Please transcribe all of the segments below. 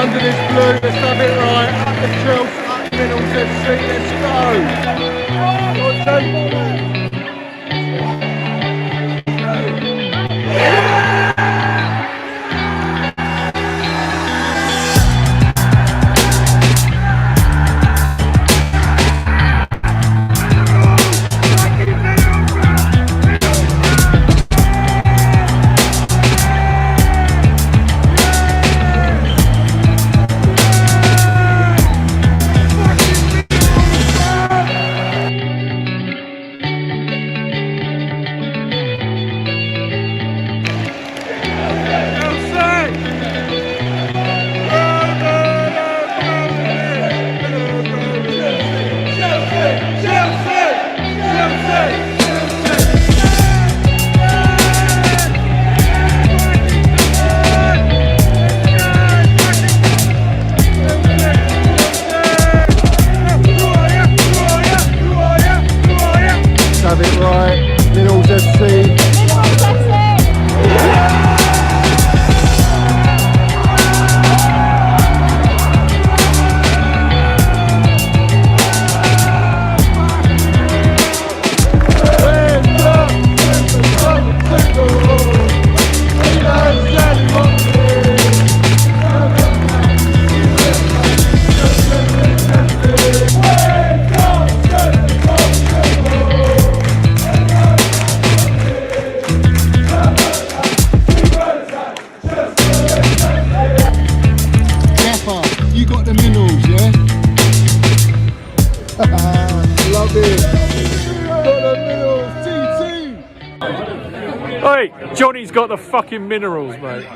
under this blue. Let's have it right. Up the Chelsea, up the Middles FC. Let's go. Have it right, Middles FC. You got the minerals, yeah? Love it. Got the minerals, TT. Hey, Johnny's got the fucking minerals, mate.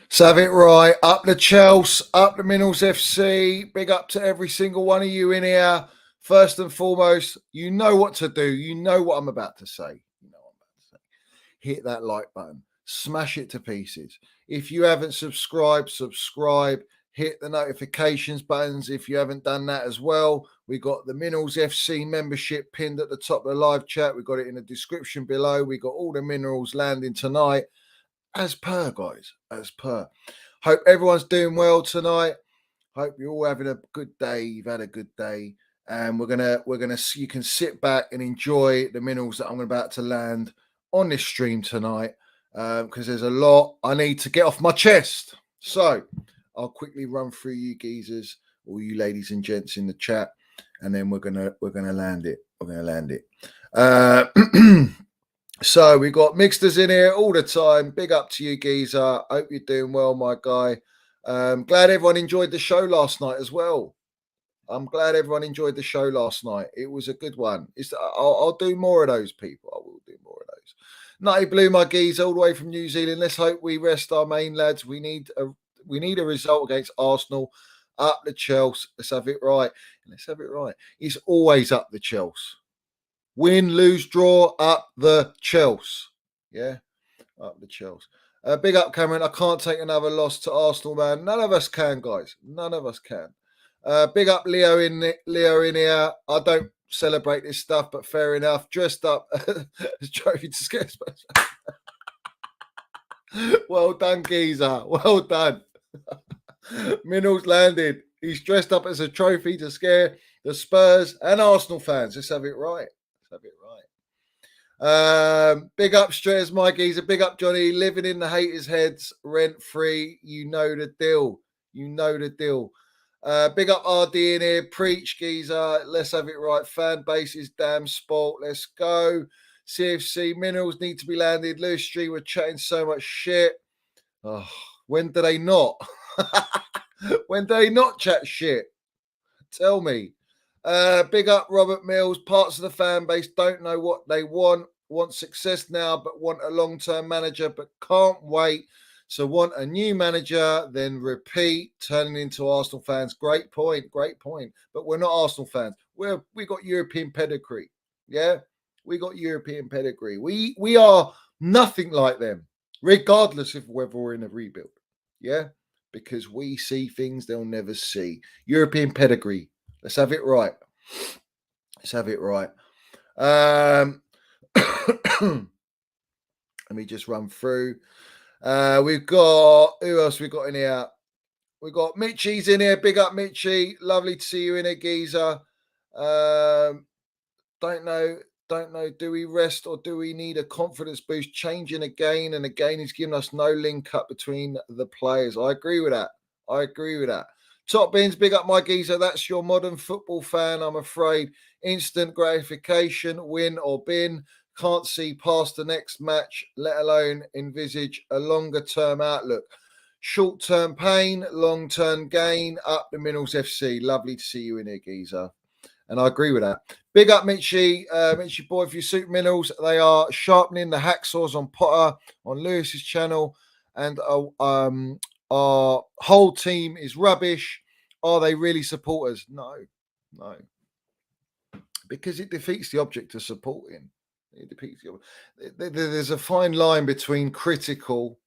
So have it right. Up the Chelsea, up the Minerals FC. Big up to every single one of you in here. First and foremost, you know what to do. You know what I'm about to say. Hit that like button. Smash it to pieces. If you haven't subscribed, subscribe. Hit the notifications buttons if you haven't done that as well. We got the Minerals FC membership pinned at the top of the live chat. We got it in the description below. We got all the minerals landing tonight. As per, guys, as per. Hope everyone's doing well tonight. Hope you're all having a good day. You've had a good day, and we're gonna you can sit back and enjoy the minerals that I'm about to land on this stream tonight, because there's a lot I need to get off my chest. So I'll quickly run through you geezers, all you ladies and gents in the chat, and then we're gonna land it. We're gonna land it. So we got mixters in here all the time. Big up to you, geezer. Hope you're doing well, my guy. Glad everyone enjoyed the show last night as well. I'm glad everyone enjoyed the show last night. It was a good one. I'll do more of those, people. I will do more of those. Nutty Blue, my geezer, all the way from New Zealand. Let's hope we rest our main lads. We need a result against Arsenal. Up the Chelsea. Let's have it right. Let's have it right. It's always up the Chelsea. Win, lose, draw, up the Chelsea. Yeah, up the Chelsea. Big up, Cameron. I can't take another loss to Arsenal, man. None of us can, guys. None of us can. Big up, Leo in here. I don't celebrate this stuff, but fair enough. Dressed up as trophy to scare Spurs. Well done, geezer. Well done. Minerals landed. He's dressed up as a trophy to scare the Spurs and Arsenal fans. Let's have it right. Have it right. Big up Stress, my geezer. Big up Johnny. Living in the haters' heads, rent free. You know the deal. You know the deal. Big up RD in here. Preach, geezer. Let's have it right. Fanbase is damn sport. Let's go. CFC minerals need to be landed. Lewis Street were chatting so much shit. Oh, when do they not? When do they not chat shit? Tell me. Big up Robert Mills. Parts of the fan base don't know what they want success now, but want a long-term manager, but can't wait. So want a new manager, then repeat, turning into Arsenal fans. Great point. But we're not Arsenal fans. We got European pedigree. Yeah, we got European pedigree. We are nothing like them, regardless of whether we're in a rebuild. Yeah, because we see things they'll never see. European pedigree. Let's have it right. Let's have it right. Let me just run through. We've got, who else we got in here? We've got Mitchie's in here. Big up, Mitchie. Lovely to see you in here, geezer. Don't know. Do we rest or do we need a confidence boost? Changing again and again is giving us no link up between the players. I agree with that. Top Bins, big up my geezer. That's your modern football fan, I'm afraid. Instant gratification, win or bin. Can't see past the next match, let alone envisage a longer term outlook. Short-term pain, long-term gain, up the Minerals FC. Lovely to see you in here, geezer. And I agree with that. Big up, Mitchie. Mitchie boy, for your Super Minerals. They are sharpening the hacksaws on Potter on Lewis's channel. And our whole team is rubbish. Are they really supporters? No. Because it defeats the object of supporting. There's a fine line between critical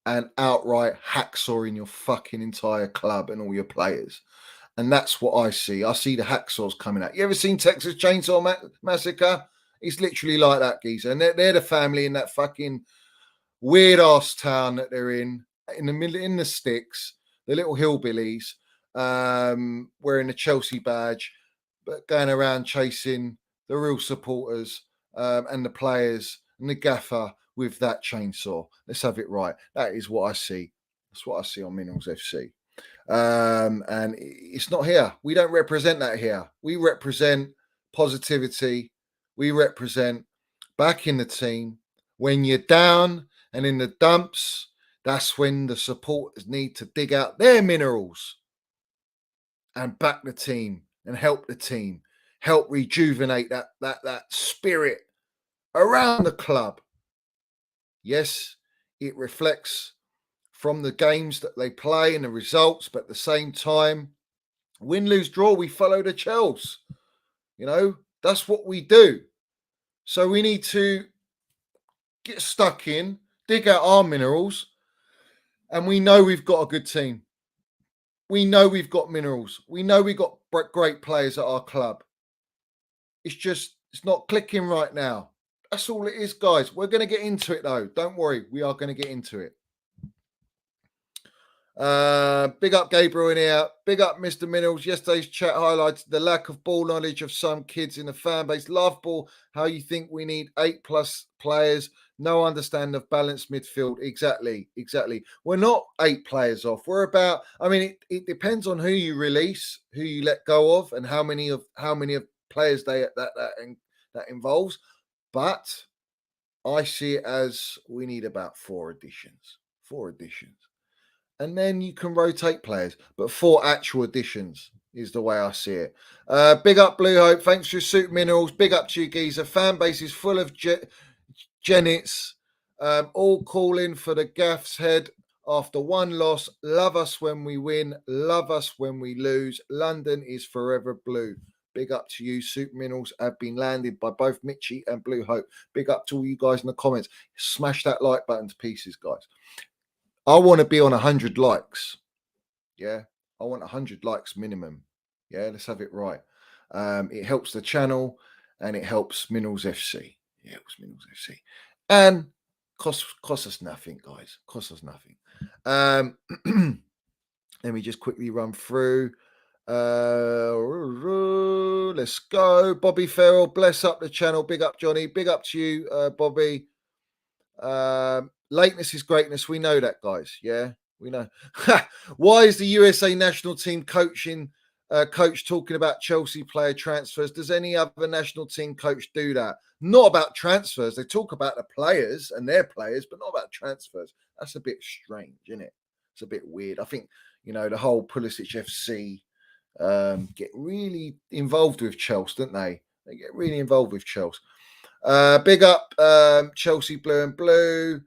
and outright hacksawing your fucking entire club and all your players. And that's what I see. I see the hacksaws coming out. You ever seen Texas Chainsaw Massacre? It's literally like that, geezer. And they're the family in that fucking weird-ass town that they're in the middle, in the sticks, the little hillbillies, wearing a Chelsea badge, but going around chasing the real supporters and the players and the gaffer with that chainsaw. Let's have it right. That is what I see. That's what I see on Minerals FC. And it's not here. We don't represent that here. We represent positivity. We represent back in the team. When you're down and in the dumps, that's when the supporters need to dig out their minerals and back the team and help the team, help rejuvenate that spirit around the club. Yes, it reflects from the games that they play and the results, but at the same time, win, lose, draw, we follow the Chelsea. You know, that's what we do. So we need to get stuck in, dig out our minerals, and we know we've got a good team. We know we've got minerals. We know we've got great players at our club. It's not clicking right now. That's all it is, guys. We're going to get into it, though. Don't worry. We are going to get into it. Big up Gabriel in here. Big up Mr. Minerals. Yesterday's chat highlighted the lack of ball knowledge of some kids in the fan base. Laughable how you think we need 8+ players. No understanding of balanced midfield. Exactly. We're not 8 players off. We're about, I mean, it depends on who you release, who you let go of, and how many of players that involves. But I see it as we need about 4 additions. And then you can rotate players, but 4 actual additions is the way I see it. Big up Blue Hope. Thanks for your Super Minerals. Big up to you, geezer. Fan base is full of Jennets, all calling for the gaff's head after one loss. Love us when we win. Love us when we lose. London is forever blue. Big up to you. Super Minerals have been landed by both Mitchie and Blue Hope. Big up to all you guys in the comments. Smash that like button to pieces, guys. I want to be on 100 likes. Yeah, I want 100 likes minimum. Yeah, let's have it right. It helps the channel and it helps Minerals FC. Yeah, it helps Minerals FC. And costs us nothing, guys. Costs us nothing. Let me just quickly run through. Let's go. Bobby Farrell, bless up the channel. Big up, Johnny. Big up to you, Bobby. Lateness is greatness. We know that, guys. Yeah, we know. Why is the USA national team coach talking about Chelsea player transfers? Does any other national team coach do that? Not about transfers. They talk about the players and their players, but not about transfers. That's a bit strange, isn't it? It's a bit weird. I think, the whole Pulisic FC get really involved with Chelsea, don't they? They get really involved with Chelsea. Big up Chelsea Blue and Blue.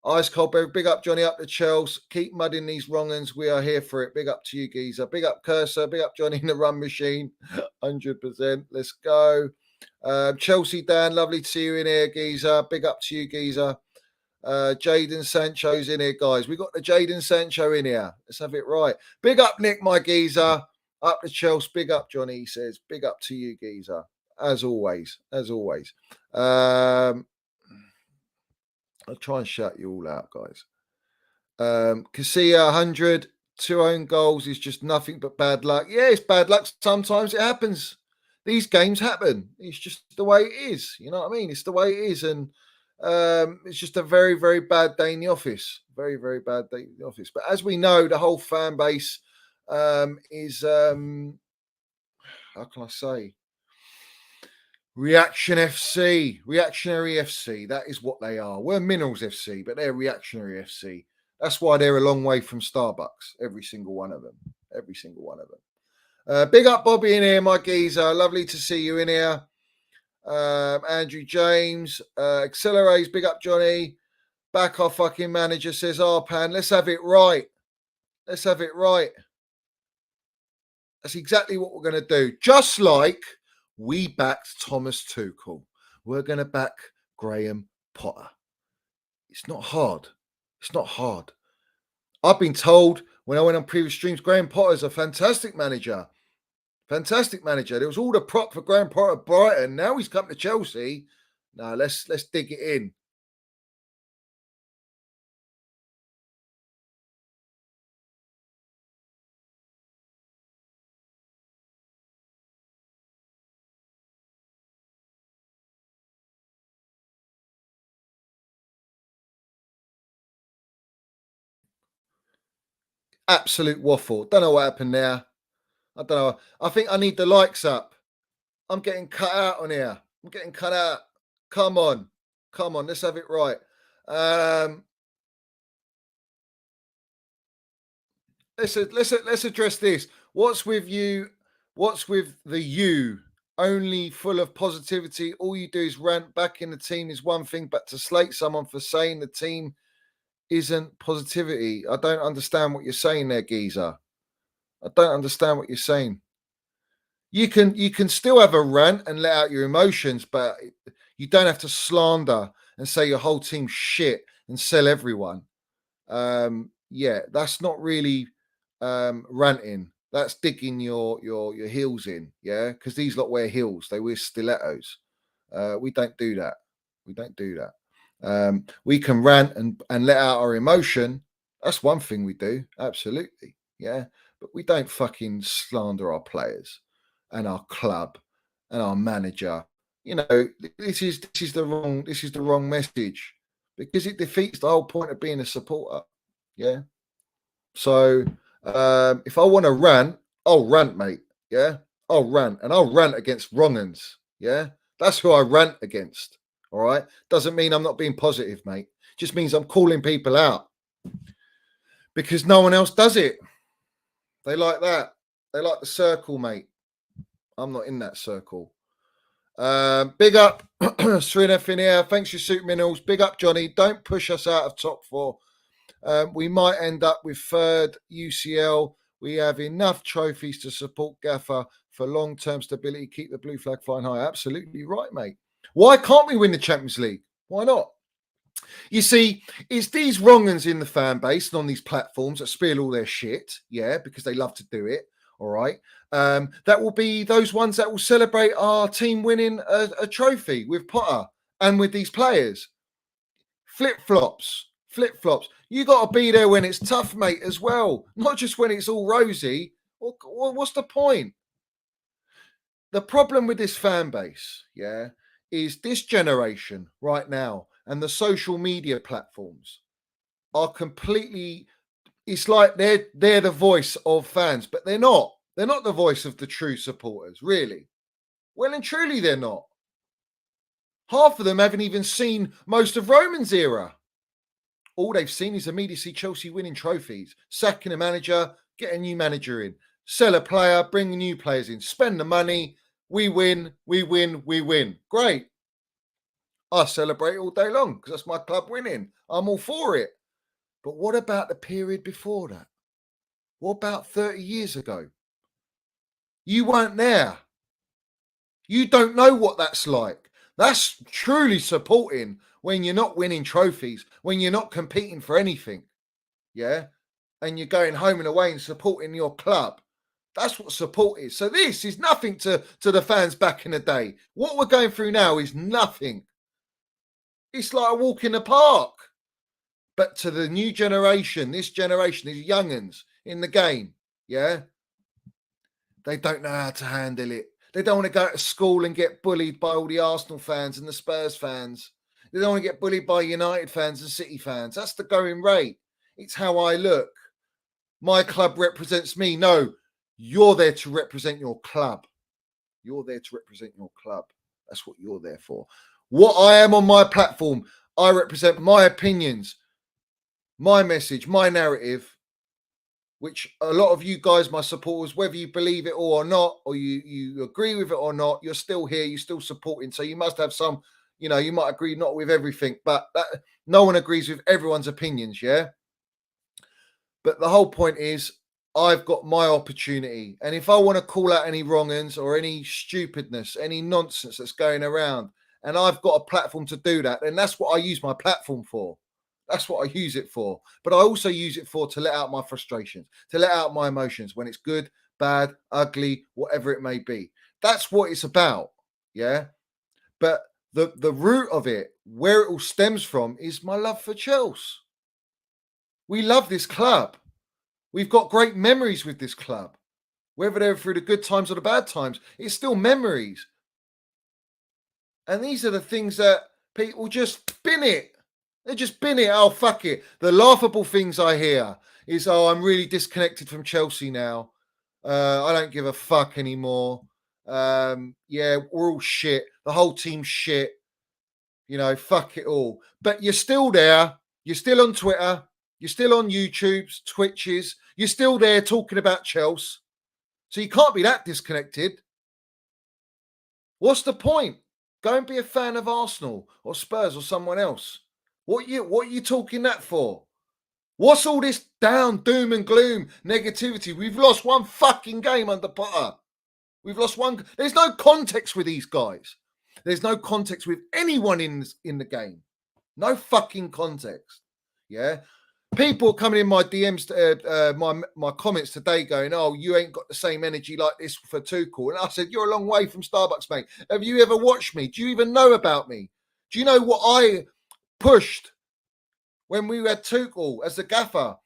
Ice Cold Berry. Big up Johnny up to Chelsea. Keep mudding these wrong uns. We are here for it. Big up to you, geezer. Big up Cursor. Big up Johnny in the run machine. 100%. Let's go. Chelsea Dan. Lovely to see you in here, geezer. Big up to you, geezer. Jadon Sancho's in here, guys. We got the Jadon Sancho in here. Let's have it right. Big up Nick, my geezer. Up the Chelsea, big up, Johnny. He says, big up to you, geezer. As always, as always. I'll try and shout you all out, guys. Casilla 100, 2 own goals is just nothing but bad luck. Yeah, it's bad luck. Sometimes it happens. These games happen. It's just the way it is. You know what I mean? It's the way it is. And it's just a very, very bad day in the office. Very, very bad day in the office. But as we know, the whole fan base is, how can I say? Reaction FC, reactionary FC. That is what they are. We're Minerals FC, but they're reactionary FC. That's why they're a long way from Starbucks. Every single one of them. Every single one of them. Big up Bobby in here, my geezer. Lovely to see you in here. Andrew James. Accelerates. Big up Johnny. Back our fucking manager says, Pan, let's have it right. Let's have it right. That's exactly what we're going to do. Just like we backed Thomas Tuchel, we're going to back Graham Potter. It's not hard. It's not hard. I've been told when I went on previous streams, Graham Potter's a fantastic manager. Fantastic manager. There was all the prop for Graham Potter at Brighton. Now he's come to Chelsea. Now let's dig it in. Absolute waffle. Don't know what happened there. I don't know. I think I need the likes up. I'm getting cut out on here. I'm getting cut out. Come on. Come on. Let's have it right. Let's address this. What's with you? What's with the you? Only full of positivity. All you do is rant. Back in the team is one thing, but to slate someone for saying the team isn't positivity. I don't understand what you're saying there, geezer. I don't understand what you're saying. You can still have a rant and let out your emotions, but you don't have to slander and say your whole team's shit and sell everyone. Yeah, that's not really ranting. That's digging your heels in, yeah, because these lot wear heels, they wear stilettos. We don't do that. We don't do that. We can rant and let out our emotion. That's one thing we do, absolutely, yeah. But we don't fucking slander our players and our club and our manager. You know, this is the wrong message because it defeats the whole point of being a supporter. Yeah. So if I want to rant, I'll rant, mate. Yeah, I'll rant, and I'll rant against wrong-uns. Yeah, that's who I rant against. All right, doesn't mean I'm not being positive, mate. Just means I'm calling people out because no one else does it. They like that. They like the circle, mate. I'm not in that circle. Big up, Serena Finier. Thanks for Super Minerals. Big up, Johnny. Don't push us out of top four. We might end up with third UCL. We have enough trophies to support Gaffer for long-term stability. Keep the blue flag flying high. Absolutely right, mate. Why can't we win the Champions League? Why not? You see, it's these wrong-uns in the fan base and on these platforms that spill all their shit, yeah, because they love to do it, all right? That will be those ones that will celebrate our team winning a trophy with Potter and with these players. Flip-flops. You got to be there when it's tough, mate, as well. Not just when it's all rosy. What's the point? The problem with this fan base, yeah, is this generation right now and the social media platforms are completely, it's like they're the voice of fans, but they're not. They're not the voice of the true supporters, really. Well and truly, they're not. Half of them haven't even seen most of Roman's era. All they've seen is Immediacy Chelsea winning trophies, sacking a manager, get a new manager in, sell a player, bring new players in, spend the money, we win. Great. I celebrate all day long because that's my club winning. I'm all for it. But what about the period before that? What about 30 years ago? You weren't there. You don't know what that's like. That's truly supporting when you're not winning trophies, when you're not competing for anything, yeah? And you're going home and away and supporting your club. That's what support is. So this is nothing to the fans back in the day. What we're going through now is nothing. It's like a walk in the park. But to the new generation, this generation, these young'uns in the game, yeah, they don't know how to handle it. They don't want to go to school and get bullied by all the Arsenal fans and the Spurs fans. They don't want to get bullied by United fans and City fans. That's the going rate. It's how I look. My club represents me. No, you're there to represent your club. You're there to represent your club. That's what you're there for. What I am on my platform, I represent my opinions, my message, my narrative, which a lot of you guys, my supporters, whether you believe it or not, or you agree with it or not, you're still here, you're still supporting. So you must have some, you know, you might agree not with everything, but no one agrees with everyone's opinions, yeah? But the whole point is, I've got my opportunity. And if I want to call out any wrong-uns or any stupidness, any nonsense that's going around, and I've got a platform to do that, then that's what I use my platform for. That's what I use it for. But I also use it for to let out my frustrations, to let out my emotions when it's good, bad, ugly, whatever it may be. That's what it's about. Yeah. But the root of it, where it all stems from, is my love for Chelsea. We love this club. We've got great memories with this club. Whether they're through the good times or the bad times, it's still memories. And these are the things that people just bin it. They just bin it. Oh, fuck it. The laughable things I hear is, oh, I'm really disconnected from Chelsea now. I don't give a fuck anymore. Yeah, we're all shit. The whole team's shit. You know, fuck it all. But you're still there. You're still on Twitter. You're still on YouTube's, Twitches. You're still there talking about Chelsea. So you can't be that disconnected. What's the point? Go and be a fan of Arsenal or Spurs or someone else. What are you talking that for? What's all this doom and gloom, negativity? We've lost one fucking game under Potter. We've lost one. There's no context with these guys. There's no context with anyone in the game. No fucking context. Yeah. People coming in my DMs, my comments today going, oh, you ain't got the same energy like this for Tuchel. And I said, you're a long way from Starbucks, mate. Have you ever watched me? Do you even know about me? Do you know what I pushed when we had Tuchel as the gaffer?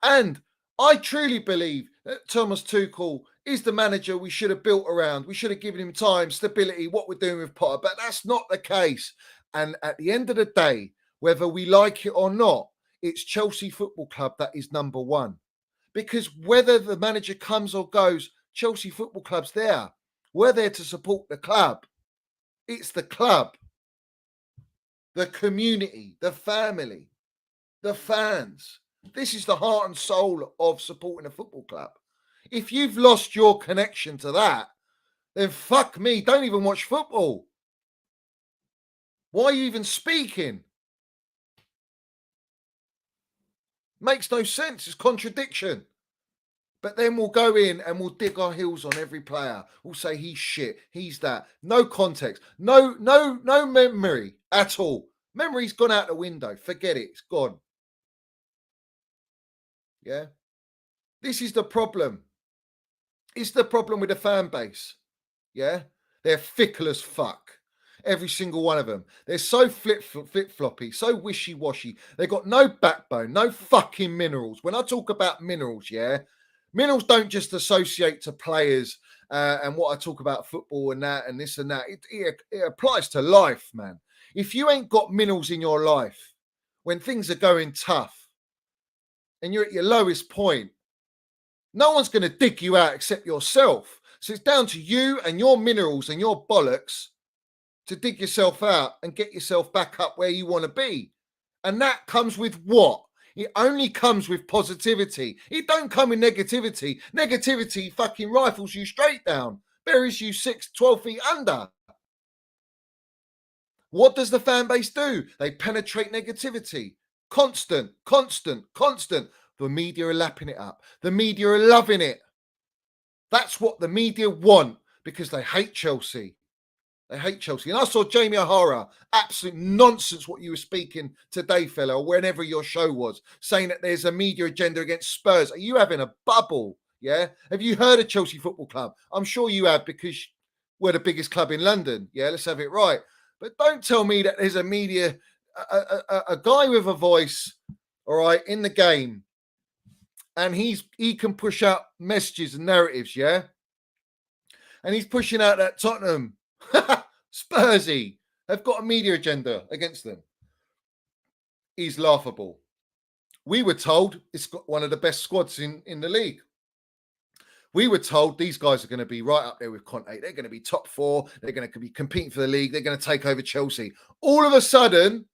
And I truly believe that Thomas Tuchel is the manager we should have built around. We should have given him time, stability, what we're doing with Potter. But that's not the case. And at the end of the day, whether we like it or not, it's Chelsea Football Club that is number one. Because whether the manager comes or goes, Chelsea Football Club's there. We're there to support the club. It's the club, the community, the family, the fans. This is the heart and soul of supporting a football club. If you've lost your connection to that, then fuck me, don't even watch football. Why are you even speaking? Makes no sense. It's contradiction. But then we'll go in and we'll dig our heels on every player. We'll say he's shit, he's that. No context, no memory at all. Memory's gone out the window. Forget it. It's gone. Yeah. This is the problem. It's the problem with the fan base. Yeah. They're fickle as fuck. Every single one of them. They're so flip-floppy, so wishy-washy. They've got no backbone, no fucking minerals. When I talk about minerals, yeah, minerals don't just associate to players and what I talk about football and that and this and that. It applies to life, man. If you ain't got minerals in your life, when things are going tough and you're at your lowest point, no one's going to dig you out except yourself. So it's down to you and your minerals and your bollocks to dig yourself out and get yourself back up where you want to be. And that comes with what? It only comes with positivity. It don't come with negativity. Negativity fucking rifles you straight down, buries you 12 feet under. What does the fan base do? They penetrate negativity. Constant. The media are lapping it up. The media are loving it. That's what the media want because they hate Chelsea. They hate Chelsea. And I saw Jamie O'Hara, absolute nonsense what you were speaking today, fella, or whenever your show was, saying that there's a media agenda against Spurs. Are you having a bubble? Yeah. Have you heard of Chelsea Football Club? I'm sure you have, because we're the biggest club in London. Yeah, let's have it right. But don't tell me that there's a guy with a voice, all right, in the game, and he can push out messages and narratives, yeah? And he's pushing out that Tottenham, Spursy, have got a media agenda against them. He's laughable. We were told it's got one of the best squads in the league. We were told these guys are going to be right up there with Conte. They're going to be top 4. They're going to be competing for the league. They're going to take over Chelsea. All of a sudden,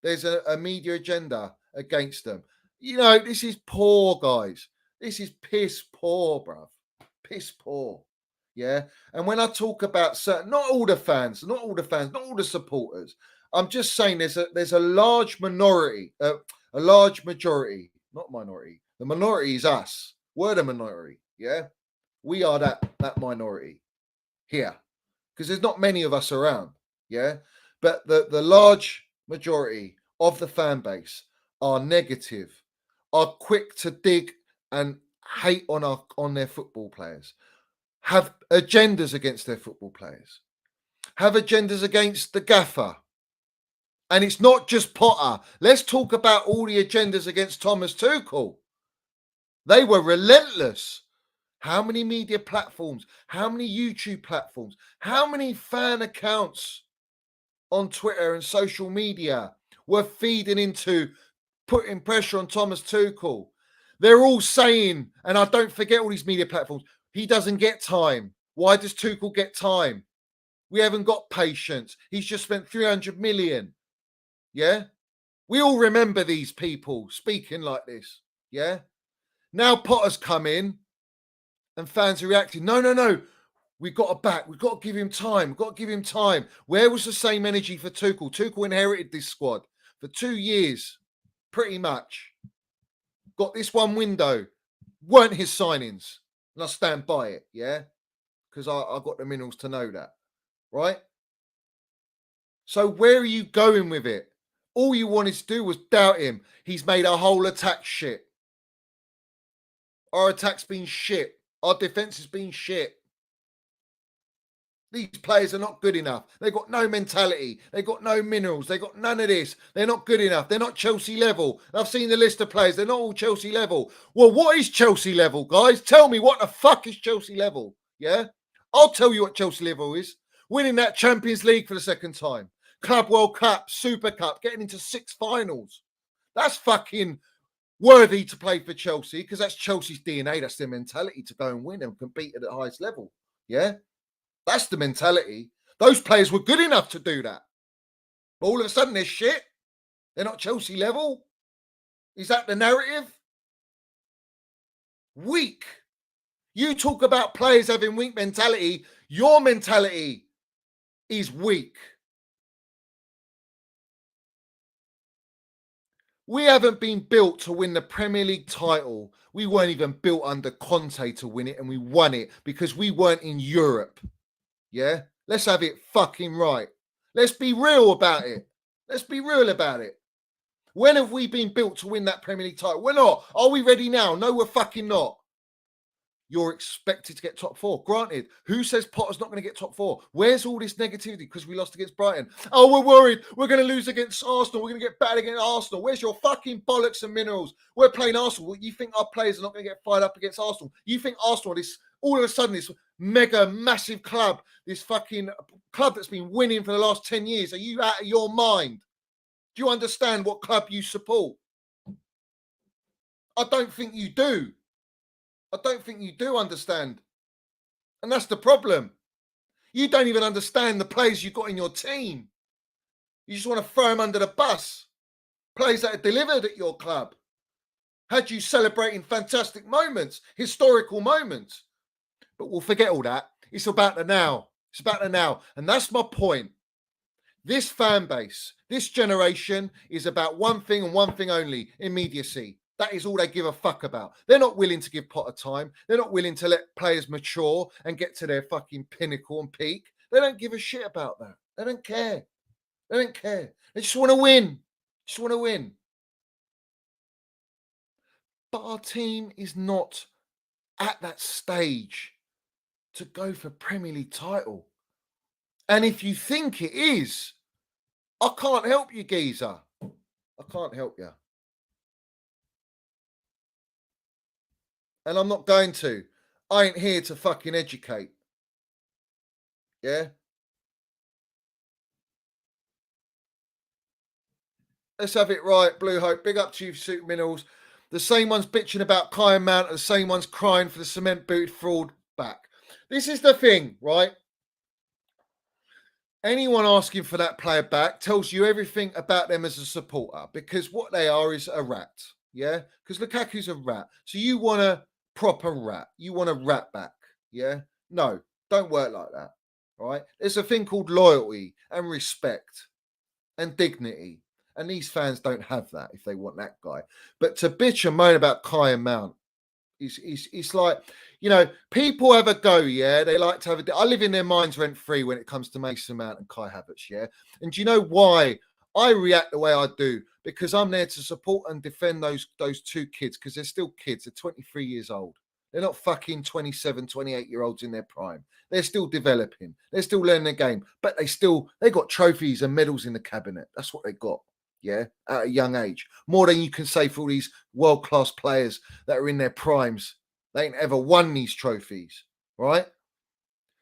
there's a media agenda against them. You know, this is poor, guys. This is piss poor, bruv. Piss poor. Yeah. And when I talk about certain, not all the fans, not all the supporters, I'm just saying there's a large minority, a large majority, not minority. The minority is us. We're the minority. Yeah. We are that minority here, because there's not many of us around. Yeah. But the large majority of the fan base are negative, are quick to dig and hate on their football players, have agendas against their football players, have agendas against the gaffer. And it's not just Potter. Let's talk about all the agendas against Thomas Tuchel. They were relentless. How many media platforms? How many YouTube platforms? How many fan accounts on Twitter and social media were feeding into putting pressure on Thomas Tuchel? They're all saying, and I don't forget all these media platforms, he doesn't get time. Why does Tuchel get time? We haven't got patience. He's just spent 300 million. Yeah? We all remember these people speaking like this. Yeah? Now Potter's come in and fans are reacting. No. We've got to back. We've got to give him time. Where was the same energy for Tuchel? Tuchel inherited this squad for 2 years, pretty much. Got this one window. Weren't his signings. And I stand by it, yeah? Because I got the minerals to know that, right? So where are you going with it? All you wanted to do was doubt him. He's made our whole attack shit. Our attack's been shit. Our defence has been shit. These players are not good enough. They've got no mentality. They've got no minerals. They've got none of this. They're not good enough. They're not Chelsea level. I've seen the list of players. They're not all Chelsea level. Well, what is Chelsea level, guys? Tell me, what the fuck is Chelsea level? Yeah? I'll tell you what Chelsea level is. Winning that Champions League for the second time. Club World Cup, Super Cup, getting into 6 finals. That's fucking worthy to play for Chelsea, because that's Chelsea's DNA. That's their mentality, to go and win and compete at the highest level. Yeah? That's the mentality. Those players were good enough to do that. But all of a sudden, they're shit. They're not Chelsea level. Is that the narrative? Weak. You talk about players having weak mentality. Your mentality is weak. We haven't been built to win the Premier League title. We weren't even built under Conte to win it, and we won it because we weren't in Europe. Yeah? Let's have it fucking right. Let's be real about it. When have we been built to win that Premier League title? We're not. Are we ready now? No, we're fucking not. You're expected to get top 4. Granted, who says Potter's not going to get top 4? Where's all this negativity because we lost against Brighton? Oh, we're worried. We're going to lose against Arsenal. We're going to get bad against Arsenal. Where's your fucking bollocks and minerals? We're playing Arsenal. You think our players are not going to get fired up against Arsenal? You think Arsenal, this all of a sudden, this mega massive club, this fucking club that's been winning for the last 10 years, are you out of your mind? Do you understand what club you support? I don't think you do. I don't think you do understand. And that's the problem. You don't even understand the players you've got in your team. You just want to throw them under the bus. Players that are delivered at your club. Had you celebrating fantastic moments, historical moments. But we'll forget all that. It's about the now. And that's my point. This fan base, this generation is about one thing and one thing only: immediacy. That is all they give a fuck about. They're not willing to give Potter time. They're not willing to let players mature and get to their fucking pinnacle and peak. They don't give a shit about that. They don't care. They just want to win. But our team is not at that stage to go for Premier League title. And if you think it is, I can't help you, geezer. I can't help you. And I'm not going to. I ain't here to fucking educate. Yeah? Let's have it right, Blue Hope. Big up to you, Super Minerals. The same ones bitching about Kai Mount are the same ones crying for the cement booted fraud back. This is the thing, right? Anyone asking for that player back tells you everything about them as a supporter, because what they are is a rat. Yeah? Because Lukaku's a rat. So you want a proper rat. You want a rat back. Yeah? No, don't work like that. Right? There's a thing called loyalty and respect and dignity. And these fans don't have that if they want that guy. But to bitch and moan about Kai and Mount, it's like, you know, people have a go, yeah. They like to have I live in their minds rent free when it comes to Mason Mount and Kai Havertz, yeah. And do you know why I react the way I do? Because I'm there to support and defend those two kids, because they're still kids. They're 23 years old. They're not fucking 27, 28-year-olds in their prime. They're still developing. They're still learning the game. But they got trophies and medals in the cabinet. That's what they got. Yeah, at a young age. More than you can say for all these world-class players that are in their primes. They ain't ever won these trophies, right?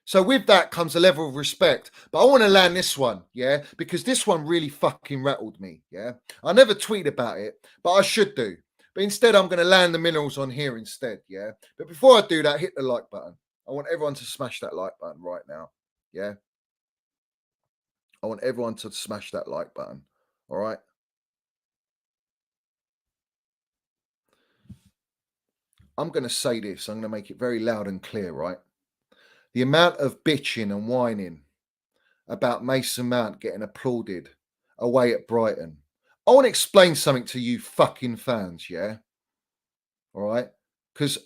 So with that comes a level of respect. But I want to land this one, yeah? Because this one really fucking rattled me, yeah? I never tweet about it, but I should do. But instead, I'm going to land the minerals on here instead, yeah? But before I do that, hit the like button. I want everyone to smash that like button right now, yeah? I want everyone to smash that like button, all right? I'm going to say this. I'm going to make it very loud and clear, right? The amount of bitching and whining about Mason Mount getting applauded away at Brighton. I want to explain something to you fucking fans, yeah? All right? Because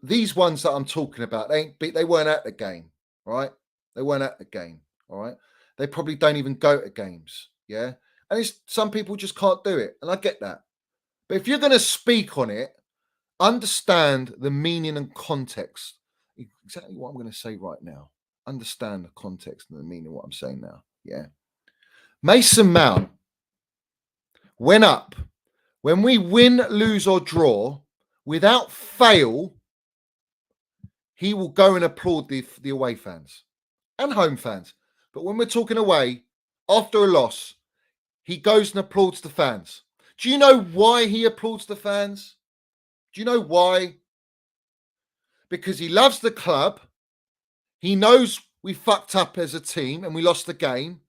these ones that I'm talking about, they weren't at the game, right? They weren't at the game, all right? They probably don't even go to games, yeah? And some people just can't do it, and I get that. But if you're going to speak on it, understand the meaning and context. Exactly what I'm going to say right now. Understand the context and the meaning of what I'm saying now. Yeah. Mason Mount went up. When we win, lose, or draw, without fail, he will go and applaud the away fans and home fans. But when we're talking away, after a loss, he goes and applauds the fans. Do you know why he applauds the fans? Do you know why? Because he loves the club. He knows we fucked up as a team and we lost the game.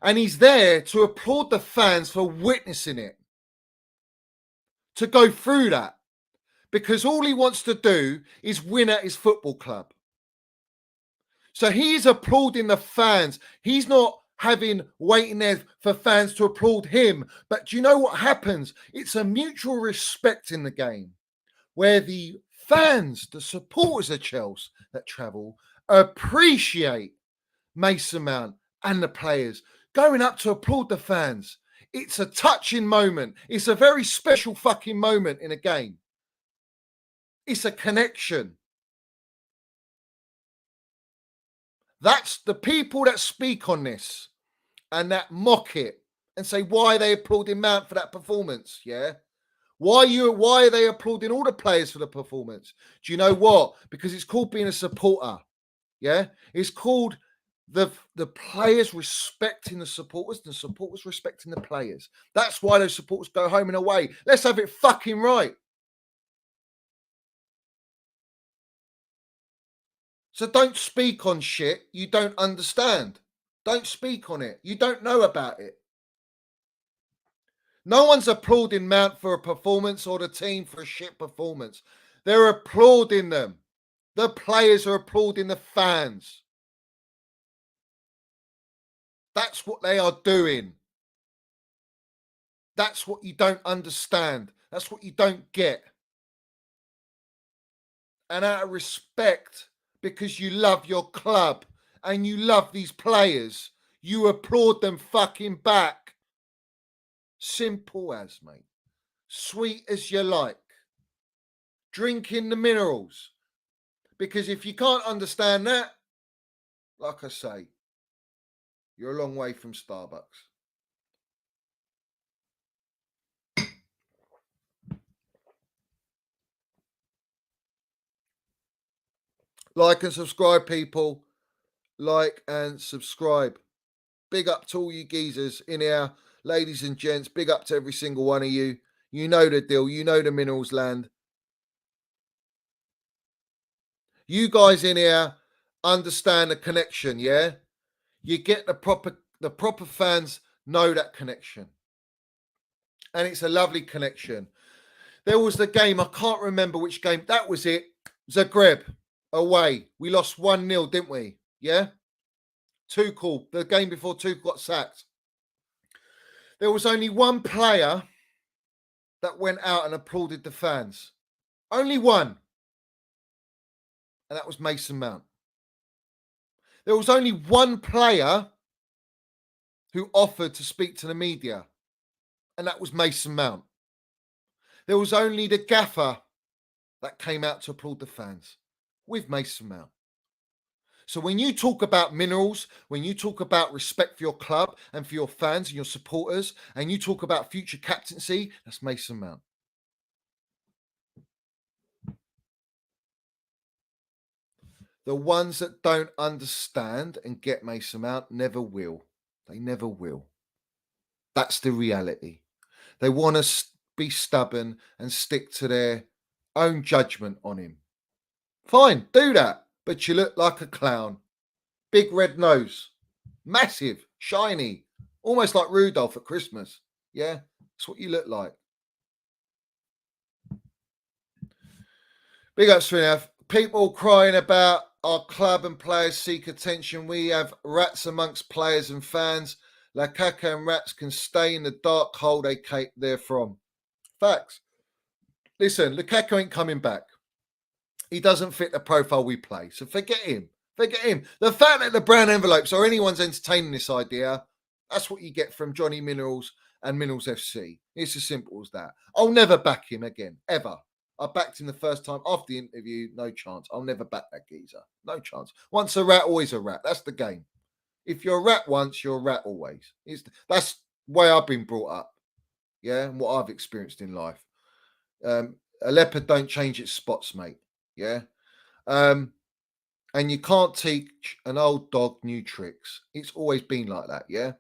And he's there to applaud the fans for witnessing it. To go through that. Because all he wants to do is win at his football club. So he's applauding the fans. He's not waiting there for fans to applaud him. But do you know what happens? It's a mutual respect in the game where the fans, the supporters of Chelsea that travel, appreciate Mason Mount and the players going up to applaud the fans. It's a touching moment. It's a very special fucking moment in a game. It's a connection. That's the people that speak on this and that mock it and say why they applauding Mount for that performance. Yeah. Why are they applauding all the players for the performance? Do you know what? Because it's called being a supporter. Yeah. It's called the players respecting the supporters respecting the players. That's why those supporters go home and away. Let's have it fucking right. So don't speak on shit you don't understand. Don't speak on it. You don't know about it. No one's applauding Mount for a performance or the team for a shit performance. They're applauding them. The players are applauding the fans. That's what they are doing. That's what you don't understand. That's what you don't get. And out of respect, because you love your club and you love these players, you applaud them fucking back. Simple as, mate. Sweet as you like. Drinking the minerals. Because if you can't understand that, like I say, you're a long way from Starbucks. Like and subscribe, people. Like and subscribe. Big up to all you geezers in here, ladies and gents. Big up to every single one of you. You know the deal. You know the minerals land. You guys in here understand the connection, yeah? You get the proper fans know that connection. And it's a lovely connection. There was the game, I can't remember which game. That was it. Zagreb away. We lost 1-0, didn't we? Yeah? Tuchel, the game before Tuchel got sacked. There was only one player that went out and applauded the fans. Only one. And that was Mason Mount. There was only one player who offered to speak to the media. And that was Mason Mount. There was only the gaffer that came out to applaud the fans with Mason Mount. So when you talk about minerals, when you talk about respect for your club and for your fans and your supporters, and you talk about future captaincy, that's Mason Mount. The ones that don't understand and get Mason Mount never will. They never will. That's the reality. They want to be stubborn and stick to their own judgment on him. Fine, do that. But you look like a clown. Big red nose. Massive, shiny. Almost like Rudolph at Christmas. Yeah, that's what you look like. Big ups, 3.5. People crying about our club and players seek attention. We have rats amongst players and fans. Lukaku and rats can stay in the dark hole they came there from. Facts. Listen, Lukaku ain't coming back. He doesn't fit the profile we play. So forget him. Forget him. The fact that the brown envelopes or anyone's entertaining this idea, that's what you get from Johnny Minerals and Minerals FC. It's as simple as that. I'll never back him again, ever. I backed him the first time after the interview. No chance. I'll never back that geezer. No chance. Once a rat, always a rat. That's the game. If you're a rat once, you're a rat always. That's the way I've been brought up. Yeah, and what I've experienced in life. A leopard don't change its spots, mate. Yeah. And you can't teach an old dog new tricks. It's always been like that. Yeah.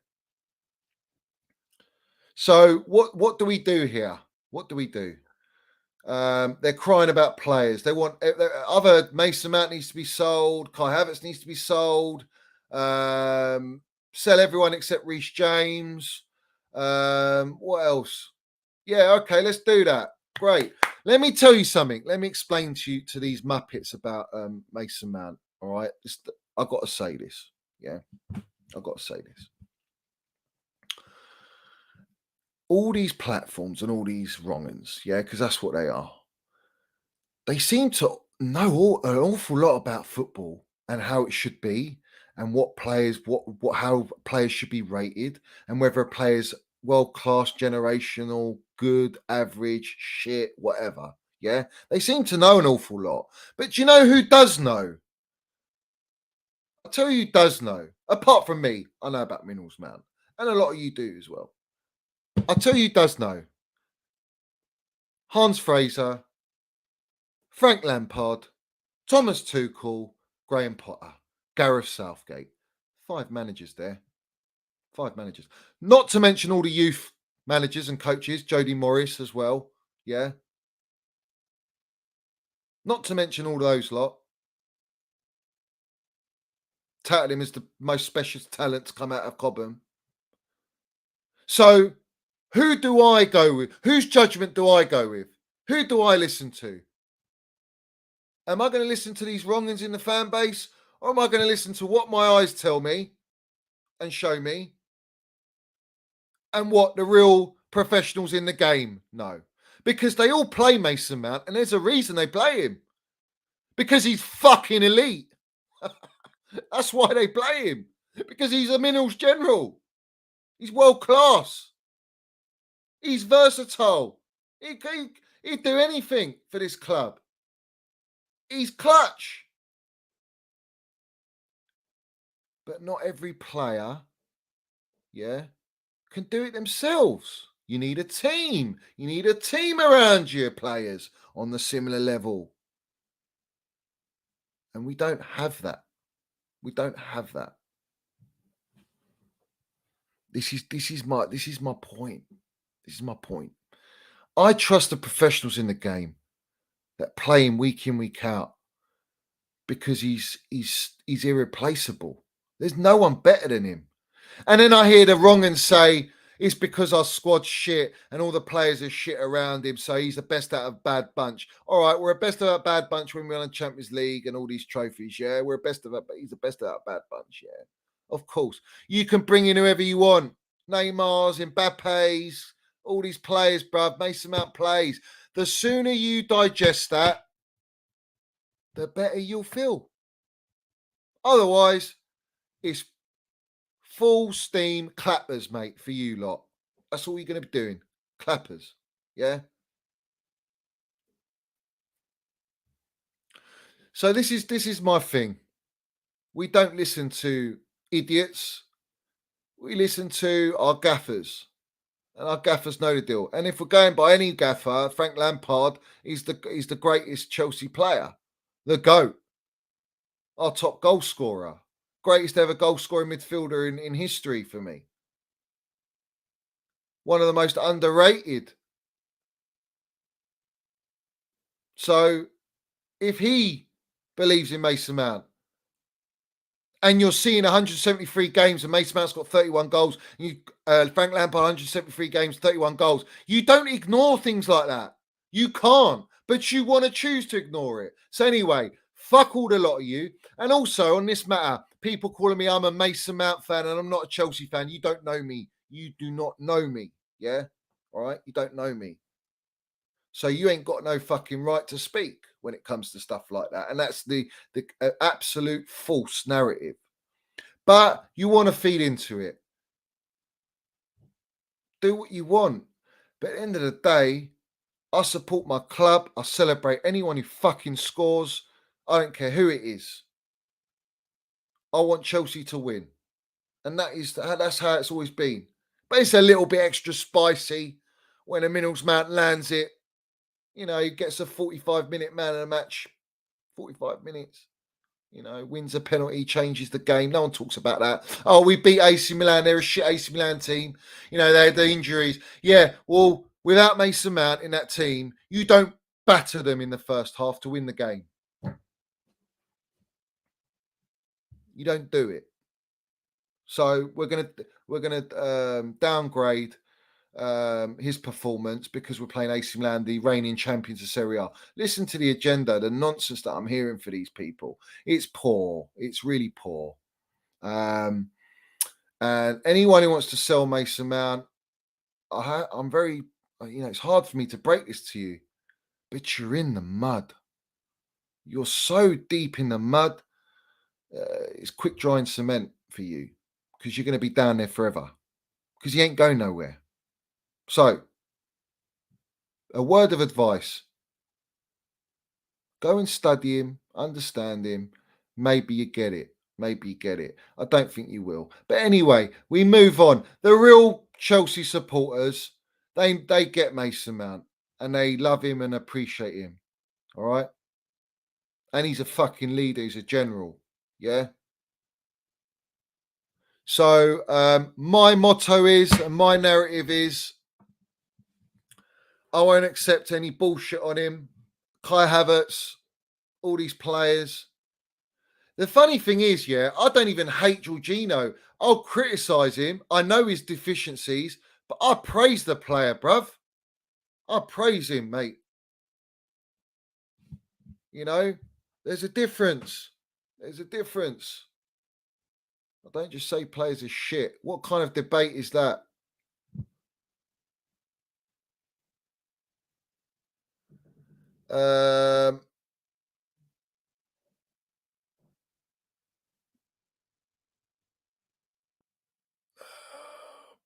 So what do we do here? What do we do? They're crying about players. They want other Mason Mount needs to be sold. Kai Havertz needs to be sold. Sell everyone except Reece James. What else? Yeah, okay, let's do that. Great. Let me tell you something. Let me explain to these muppets about Mason Mount. All right, I've got to say this. Yeah, I've got to say this. All these platforms and all these wrong-uns, yeah, because that's what they are. They seem to know an awful lot about football and how it should be, and what players, how players should be rated, and whether a player's world-class, generational, good, average, shit, whatever. Yeah, they seem to know an awful lot. But do you know who does know? I'll tell you who does know. Apart from me, I know about Minerals Mount, and a lot of you do as well. I'll tell you who does know. Hans Fraser, Frank Lampard, Thomas Tuchel, Graham Potter, Gareth Southgate. 5 managers there. 5 managers. Not to mention all the youth managers and coaches, Jody Morris as well. Yeah. Not to mention all those lot. Touted him as the most special talent to come out of Cobham. So who do I go with? Whose judgment do I go with? Who do I listen to? Am I going to listen to these wrongings in the fan base? Or am I going to listen to what my eyes tell me and show me? And what the real professionals in the game know? Because they all play Mason Mount, and there's a reason they play him. Because he's fucking elite. That's why they play him. Because he's a Minerals general. He's world class. He's versatile. He'd do anything for this club. He's clutch. But not every player, can do it themselves. You need a team. You need a team around you, players on the similar level. And we don't have that. We don't have that. This is my point. This is my point. I trust the professionals in the game that play him week in, week out because he's irreplaceable. There's no one better than him. And then I hear the wrong and say it's because our squad's shit and all the players are shit around him, so he's the best out of a bad bunch. All right, we're a best out of a bad bunch when we won the Champions League and all these trophies. Yeah, we're a best of a, but he's the best out of a bad bunch. Yeah, of course. You can bring in whoever you want. Neymar's, Mbappe's, all these players, bruv. Mason Mount plays. The sooner you digest that, the better you'll feel. Otherwise, it's full steam clappers, mate, for you lot. That's all you're going to be doing. Clappers. Yeah? So this is my thing. We don't listen to idiots. We listen to our gaffers. And our gaffers know the deal. And if we're going by any gaffer, Frank Lampard is the greatest Chelsea player. The GOAT. Our top goal scorer. Greatest ever goal scoring midfielder in history for me. One of the most underrated. So if he believes in Mason Mount, and you're seeing 173 games and Mason Mount's got 31 goals, and Frank Lampard 173 games, 31 goals, you don't ignore things like that. You can't, but you want to choose to ignore it. So anyway, fuck all the lot of you. And also on this matter, people calling me I'm a Mason Mount fan and I'm not a Chelsea fan. You don't know me. You do not know me. Yeah? All right? You don't know me. So you ain't got no fucking right to speak when it comes to stuff like that. And that's the absolute false narrative. But you want to feed into it. Do what you want. But at the end of the day, I support my club. I celebrate anyone who fucking scores. I don't care who it is. I want Chelsea to win. And that's how it's always been. But it's a little bit extra spicy when a Minerals Mount lands it. You know, he gets a 45-minute man of the match. 45 minutes. You know, wins a penalty, changes the game. No one talks about that. Oh, we beat AC Milan. They're a shit AC Milan team. You know, they had the injuries. Yeah, well, without Mason Mount in that team, you don't batter them in the first half to win the game. You don't do it. So we're gonna downgrade his performance because we're playing AC Milan, the reigning champions of Serie A. Listen to the agenda, the nonsense that I'm hearing for these people. It's poor. It's really poor. And anyone who wants to sell Mason Mount, I'm very, it's hard for me to break this to you, but you're in the mud. You're so deep in the mud. It's quick drying cement for you because you're going to be down there forever because you ain't going nowhere. So, a word of advice. Go and study him, understand him. Maybe you get it. Maybe you get it. I don't think you will. But anyway, we move on. The real Chelsea supporters, they get Mason Mount and they love him and appreciate him. All right? And he's a fucking leader. He's a general. Yeah? So my motto is, and my narrative is, I won't accept any bullshit on him. Kai Havertz, all these players. The funny thing is, I don't even hate Jorginho. I'll criticise him. I know his deficiencies, but I praise the player, bruv. I praise him, mate. You know, there's a difference. There's a difference. I don't just say players are shit. What kind of debate is that?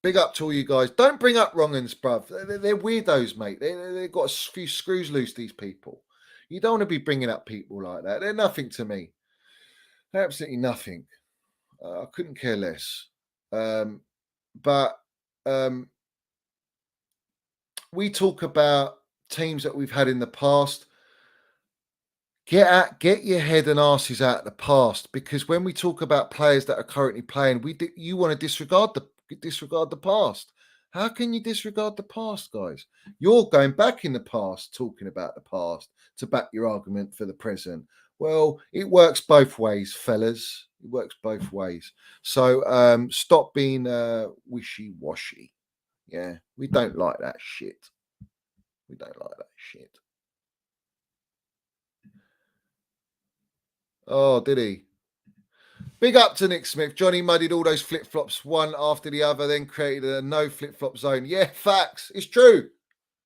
Big up to all you guys. Don't bring up wrong uns, bruv. They're weirdos, mate. They've got a few screws loose, these people. You don't want to be bringing up people like that. They're nothing to me. They're absolutely nothing. I couldn't care less. But we talk about teams that we've had in the past. Get your head and asses out of the past, because when we talk about players that are currently playing, you want to disregard the past. How can you disregard the past, guys? You're going back in the past, talking about the past to back your argument for the present. Well, it works both ways, fellas. It works both ways. So stop being wishy-washy. Yeah, we don't like that shit. We don't like that shit. Oh, did he? Big up to Nick Smith. Johnny muddied all those flip-flops one after the other, then created a no flip-flop zone. Yeah, facts. It's true.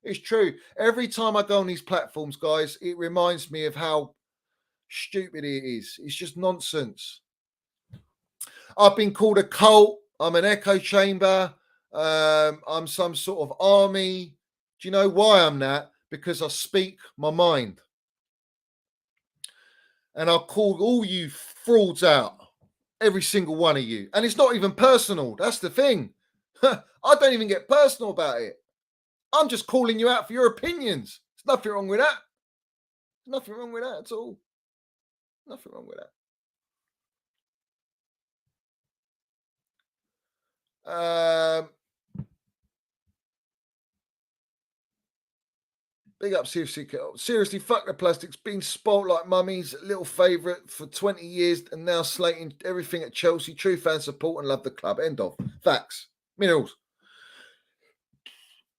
It's true. Every time I go on these platforms, guys, it reminds me of how stupid it is. It's just nonsense. I've been called a cult. I'm an echo chamber. I'm some sort of army. Do you know why I'm that? Because I speak my mind. And I'll call all you frauds out. Every single one of you. And it's not even personal. That's the thing. I don't even get personal about it. I'm just calling you out for your opinions. There's nothing wrong with that. There's nothing wrong with that at all. Nothing wrong with that. Big up, seriously, fuck the plastics. Been spoilt like mummies, little favourite for 20 years, and now slating everything at Chelsea. True fan support and love the club. End of. Facts. Minerals.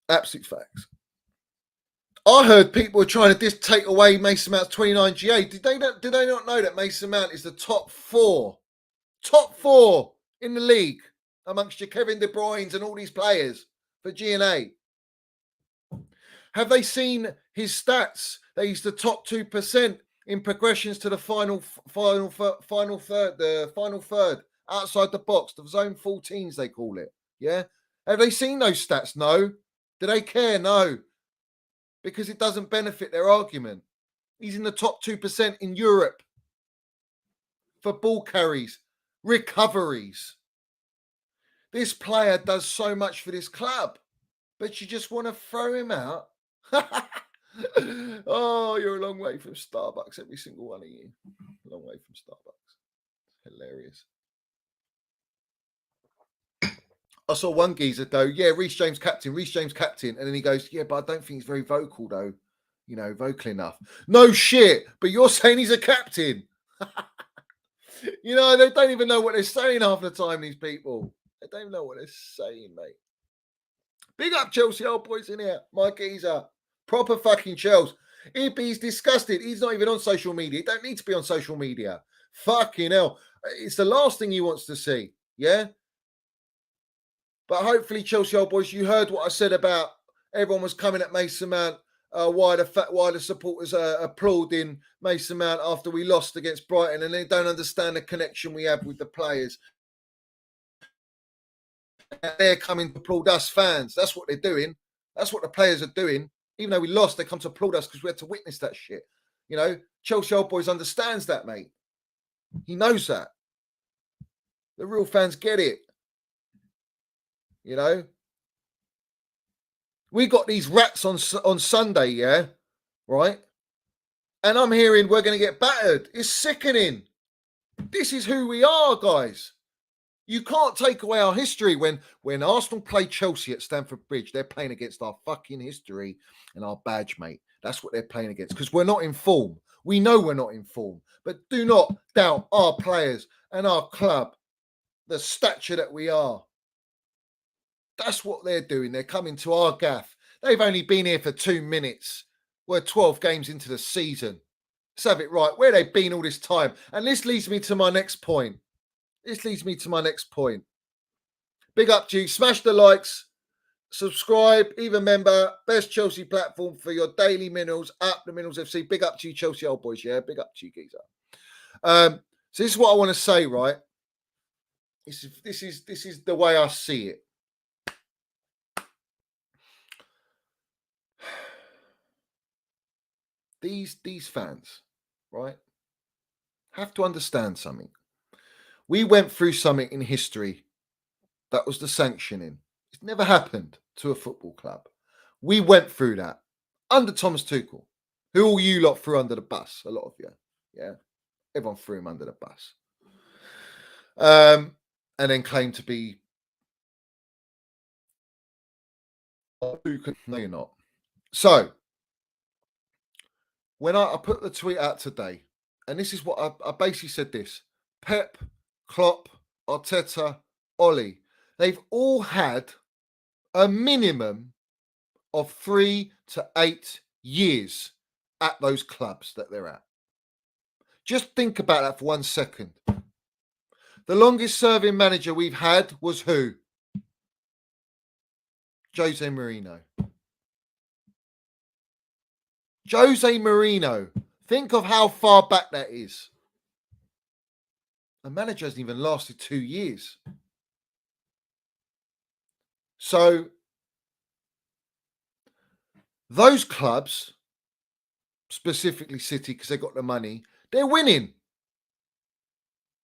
Absolute facts. I heard people were trying to take away Mason Mount's 29 GA. Did they not know that Mason Mount is the top four in the league amongst your Kevin De Bruyne's and all these players for G&A? Have they seen his stats? That he's the top 2% in progressions to the final third outside the box, the zone 14s they call it. Yeah. Have they seen those stats? No. Do they care? No. Because it doesn't benefit their argument. He's in the top 2% in Europe for ball carries, recoveries. This player does so much for this club, but you just want to throw him out. Oh, you're a long way from Starbucks, every single one of you. A long way from Starbucks. Hilarious. I saw one geezer go, yeah, Reece James captain. And then he goes, yeah, but I don't think he's very vocal though. You know, vocal enough. No shit, but you're saying he's a captain. You know, they don't even know what they're saying half the time, these people. They don't even know what they're saying, mate. Big up Chelsea old boys in here. My geezer. Proper fucking Chelsea. He's disgusted. He's not even on social media. He don't need to be on social media. Fucking hell. It's the last thing he wants to see. Yeah? But hopefully, Chelsea old boys, you heard what I said about everyone was coming at Mason Mount. Why the supporters are applauding Mason Mount after we lost against Brighton, and they don't understand the connection we have with the players. They're coming to applaud us fans. That's what they're doing. That's what the players are doing. Even though we lost, they come to applaud us because we had to witness that shit. You know, Chelsea old boys understands that, mate. He knows that. The real fans get it. You know, we got these rats on Sunday, yeah, right? And I'm hearing we're going to get battered. It's sickening. This is who we are, guys. You can't take away our history. When Arsenal play Chelsea at Stamford Bridge, they're playing against our fucking history and our badge, mate. That's what they're playing against because we're not in form. We know we're not in form, but do not doubt our players and our club, the stature that we are. That's what they're doing. They're coming to our gaff. They've only been here for 2 minutes. We're 12 games into the season. Let's have it right. Where they been all this time? And this leads me to my next point. Big up to you. Smash the likes. Subscribe. Even member. Best Chelsea platform for your daily minerals. Up the Minerals FC. Big up to you, Chelsea old boys. Yeah. Big up to you, geezer. So this is what I want to say, right? This is the way I see it. These fans, right, have to understand something. We went through something in history. That was the sanctioning. It's never happened to a football club. We went through that under Thomas Tuchel, who all you lot threw under the bus, a lot of you. Yeah. Everyone threw him under the bus. And then claimed to be. No, you're not. So, when I put the tweet out today, and this is what I basically said this: Pep, Klopp, Arteta, Ollie, they've all had a minimum of 3 to 8 years at those clubs that they're at. Just think about that for 1 second. The longest serving manager we've had was who? Jose Mourinho. Jose Mourinho. Think of how far back that is. The manager hasn't even lasted 2 years. So, those clubs, specifically City, because they got the money, they're winning.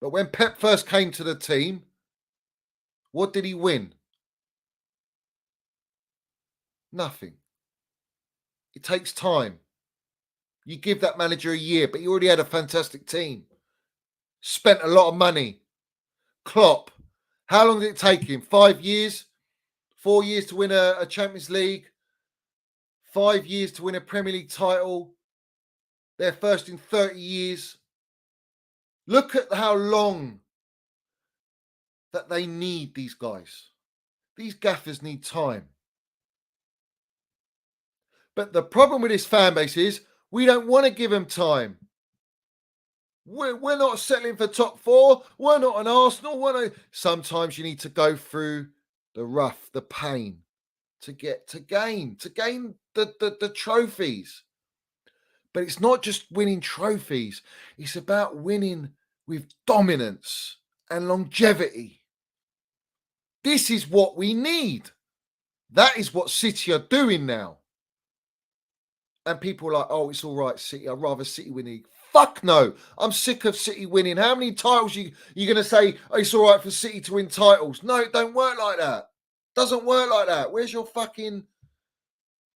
But when Pep first came to the team, what did he win? Nothing. It takes time. You give that manager a year, but he already had a fantastic team. Spent a lot of money. Klopp, how long did it take him? 5 years? 4 years to win a Champions League? 5 years to win a Premier League title? They're first in 30 years. Look at how long that they need, these guys. These gaffers need time. But the problem with this fan base is we don't want to give them time. We're not settling for top 4. We're not an Arsenal. Sometimes you need to go through the rough, the pain to gain the trophies. But it's not just winning trophies. It's about winning with dominance and longevity. This is what we need. That is what City are doing now. And people are like, oh, it's all right, City. I'd rather City win the league. Fuck no. I'm sick of City winning. How many titles you going to say, oh, it's all right for City to win titles? No, it don't work like that. Doesn't work like that. Where's your fucking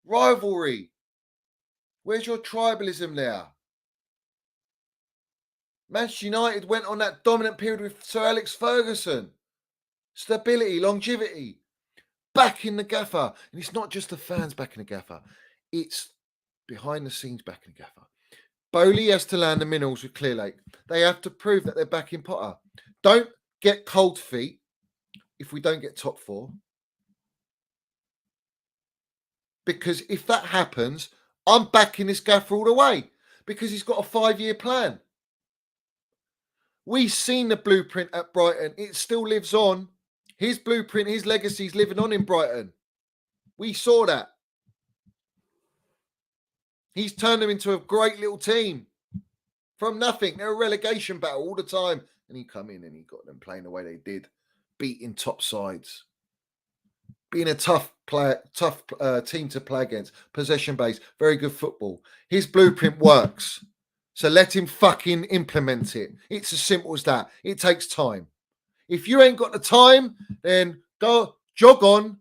rivalry? Where's your tribalism there? Manchester United went on that dominant period with Sir Alex Ferguson. Stability, longevity. Back in the gaffer. And it's not just the fans back in the gaffer. It's behind the scenes back in the gaffer. Bowley has to land the minerals with Clear Lake. They have to prove that they're back in Potter. Don't get cold feet if we don't get top 4. Because if that happens, I'm backing this gaffer all the way. Because he's got a 5-year plan. We've seen the blueprint at Brighton. It still lives on. His blueprint, his legacy is living on in Brighton. We saw that. He's turned them into a great little team. From nothing. They're a relegation battle all the time. And he come in and he got them playing the way they did. Beating top sides. Being a tough team to play against. Possession based. Very good football. His blueprint works. So let him fucking implement it. It's as simple as that. It takes time. If you ain't got the time, then go jog on.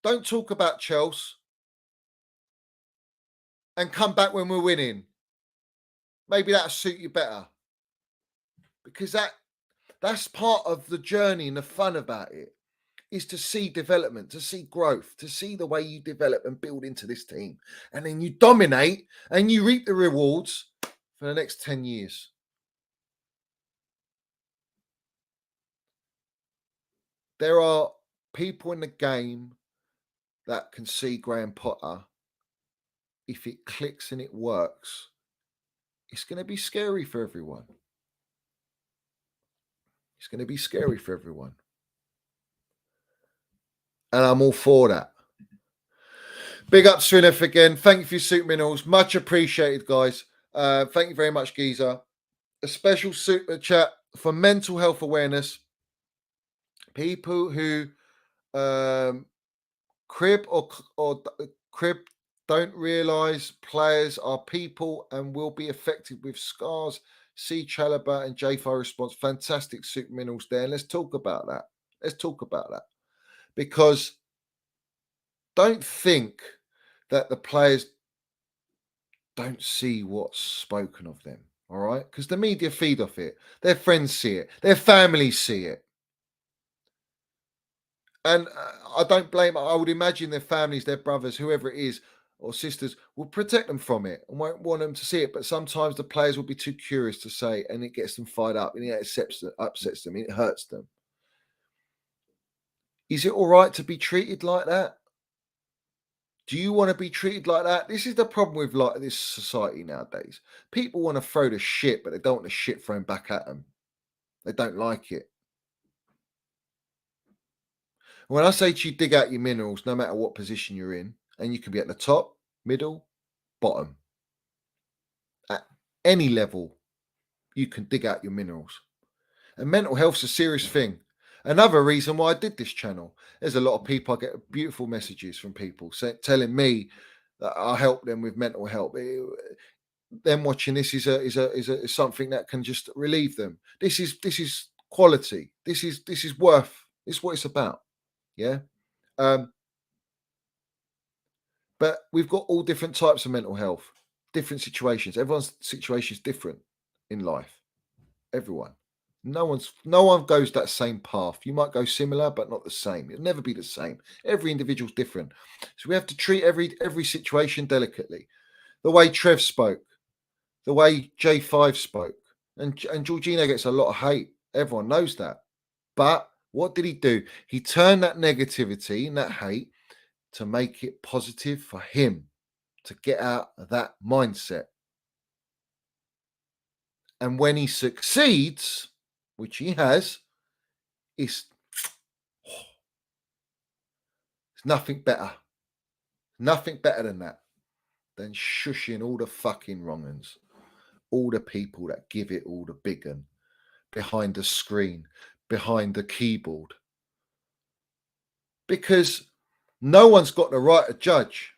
Don't talk about Chelsea. And come back when we're winning. Maybe that'll suit you better. Because that's part of the journey and the fun about it. Is to see development, to see growth, to see the way you develop and build into this team. And then you dominate and you reap the rewards for the next 10 years. There are people in the game that can see Graham Potter. If it clicks and it works, it's going to be scary for everyone. It's going to be scary for everyone. And I'm all for that. Big up Srinif again. Thank you for your super minerals. Much appreciated, guys. Thank you very much, Geezer. A special super chat for mental health awareness. People who crib don't realise players are people and will be affected with scars See Chalobah and J5 response. Fantastic super minerals there. And let's talk about that. Let's talk about that. Because don't think that the players don't see what's spoken of them. All right. Because the media feed off it. Their friends see it. Their families see it. And I don't blame. I would imagine their families, their brothers, whoever it is, or sisters, will protect them from it and won't want them to see it. But sometimes the players will be too curious to say, and it gets them fired up, and it upsets them, it hurts them. Is it all right to be treated like that? Do you want to be treated like that? This is the problem with like this society nowadays. People want to throw the shit, but they don't want the shit thrown back at them. They don't like it. When I say to you, dig out your minerals, no matter what position you're in, and you can be at the top, middle, bottom, at any level, you can dig out your minerals. And mental health's a serious thing. Another reason why I did this channel, there's a lot of people, I get beautiful messages from people telling me that I help them with mental health. Them watching this is something that can just relieve them. This is quality. This is worth. This is what it's about. Yeah. But we've got all different types of mental health, different situations. Everyone's situation is different in life. Everyone. No one goes that same path. You might go similar, but not the same. It'll never be the same. Every individual's different. So we have to treat every situation delicately. The way Trev spoke, the way J5 spoke, and Jorginho gets a lot of hate. Everyone knows that. But what did he do? He turned that negativity and that hate to make it positive for him, to get out of that mindset. And when he succeeds, which he has, it's nothing better. Nothing better than that. Than shushing all the fucking wrong uns. All the people that give it all the big un. Behind the screen. Behind the keyboard. Because no one's got the right to judge.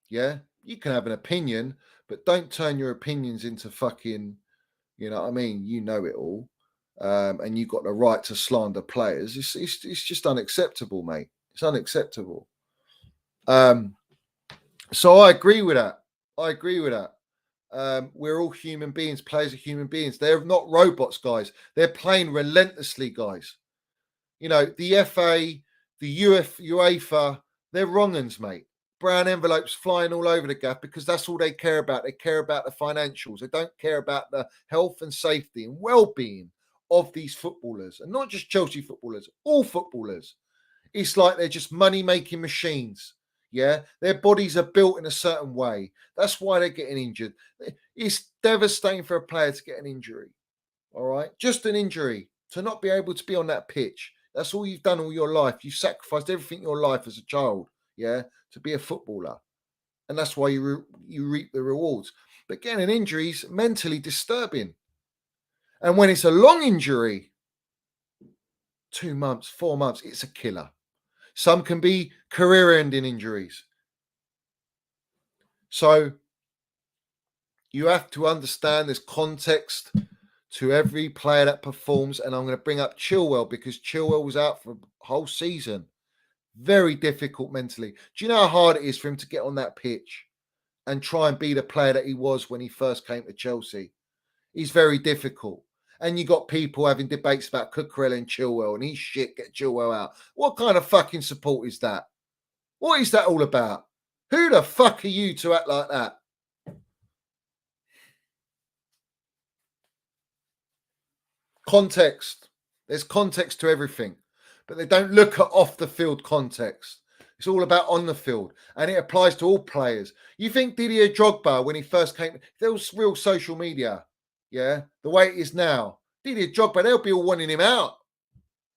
Yeah? You can have an opinion, but don't turn your opinions into fucking, you know what I mean? You know it all. And you've got the right to slander players. It's just unacceptable, mate. It's unacceptable. So I agree with that. We're all human beings. Players are human beings. They're not robots, guys. They're playing relentlessly, guys. You know, the FA, the UEFA, they're wrong uns, mate. Brown envelopes flying all over the gaff because that's all they care about. They care about the financials. They don't care about the health and safety and well-being of these footballers. And not just Chelsea footballers, all footballers. It's like they're just money-making machines. Yeah, their bodies are built in a certain way. That's why they're getting injured. It's devastating for a player to get an injury. All right, just an injury, to not be able to be on that pitch. That's all you've done all your life. You've sacrificed everything in your life as a child, yeah, to be a footballer, and that's why you reap the rewards. But getting an injury is mentally disturbing, and when it's a long injury, 2 months, 4 months, it's a killer. Some can be career-ending injuries. So you have to understand there's context to every player that performs. And I'm going to bring up Chilwell because Chilwell was out for a whole season. Very difficult mentally. Do you know how hard it is for him to get on that pitch and try and be the player that he was when he first came to Chelsea? It's very difficult. And you got people having debates about Cucurella and Chilwell and he's shit, get Chilwell out. What kind of fucking support is that? What is that all about? Who the fuck are you to act like that? Context. There's context to everything, but they don't look at off the field context. It's all about on the field, and it applies to all players. You think Didier Drogba, when he first came, there was real social media, yeah, the way it is now. Didier Drogba, they'll be all wanting him out.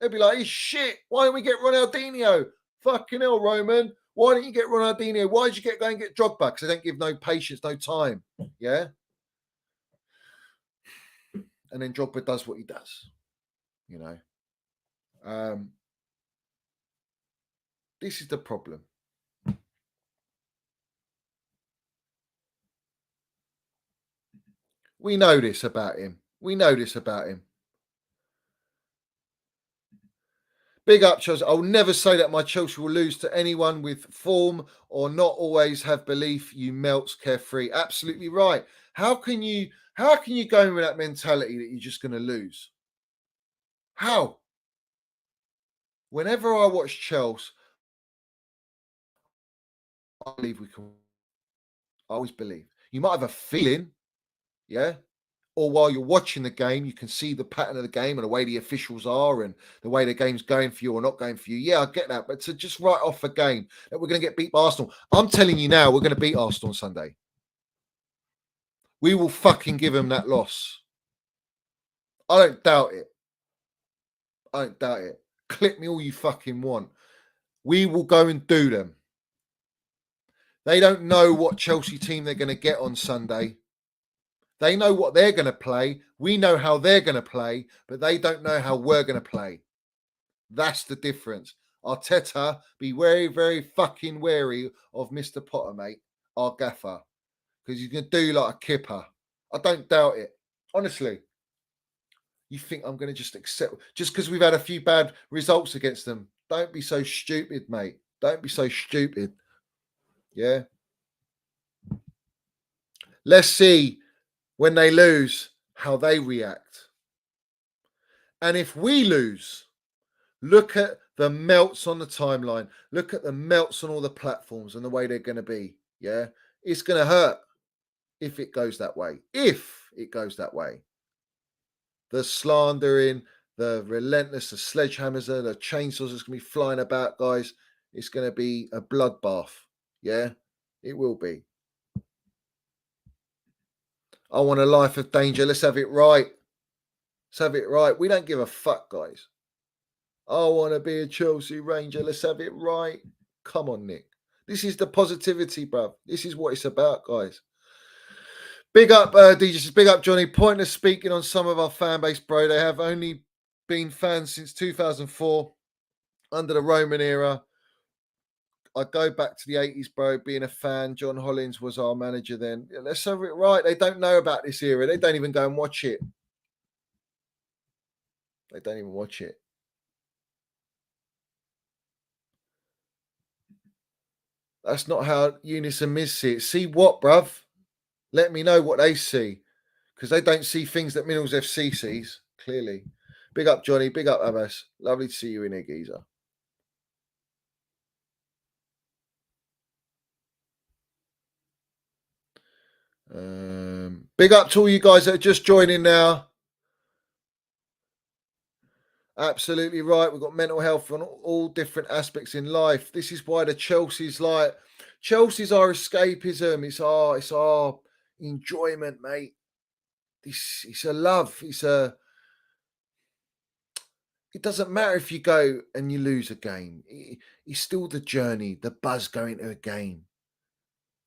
They'll be like, he's shit. Why don't we get Ronaldinho? Fucking hell, Roman. Why don't you get Ronaldinho? Why did you go and get Drogba? Because they don't give no patience, no time. Yeah. And then Drogba does what he does. You know. This is the problem. We know this about him. We know this about him. Big up, Chelsea. I'll never say that my Chelsea will lose to anyone with form or not always have belief. You melts carefree. Absolutely right. How can you go in with that mentality that you're just going to lose? How? Whenever I watch Chelsea, I believe we can. I always believe. You might have a feeling, yeah, or while you're watching the game, you can see the pattern of the game and the way the officials are and the way the game's going for you or not going for you. Yeah, I get that. But to just write off a game that we're going to get beat by Arsenal, I'm telling you now, we're going to beat Arsenal on Sunday. We will fucking give them that loss. I don't doubt it. I don't doubt it. Clip me all you fucking want. We will go and do them. They don't know what Chelsea team they're going to get on Sunday. They know what they're going to play. We know how they're going to play, but they don't know how we're going to play. That's the difference. Arteta, be very, very fucking wary of Mr. Potter, mate, our gaffer, because he's going to do like a kipper. I don't doubt it. Honestly. You think I'm going to just accept, just because we've had a few bad results against them? Don't be so stupid, mate. Don't be so stupid. Yeah. Let's see when they lose how they react. And if we lose, look at the melts on the timeline. Look at the melts on all the platforms and the way they're going to be. Yeah. It's going to hurt if it goes that way. If it goes that way. The slandering, the relentless, the sledgehammers, the chainsaws that's going to be flying about, guys. It's going to be a bloodbath. Yeah, it will be. I want a life of danger. Let's have it right. Let's have it right. We don't give a fuck, guys. I want to be a Chelsea Ranger. Let's have it right. Come on, Nick. This is the positivity, bruv. This is what it's about, guys. Big up, DJ. Big up, Johnny. Pointless speaking on some of our fan base, bro. They have only been fans since 2004 under the Roman era. I go back to the 80s, bro, being a fan. John Hollins was our manager then. Let's have it right. They don't know about this era. They don't even go and watch it. They don't even watch it. That's not how Eunice and Miz see it. See what, bruv? Let me know what they see. Because they don't see things that Minerals FC sees, clearly. Big up, Johnny. Big up, Abbas. Lovely to see you in here, geezer. Big up to all you guys that are just joining now. Absolutely right. We've got mental health on all different aspects in life. This is why the Chelsea's our escapism. It's our enjoyment, mate. It's a love. It doesn't matter if you go and you lose a game. It's still the journey, the buzz going to a game,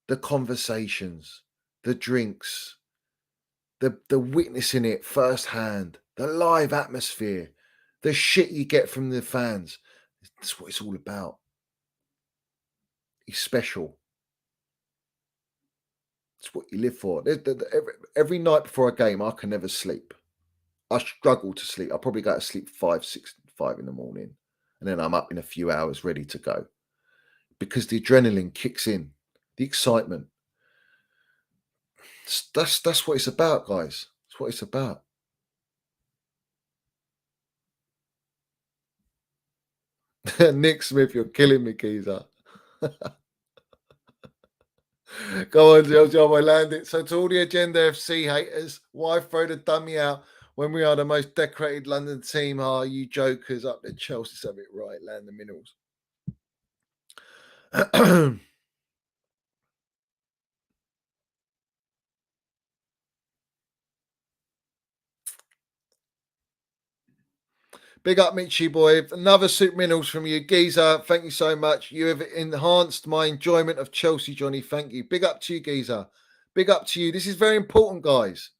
the conversations, the drinks, the witnessing it firsthand, the live atmosphere, the shit you get from the fans. That's what it's all about. It's special. It's what you live for. Every night before a game, I can never sleep. I struggle to sleep. I probably go to sleep 5 in the morning, and then I'm up in a few hours ready to go because the adrenaline kicks in, the excitement. That's what it's about, guys. That's what it's about. Nick Smith, you're killing me, geezer. Go on, Joe, I land it. So to all the Agenda FC haters, why throw the dummy out when we are the most decorated London team? Are you jokers up there? Chelsea, have it right. Land the minerals. Big up, Mitchy boy. Another soup minerals from you. Geezer, thank you so much. You have enhanced my enjoyment of Chelsea, Johnny. Thank you. Big up to you, Geezer. Big up to you. This is very important, guys.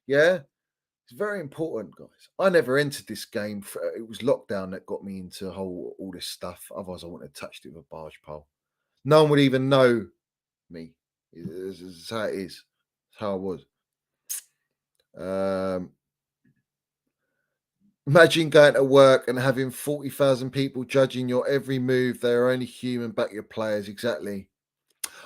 Yeah? It's very important, guys. I never entered this game. It was lockdown that got me into all this stuff. Otherwise, I wouldn't have touched it with a barge pole. No one would even know me. It's how it is. It's how I was. Imagine going to work and having 40,000 people judging your every move. They're only human, back your players. Exactly.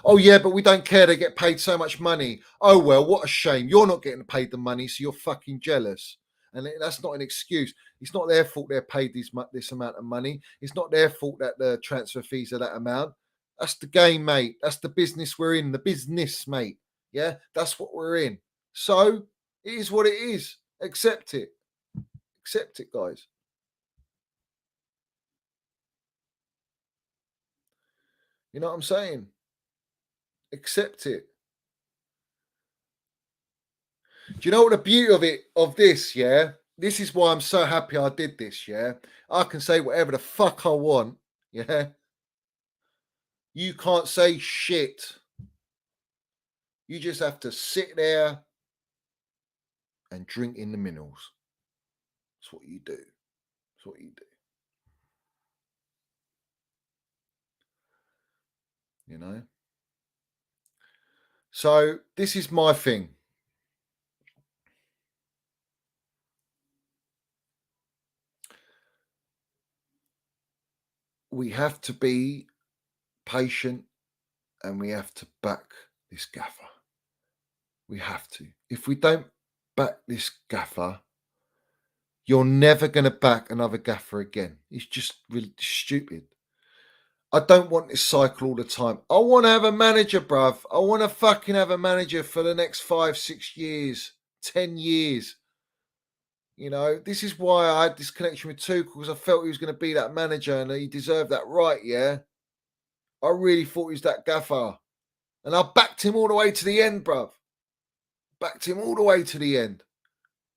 Oh, yeah, but we don't care. They get paid so much money. Oh, well, what a shame. You're not getting paid the money, so you're fucking jealous. And that's not an excuse. It's not their fault they're paid this amount of money. It's not their fault that the transfer fees are that amount. That's the game, mate. That's the business we're in. The business, mate. Yeah, that's what we're in. So it is what it is. Accept it. Accept it, guys. You know what I'm saying? Accept it. Do you know what the beauty of this, yeah? This is why I'm so happy I did this, yeah? I can say whatever the fuck I want, yeah? You can't say shit. You just have to sit there and drink in the minerals. That's what you do. That's what you do. You know? So this is my thing. We have to be patient and we have to back this gaffer. We have to. If we don't back this gaffer, you're never going to back another gaffer again. It's just really stupid. I don't want this cycle all the time. I want to have a manager, bruv. I want to fucking have a manager for the next 5, 6 years, 10 years. You know, this is why I had this connection with Tuchel, because I felt he was going to be that manager and he deserved that right, yeah? I really thought he was that gaffer. And I backed him all the way to the end, bruv. Backed him all the way to the end.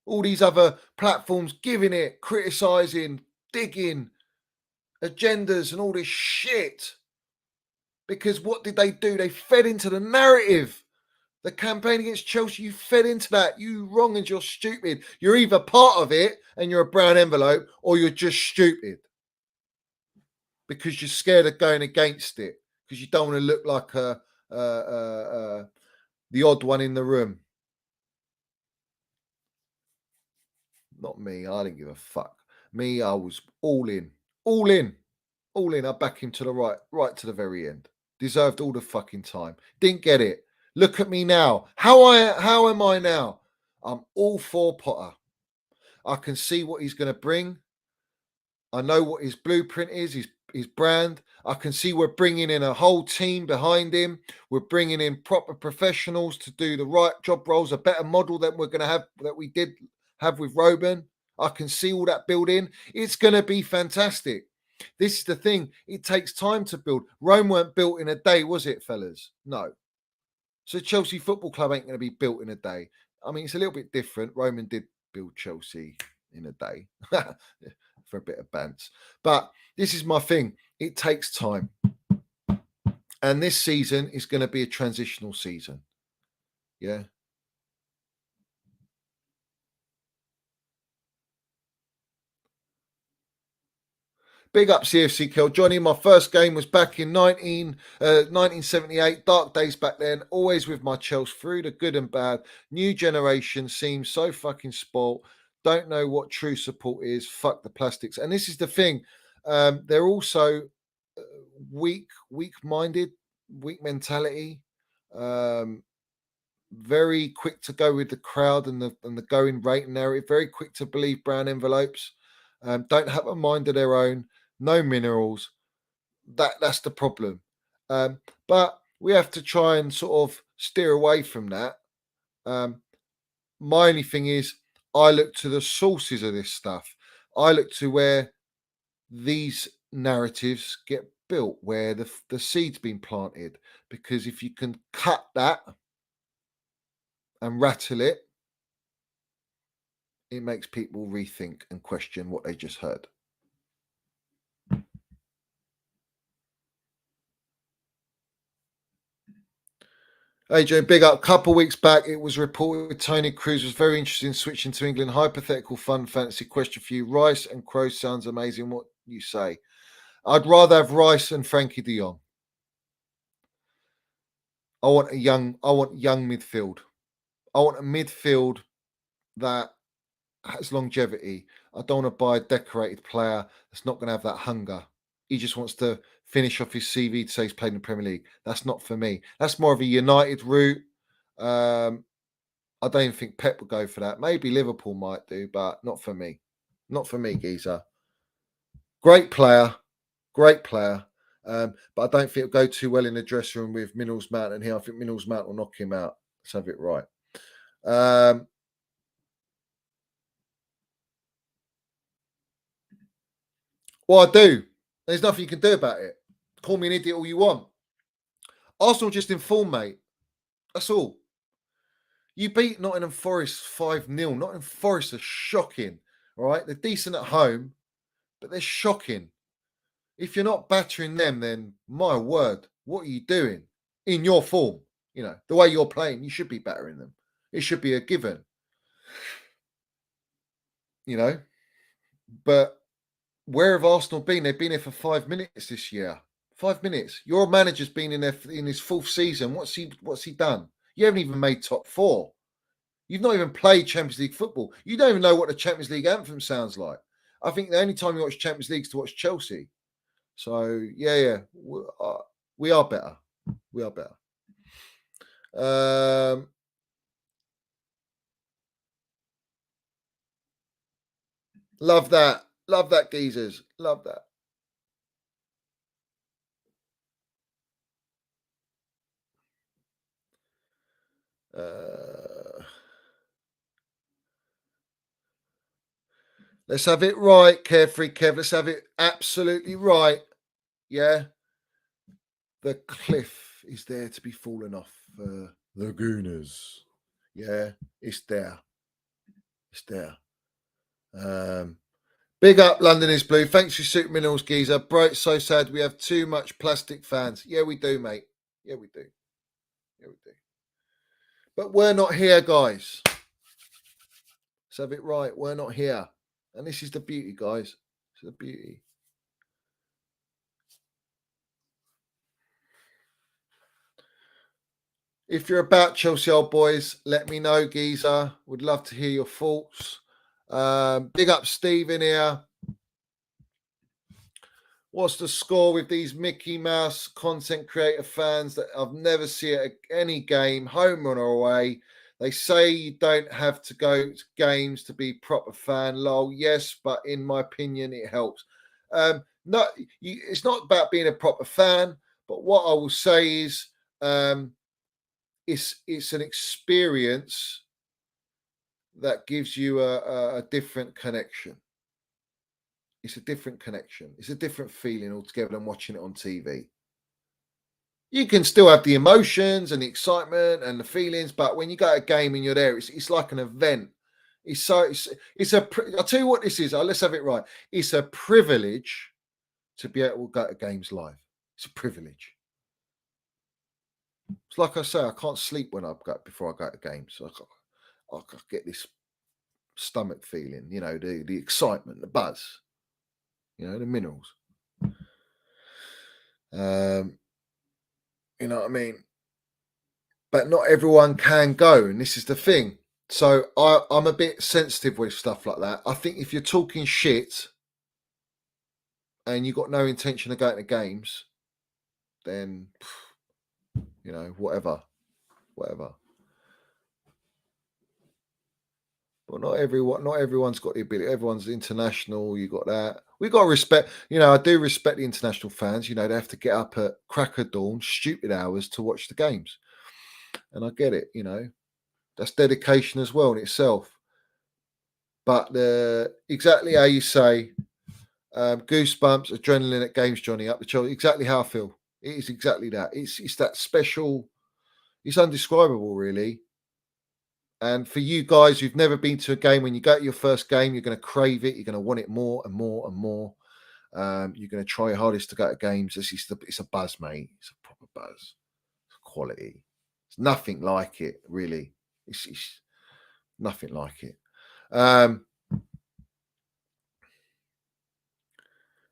All these other platforms giving it, criticising, digging, agendas and all this shit. Because what did they do? They fed into the narrative. The campaign against Chelsea, you fed into that. You wrong and you're stupid. You're either part of it and you're a brown envelope, or you're just stupid. Because you're scared of going against it. Because you don't want to look like the odd one in the room. Not me. I didn't give a fuck. Me, I was all in. All in. All in. I back him to the right to the very end. Deserved all the fucking time. Didn't get it. Look at me now. How am I now? I'm all for Potter. I can see what he's going to bring. I know what his blueprint is, his brand. I can see we're bringing in a whole team behind him. We're bringing in proper professionals to do the right job roles, a better model than we're going to have, that we did have with Robin. I can see all that building. It's going to be fantastic. This is the thing. It takes time to build. Rome weren't built in a day, was it, fellas? No. So Chelsea Football Club ain't going to be built in a day. I mean, it's a little bit different. Roman did build Chelsea in a day for a bit of bants. But this is my thing. It takes time. And this season is going to be a transitional season. Yeah. Big up CFC Kel. Johnny, my first game was back in 1978. Dark days back then. Always with my Chelsea, through the good and bad. New generation seems so fucking spoilt. Don't know what true support is. Fuck the plastics. And this is the thing. They're also weak-minded, weak mentality. Very quick to go with the crowd and the going rate narrative. Very quick to believe brown envelopes. Don't have a mind of their own. No minerals. That's the problem. But we have to try and sort of steer away from that. My only thing is, I look to the sources of this stuff. I look to where these narratives get built, where the seed's been planted. Because if you can cut that and rattle it, it makes people rethink and question what they just heard. Adrian, big up. Couple weeks back, it was reported Tony Cruz was very interested in switching to England. Hypothetical fun fantasy question for you. Rice and Kroos sounds amazing. What you say? I'd rather have Rice and Frankie de Jong. I want young midfield. I want a midfield that has longevity. I don't want to buy a decorated player that's not going to have that hunger. He just wants to finish off his CV to say he's played in the Premier League. That's not for me. That's more of a United route. I don't even think Pep would go for that. Maybe Liverpool might do, but not for me. Not for me, geezer. Great player. But I don't think it'll go too well in the dressing room with Minerals Mountain here. I think Minerals Mountain will knock him out. Let's have it right. Well, I do. There's nothing you can do about it. Call me an idiot all you want. Arsenal just informed, mate. That's all. You beat Nottingham Forest 5-0. Nottingham Forest are shocking. All right. They're decent at home, but they're shocking. If you're not battering them, then my word, what are you doing in your form? You know, the way you're playing, you should be battering them. It should be a given. You know, but where have Arsenal been? They've been here for 5 minutes this year. 5 minutes. Your manager's been in there in his fourth season. What's he done? You haven't even made top 4. You've not even played Champions League football. You don't even know what the Champions League anthem sounds like. I think the only time you watch Champions League is to watch Chelsea. So yeah, we are better. We are better. Love that. Love that, geezers. Love that. Let's have it right, Carefree Kev. Let's have it absolutely right. Yeah. The cliff is there to be fallen off for the Gooners. Yeah, it's there. It's there. Big up, London is Blue. Thanks for Super Minerals, geezer. Bro, it's so sad we have too much plastic fans. Yeah, we do, mate. Yeah, we do. Yeah, we do. But we're not here, guys. Let's have it right. We're not here. And this is the beauty, guys. This is the beauty. If you're about Chelsea old boys, let me know, geezer. Would love to hear your thoughts. Big up Steve in here. What's the score with these Mickey Mouse content creator fans that I've never seen at any game, home run or away? They say you don't have to go to games to be proper fan. Lol, yes, but in my opinion, it helps. It's not about being a proper fan, but what I will say is, it's an experience that gives you a different connection. It's a different connection. It's a different feeling altogether than watching it on TV. You can still have the emotions and the excitement and the feelings, but when you go to a game and you're there, it's like an event. I'll tell you what this is. Let's have it right. It's a privilege to be able to go to games live. It's a privilege. It's like I say, I can't sleep before I go to games. So I get this stomach feeling, you know, the excitement, the buzz, you know, the minerals. You know what I mean? But not everyone can go, and this is the thing. So I'm a bit sensitive with stuff like that. I think if you're talking shit and you've got no intention of going to games, then you know, whatever. But not everyone's got the ability. Everyone's international. You got that. We got to respect. You know, I do respect the international fans. You know, they have to get up at crack of dawn, stupid hours to watch the games, and I get it. You know, that's dedication as well in itself. But exactly how you say, goosebumps, adrenaline at games, Johnny, up the chart. Exactly how I feel. It is exactly that. It's that special. It's undescribable, really. And for you guys who've never been to a game, when you go to your first game, you're going to crave it. You're going to want it more and more and more. You're going to try your hardest to go to games. It's a buzz, mate. It's a proper buzz. It's quality. It's nothing like it, really. It's nothing like it.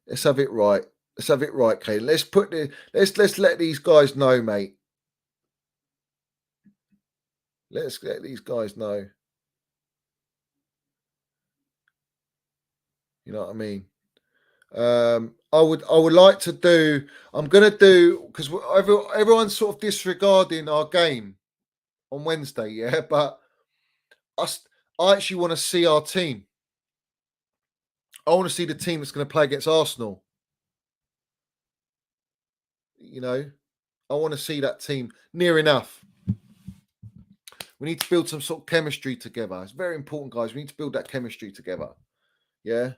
Let's have it right. Let's have it right, Kate. Let's let these guys know, mate. Let's let these guys know. You know what I mean? I would like to do. I'm gonna do because everyone's sort of disregarding our game on Wednesday, yeah. But I actually want to see our team. I want to see the team that's going to play against Arsenal. You know, I want to see that team near enough. We need to build some sort of chemistry together. It's very important, guys. We need to build that chemistry together. Yeah.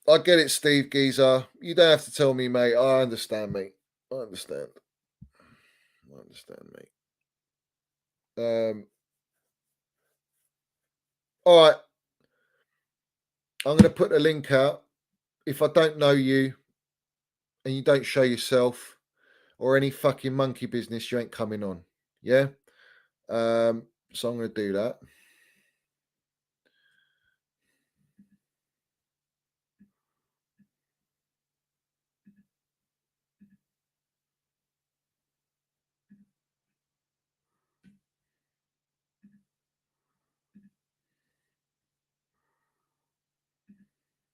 I get it, Steve Geezer. You don't have to tell me, mate. I understand, mate. I understand. I understand, mate. All right. I'm going to put the link out. If I don't know you and you don't show yourself or any fucking monkey business, you ain't coming on. Yeah. So I'm going to do that.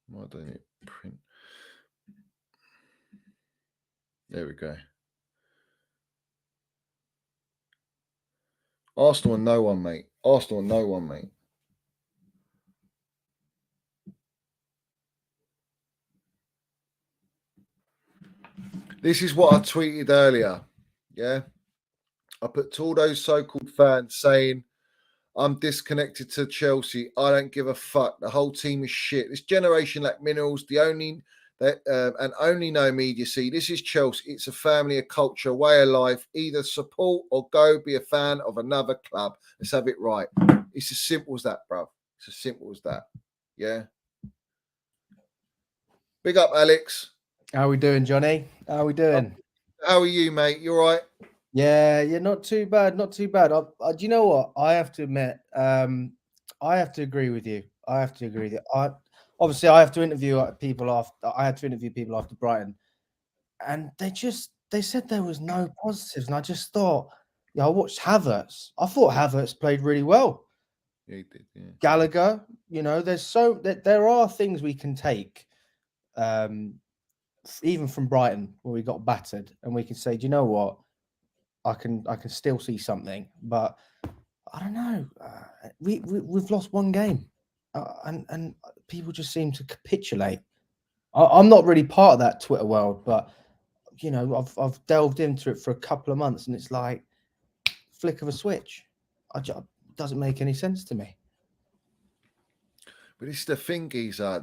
Why don't it print? There we go. Arsenal and no one, mate. Arsenal and no one, mate. This is what I tweeted earlier. Yeah. I put to all those so-called fans saying, I'm disconnected to Chelsea. I don't give a fuck. The whole team is shit. This generation lack minerals. And only know immediacy. This is Chelsea. It's a family, a culture, a way of life. Either support or go be a fan of another club. Let's have it right. It's as simple as that, bro. It's as simple as that. Yeah. Big up, Alex. How are we doing, Johnny? How are we doing? How are you, mate? You all right? Yeah, not too bad. Not too bad. Do you know what? I have to admit, I have to agree with you. I have to agree with you. Obviously I have to interview people after. I had to interview people after Brighton, and they said there was no positives, and I just thought, I watched Havertz. I thought Havertz played really well. Yeah, he did. Yeah. Gallagher, there are things we can take, even from Brighton where we got battered, and we can say, do you know what? I can still see something, but I don't know. We've lost one game, and people just seem to capitulate. I'm not really part of that Twitter world, but I've delved into it for a couple of months, and it's like flick of a switch. It doesn't make any sense to me. But it's the thing, Geezer.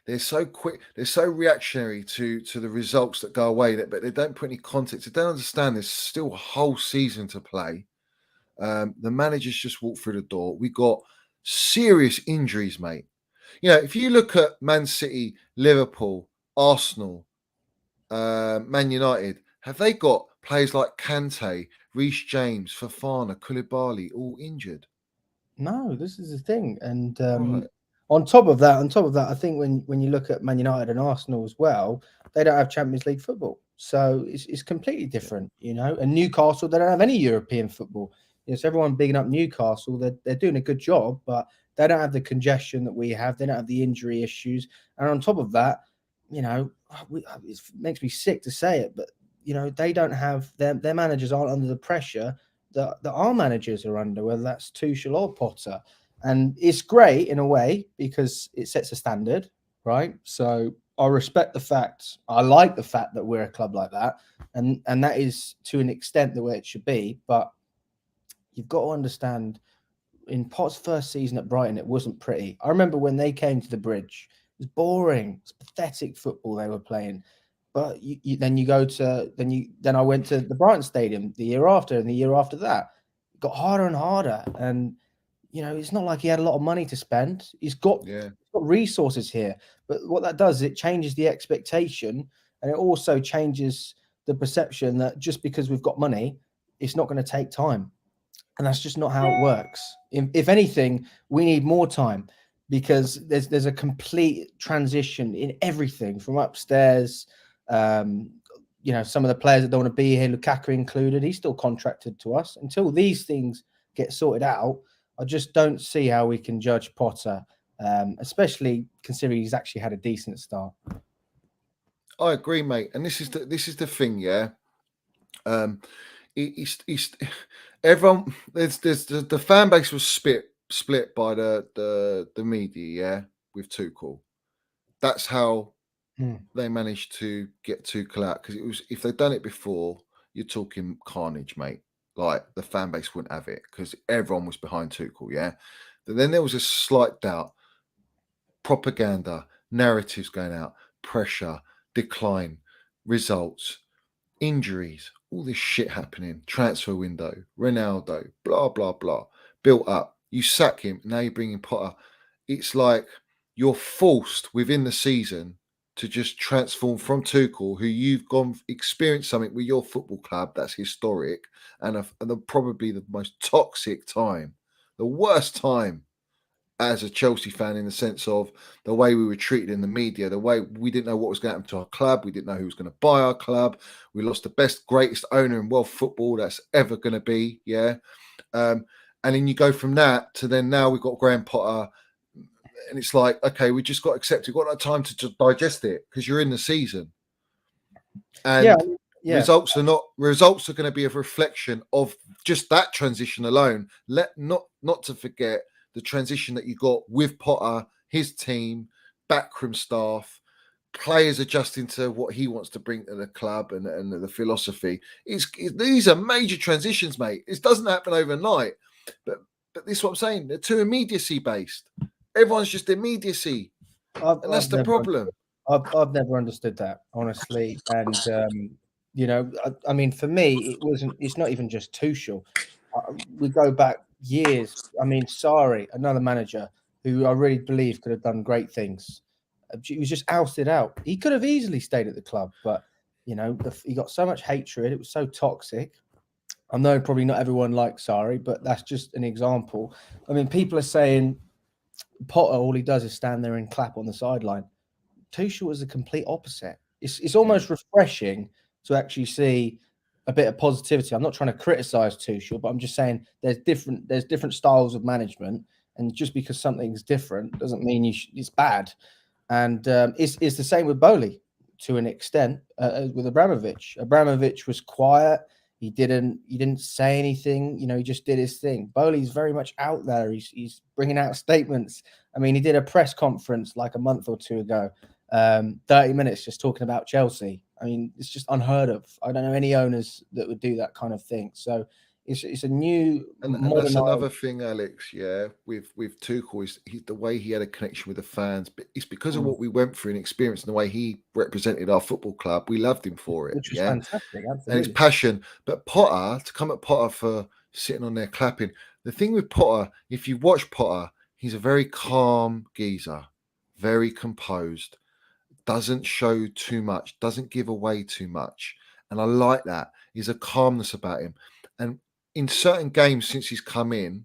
They're so quick. They're so reactionary to the results that go away. But they don't put any context. They don't understand. There's still a whole season to play. The managers just walked through the door. We got serious injuries, mate. If you look at Man City, Liverpool, Arsenal, Man United, have they got players like Kante, Reece James, Fofana, Koulibaly all injured? No, this is the thing, and Right. on top of that, I think when you look at Man United and Arsenal as well, they don't have Champions League football, so it's completely different, And Newcastle, they don't have any European football. So everyone bigging up Newcastle, they're doing a good job, but they don't have the congestion that we have. They don't have the injury issues, and on top of that, it makes me sick to say it, but they don't have their managers aren't under the pressure that our managers are under, whether that's Tuchel or Potter. And it's great in a way because it sets a standard, right? So I respect the fact, I like the fact that we're a club like that, and that is to an extent the way it should be. But you've got to understand, in Potts' first season at Brighton, it wasn't pretty. I remember when they came to the Bridge, it was boring, it's pathetic football they were playing. But then I went to the Brighton Stadium the year after, and the year after that, it got harder and harder. And it's not like he had a lot of money to spend. He's got resources here. But what that does is it changes the expectation, and it also changes the perception that just because we've got money, it's not going to take time. And that's just not how it works. If anything, we need more time because there's a complete transition in everything from upstairs You know, some of the players that don't want to be here, Lukaku included, he's still contracted to us. Until these things get sorted out, I just don't see how we can judge Potter, especially considering he's actually had a decent start. I agree, mate. And this is the thing, yeah. It's everyone. There's the fan base was split by the media, yeah, with Tuchel. That's how they managed to get Tuchel out, because it was, if they'd done it before, you're talking carnage, mate. Like, the fan base wouldn't have it because everyone was behind Tuchel, yeah. But then there was a slight doubt, propaganda, narratives going out, pressure, decline, results, injuries, all this shit happening, transfer window, Ronaldo, blah, blah, blah, built up. You sack him, now you bring in Potter. It's like you're forced within the season to just transform from Tuchel, who you've gone experienced something with your football club that's historic and probably the most toxic time, the worst time as a Chelsea fan, in the sense of the way we were treated in the media, the way we didn't know what was going to happen to our club. We didn't know who was going to buy our club. We lost the best, greatest owner in world football that's ever going to be. Yeah. And then you go from that to then now we've got Graham Potter, and it's like, okay, we just got to accept it. We've got no time to digest it because you're in the season. And results are going to be a reflection of just that transition alone. Not to forget the transition that you got with Potter, his team, backroom staff, players adjusting to what he wants to bring to the club and the philosophy. These are major transitions, mate. It doesn't happen overnight. But this is what I'm saying. They're too immediacy based. Everyone's just immediacy. And that's the problem. I've never understood that, honestly. And, you know, I mean, for me, it's not even just Tuchel. We go back years. I mean, Sarri, another manager who I really believe could have done great things. He was just ousted out. He could have easily stayed at the club, but, you know, he got so much hatred. It was so toxic. I know probably not everyone likes Sarri, but that's just an example. I mean, people are saying Potter, all he does is stand there and clap on the sideline. Tuchel was the complete opposite. It's almost refreshing to actually see a bit of positivity. I'm not trying to criticize Tuchel, but I'm just saying there's different styles of management, and just because something's different doesn't mean it's bad. And it's the same with Bowley to an extent with Abramovich. Abramovich was quiet. He didn't say anything. You know, he just did his thing. Bowley's very much out there. He's bringing out statements. I mean, he did a press conference like a month or two ago, 30 minutes just talking about Chelsea. I mean, it's just unheard of. I don't know any owners that would do that kind of thing. So it's a new and that's another thing, Alex. Yeah, with Tuchel is the way he had a connection with the fans. But it's because of what we went through and experienced, and the way he represented our football club. We loved him for it. Which was fantastic, absolutely. And his passion. But Potter, to come at Potter for sitting on there clapping. The thing with Potter, if you watch Potter, he's a very calm geezer, very composed, doesn't show too much, doesn't give away too much. And I like that. There's a calmness about him. And in certain games since he's come in,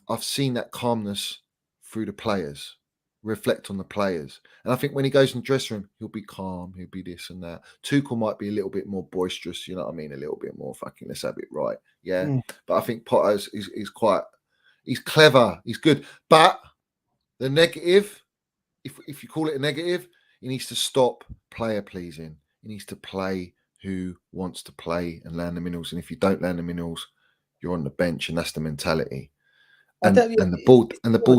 I've seen that calmness through the players, reflect on the players. And I think when he goes in the dressing room, he'll be calm, he'll be this and that. Tuchel might be a little bit more boisterous, you know what I mean? A little bit more fucking, let's have it right. Yeah. But I think Potter is quite, he's clever, he's good. But the negative, if you call it a negative, he needs to stop player pleasing. He needs to play who wants to play and land the minerals. And if you don't land the minerals, you're on the bench, and that's the mentality. And the board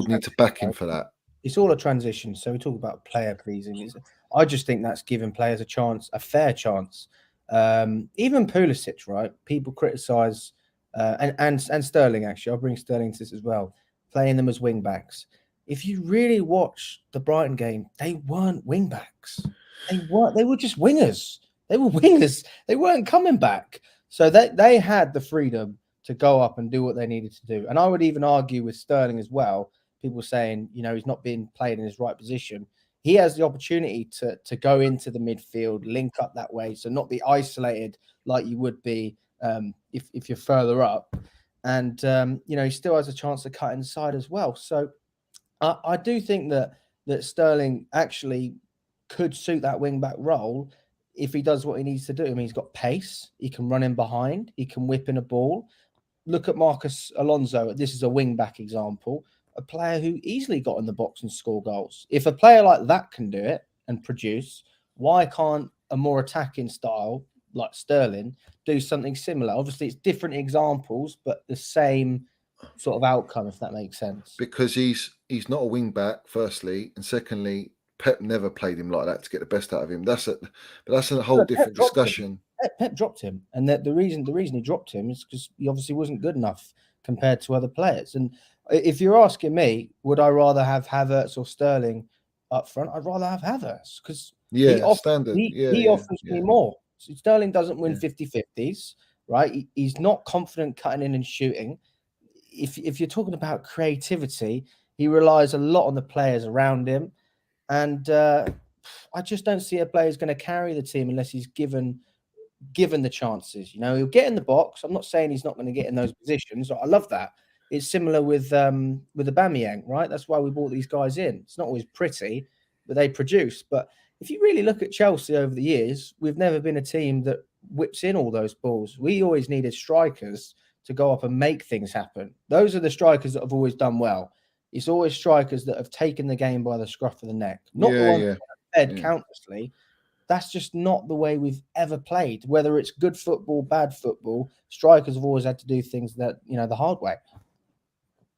need to back him for that. It's all a transition. So we talk about player pleasing. I just think that's giving players a fair chance. Even Pulisic, right? People criticize and Sterling, actually. I'll bring Sterling to this as well. Playing them as wing backs. If you really watch the Brighton game, they weren't wing backs. They were just wingers. They were wingers. They weren't coming back. So they had the freedom to go up and do what they needed to do. And I would even argue with Sterling as well. People saying, you know, he's not being played in his right position. He has the opportunity to go into the midfield, link up that way, so not be isolated like you would be if you're further up. And, you know, he still has a chance to cut inside as well. So I do think that Sterling actually could suit that wing-back role. if he does what he needs to do. I mean, he's got pace. He can run in behind. He can whip in a ball. Look at Marcus Alonso. This is a wing-back example, a player who easily got in the box and score goals. If a player like that can do it and produce, why can't a more attacking style like Sterling do something similar? Obviously, it's different examples, but the same sort of outcome, if that makes sense. Because he's not a wing back, firstly, and secondly, Pep never played him like that to get the best out of him. That's a whole different discussion. Pep dropped him, and the reason he dropped him is because he obviously wasn't good enough compared to other players. And if you're asking me, would I rather have Havertz or Sterling up front? I'd rather have Havertz because he offers me more. Sterling doesn't win 50-50s, right? He's not confident cutting in and shooting. If you're talking about creativity, he relies a lot on the players around him, and I just don't see a player who's going to carry the team unless he's given the chances. You know, he'll get in the box. I'm not saying he's not going to get in those positions. I love that. It's similar with Aubameyang, right? That's why we brought these guys in. It's not always pretty, but they produce. But if you really look at Chelsea over the years, we've never been a team that whips in all those balls. We always needed strikers to go up and make things happen. Those are the strikers that have always done well. It's always strikers that have taken the game by the scruff of the neck, not the ones that have fed countlessly. That's just not the way we've ever played. Whether it's good football, bad football, strikers have always had to do things that, the hard way.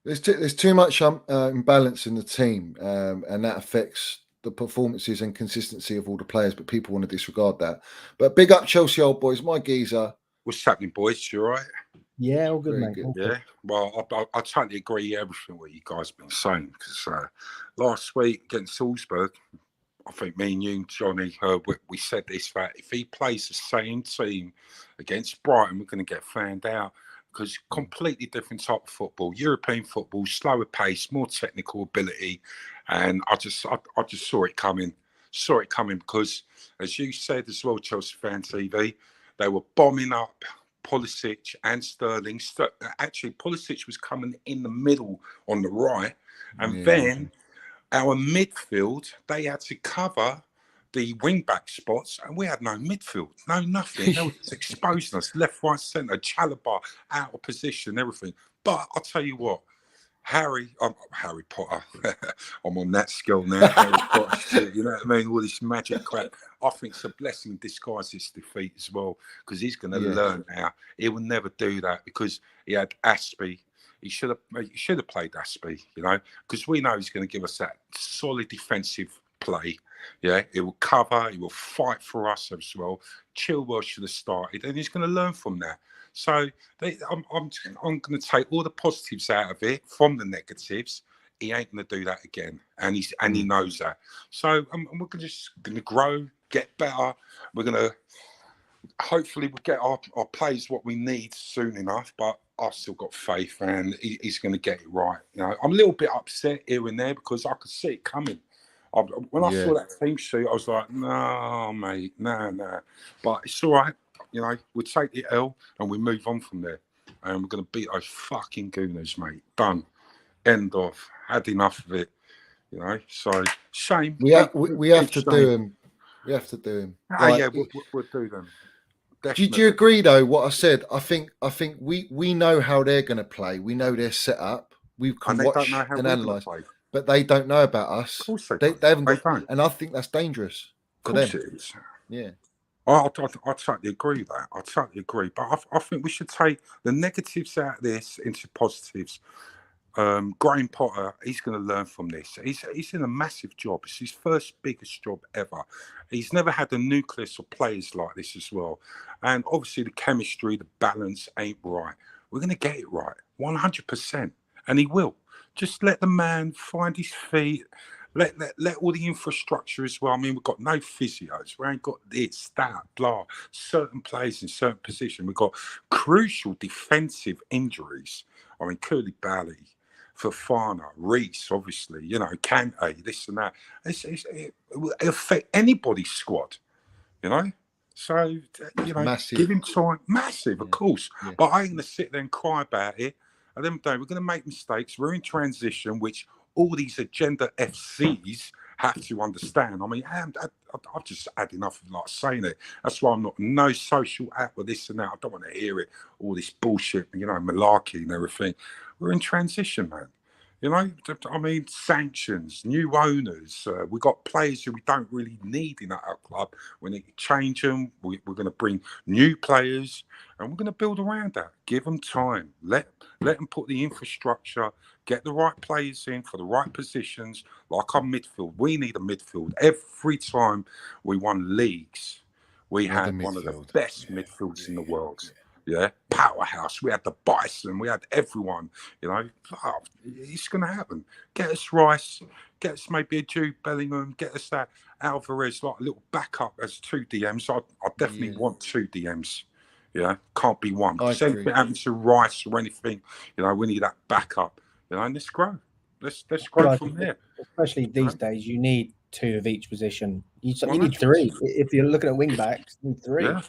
There's too much imbalance in the team, and that affects the performances and consistency of all the players, but people want to disregard that. But big up Chelsea old boys, my geezer. What's happening, boys? You all right? Yeah, all good, Very mate. good. All Yeah, good. well, I totally agree with everything what you guys have been saying, because last week against Salzburg, I think me and you, Johnny, we said this, that if he plays the same team against Brighton, we're going to get found out, because completely different type of football, European football, slower pace, more technical ability, and I just saw it coming. Because, as you said as well, Chelsea Fan TV, they were bombing up Pulisic and Sterling. Actually, Pulisic was coming in the middle on the right, and then our midfield, they had to cover the wing-back spots, and we had no midfield, no nothing. They were just exposing us, left, right, centre, Chalobah out of position, everything. But I'll tell you what, Harry Potter, I'm on that skill now, Harry Potter shit, you know what I mean? All this magic crap. I think it's a blessing in disguise, this defeat as well, because he's going to learn now. He will never do that, because he had Aspie. He should have played Aspie, because we know he's going to give us that solid defensive play. Yeah, he will cover, he will fight for us as well. Chilwell should have started, and he's going to learn from that. So I'm going to take all the positives out of it from the negatives. He ain't going to do that again, and he knows that. So we're just going to grow, get better. We're going to hopefully we'll get our plays what we need soon enough, but I've still got faith, and he's going to get it right. I'm a little bit upset here and there because I could see it coming. When I saw that team sheet, I was like, no, mate, no. But it's all right. We'll take the L and we move on from there. And we're going to beat those fucking Gooners, mate. Done. End of. Had enough of it. So shame. We have to do him. We have to do him. We'll do them. Did you agree though? What I said. I think we know how they're going to play. We know their setup. We can watch and analyse, but they don't know about us. Of course they haven't got, and I think that's dangerous for them. Of course it is. Yeah. I totally agree with that. I totally agree. But I think we should take the negatives out of this into positives. Graham Potter, he's going to learn from this. He's in a massive job. It's his first biggest job ever. He's never had a nucleus of players like this as well. And obviously the chemistry, the balance ain't right. We're going to get it right, 100%. And he will. Just let the man find his feet. Let all the infrastructure as well. I mean, we've got no physios. We ain't got this, that, blah. Certain players in certain positions. We've got crucial defensive injuries. I mean, Koulibaly, Fofana, Reece, obviously, Kante, this and that. It'll affect anybody's squad, So, massive. Give him time. Massive, of course. Yeah. But I ain't going to sit there and cry about it. At the end of the day, we're going to make mistakes. We're in transition, which all these agenda FCs have to understand. I mean, I've just had enough of like saying it. That's why I'm not no social app with this and that. I don't want to hear it, all this bullshit, malarkey and everything. We're in transition, man. I mean, sanctions, new owners. We got players who we don't really need in our club. We need to change them. We're going to bring new players, and we're going to build around that. Give them time. Let them put the infrastructure. Get the right players in for the right positions. Like our midfield, we need a midfield. Every time we won leagues, we had one of the best midfields in the world. Yeah, powerhouse. We had the Bison. We had everyone. It's going to happen. Get us Rice. Get us maybe a Jude Bellingham. Get us that Alvarez, like a little backup as 2 DMs. I definitely want 2 DMs. Yeah, can't be one. If anything happens to Rice or anything, we need that backup. And let's grow. Let's grow from there. Especially these days, you need 2 of each position. You need 3. If you're looking at wing backs, you need 3. Yeah.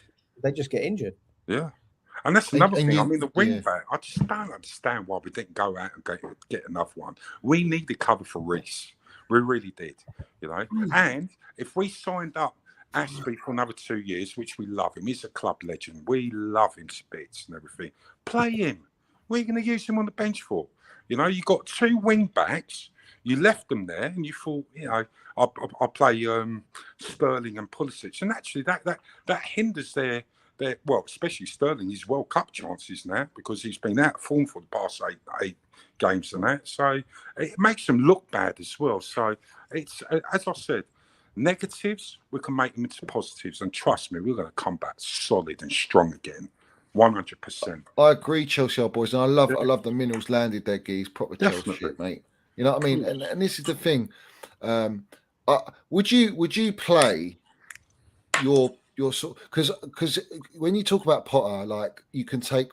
They just get injured. Yeah. And that's another thing. I mean, the wing back, I just don't understand why we didn't go out and get another one. We needed cover for Reece. We really did, And if we signed up Ashby for another 2 years, which we love him, he's a club legend. We love him to bits and everything. Play him. What are you going to use him on the bench for? You got 2 wing backs. You left them there, and you thought, I'll play Sterling and Pulisic, and actually that hinders their well, especially Sterling, his World Cup chances now, because he's been out of form for the past eight games and that. So it makes them look bad as well. So it's, as I said, negatives, we can make them into positives. And trust me, we're going to come back solid and strong again. 100%. I agree, Chelsea boys. And I love the minerals landed there, Geese. Proper Chelsea shit, mate. You know what I mean? And this is the thing. Would you play your sort, because when you talk about Potter, like, you can take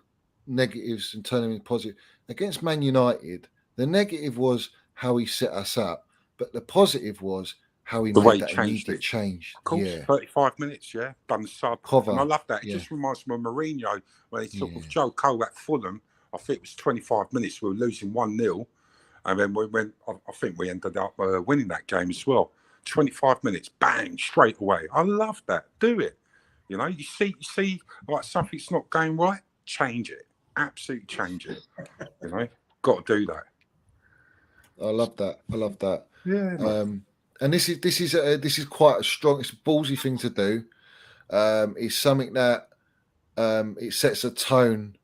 negatives and turn them into positive. Against Man United, the negative was how he set us up, but the positive was how he made that immediate change. Of course, 35 minutes, done the sub cover, and I love that. It just reminds me of Mourinho when he took off Joe Cole at Fulham. I think it was 25 minutes. We were losing 1-0, and then I think we ended up winning that game as well. 25 minutes, bang, straight away. I love that. Do it. You see like something's not going right, change it. Absolutely change it. Got to do that. I love that. Yeah. And this is quite a strong, it's a ballsy thing to do. It's something that it sets a tone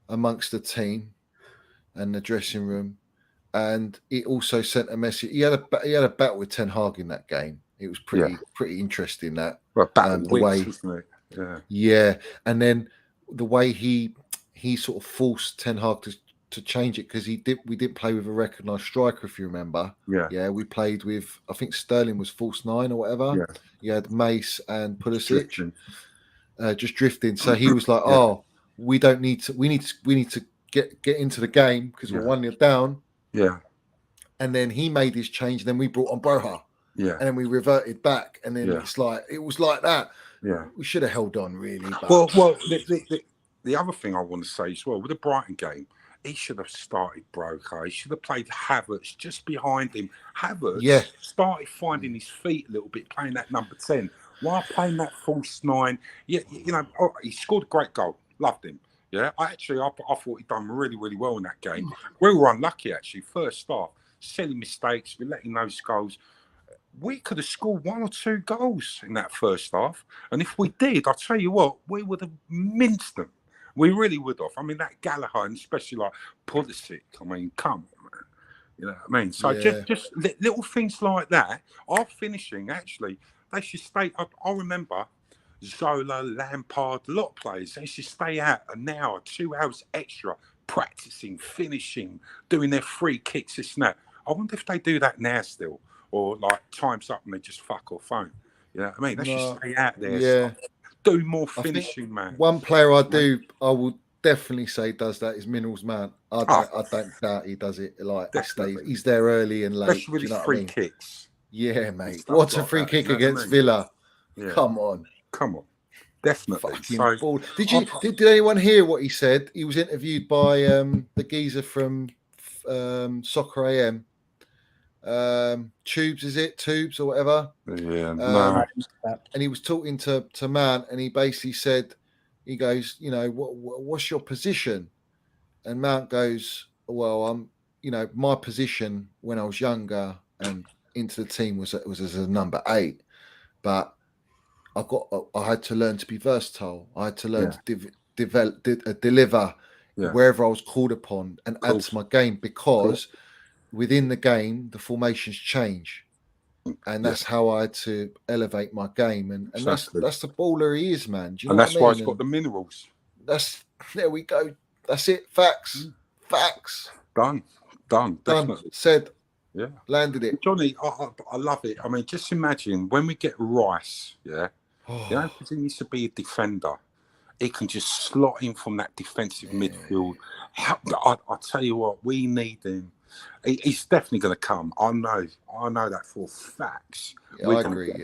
amongst the team and the dressing room. And it also sent a message. He had a battle with Ten Hag in that game. It was pretty interesting, that. Well, battle wins, isn't it? Yeah. And then the way he sort of forced Ten Hag to change it, because we didn't play with a recognised striker, if you remember. Yeah. We played with, I think Sterling was false 9 or whatever. Yeah. You had Mace and Pulisic just drifting. So he was like, we need to get into the game because we're 1-0 down. Yeah. And then he made his change. Then we brought on Broha. Yeah. And then we reverted back. And then it was like that. Yeah. We should have held on, really. But... Well, the other thing I want to say as well, with the Brighton game, he should have started Broha. He should have played Havertz just behind him. Havertz started finding his feet a little bit, playing that number 10. While playing that false 9, he scored a great goal. Loved him. Yeah, I thought he'd done really, really well in that game. We were unlucky, actually. First half, silly mistakes. We're letting those goals. We could have scored 1 or 2 goals in that first half. And if we did, I'll tell you what, we would have minced them. We really would have. I mean, that Gallagher, and especially like Pulisic, I mean, come on, man. You know what I mean? So just little things like that. Our finishing, actually, they should stay up. I remember Zola, Lampard, a lot of players, they should stay out an hour, 2 hours extra, practicing, finishing, doing their free kicks, this and that. I wonder if they do that now still, or like time's up and they just fuck off phone. You know what I mean? They should stay out there. Yeah. Do more finishing, man. One player I will definitely say does that is Minerals Man. I don't doubt he does it. Like, he's there early and late. Especially with free kicks. Yeah, mate. What's a free kick against Villa? Yeah. Come on. Definitely. Did anyone hear what he said? He was interviewed by the geezer from Soccer AM. Tubes, is it Tubes or whatever? Yeah, no. And he was talking to Mount, and he basically said, he goes, you know, what's your position? And Mount goes, well, I'm, you know, my position when I was younger and into the team was as a number 8, but I had to learn to be versatile. I had to learn to deliver wherever I was called upon and add to my game, because within the game the formations change, and that's how I had to elevate my game, and that's the baller he is, man. Do you know that's what I mean? why it's got the minerals. There we go. That's it. Facts. Done. Definitely said. Yeah, landed it, Johnny. I love it. I mean, just imagine when we get Rice. Yeah, you know, because he needs to be a defender. He can just slot in from that defensive midfield. I tell you what, we need him. He's definitely going to come. I know that for facts. Yeah, I agree.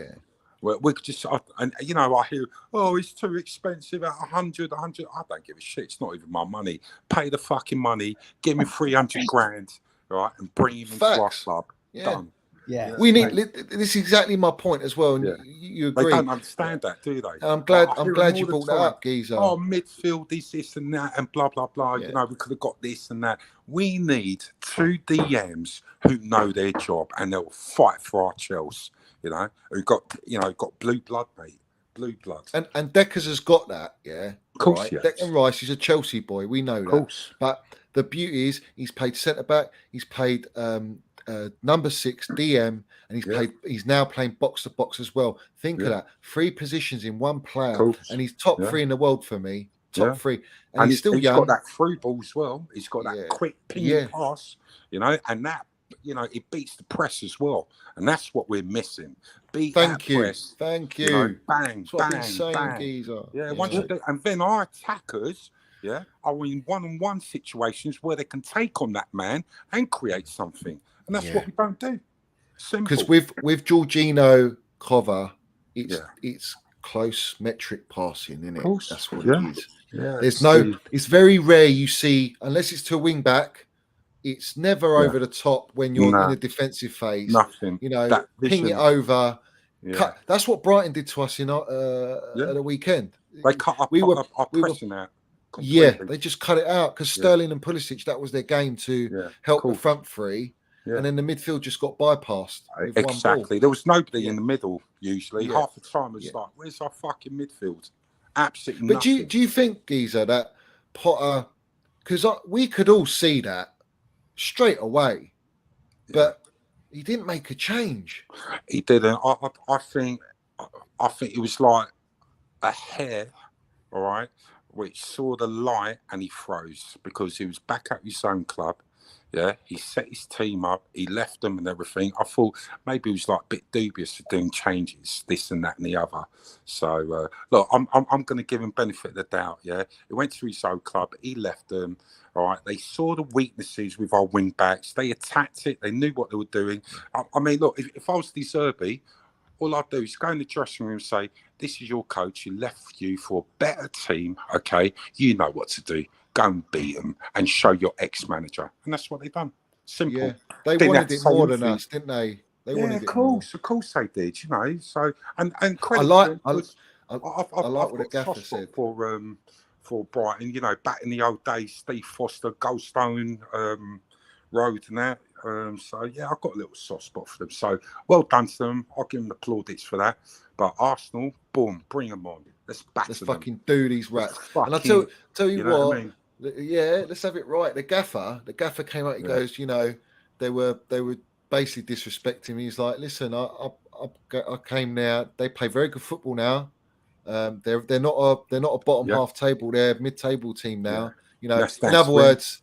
We could just, and you know, I hear, oh, it's too expensive at 100. I don't give a shit. It's not even my money. Pay the fucking money. Give me 300 grand, right, and bring him into our club. Done. Yeah, we need. This is exactly my point as well. And you agree? They don't understand that, do they? I'm glad you brought that up, Geezer. Oh, midfield, this and that, and blah blah blah. You know, we could have got this and that. We need 2 DMs who know their job and they'll fight for our Chelsea. You know, who got blue blood, mate. Blue blood. And Deckers has got that, yeah. Of course, right? Declan Rice is a Chelsea boy. We know that. Of course. But the beauty is he's played centre back. He's played number 6 DM, and he's now playing box to box as well. Think of that, 3 positions in one player, and he's top 3 in the world for me. Top 3, and he's still young. He's got that through ball as well. He's got that quick ping pass, you know, and that, you know, it beats the press as well, and that's what we're missing. Thank you. Press, Bang, bang. Geezer. Once you do, and then our attackers, are in one-on-one situations where they can take on that man and create something, and that's what we don't do. Simple. Because with Jorginho cover, it's close metric passing, isn't it? That's what it is. Yeah, it's very rare you see, unless it's to a wing back, it's never over the top when you're in a defensive phase. Nothing. You know, ping it over. Cut. That's what Brighton did to us at the weekend. They cut up our pressing out. Completely. Yeah, they just cut it out because Sterling and Pulisic, that was their game to help the front three. Yeah. And then the midfield just got bypassed. Exactly. There was nobody in the middle usually. Half the time it's like, where's our fucking midfield? Absolutely nothing. But do you think, Geezer, that Potter, because we could all see that straight away, but he didn't make a change. He didn't. I think it was like a hair, all right, which saw the light and he froze because he was back at his own club. Yeah, he set his team up. He left them and everything. I thought maybe he was like a bit dubious for doing changes, this and that and the other. So look, I'm going to give him benefit of the doubt. Yeah, he went to his own club. He left them. All right, they saw the weaknesses with our wing backs. They attacked it. They knew what they were doing. I mean, look, if I was De Zerbi, all I'd do is go in the dressing room and say, "This is your coach. He left you for a better team. Okay, you know what to do. Go and beat them and show your ex-manager." And that's what they've done. Simple. Yeah. They wanted it more than us, didn't they? They wanted of course they did. You know. So and credit. I like what the gaffer said for Brighton. You know, back in the old days, Steve Foster, Goldstone Road, and that. So yeah, I've got a little soft spot for them. So well done to them. I'll give them the plaudits for that. But Arsenal, boom, bring them on. Let's fucking do these rats. And I tell you what, I mean? Let's have it right. The gaffer came out. He goes, you know, they were basically disrespecting me. He's like, listen, I came there. They play very good football now. They're not a bottom half table. They're a mid-table team now. You know, in other words,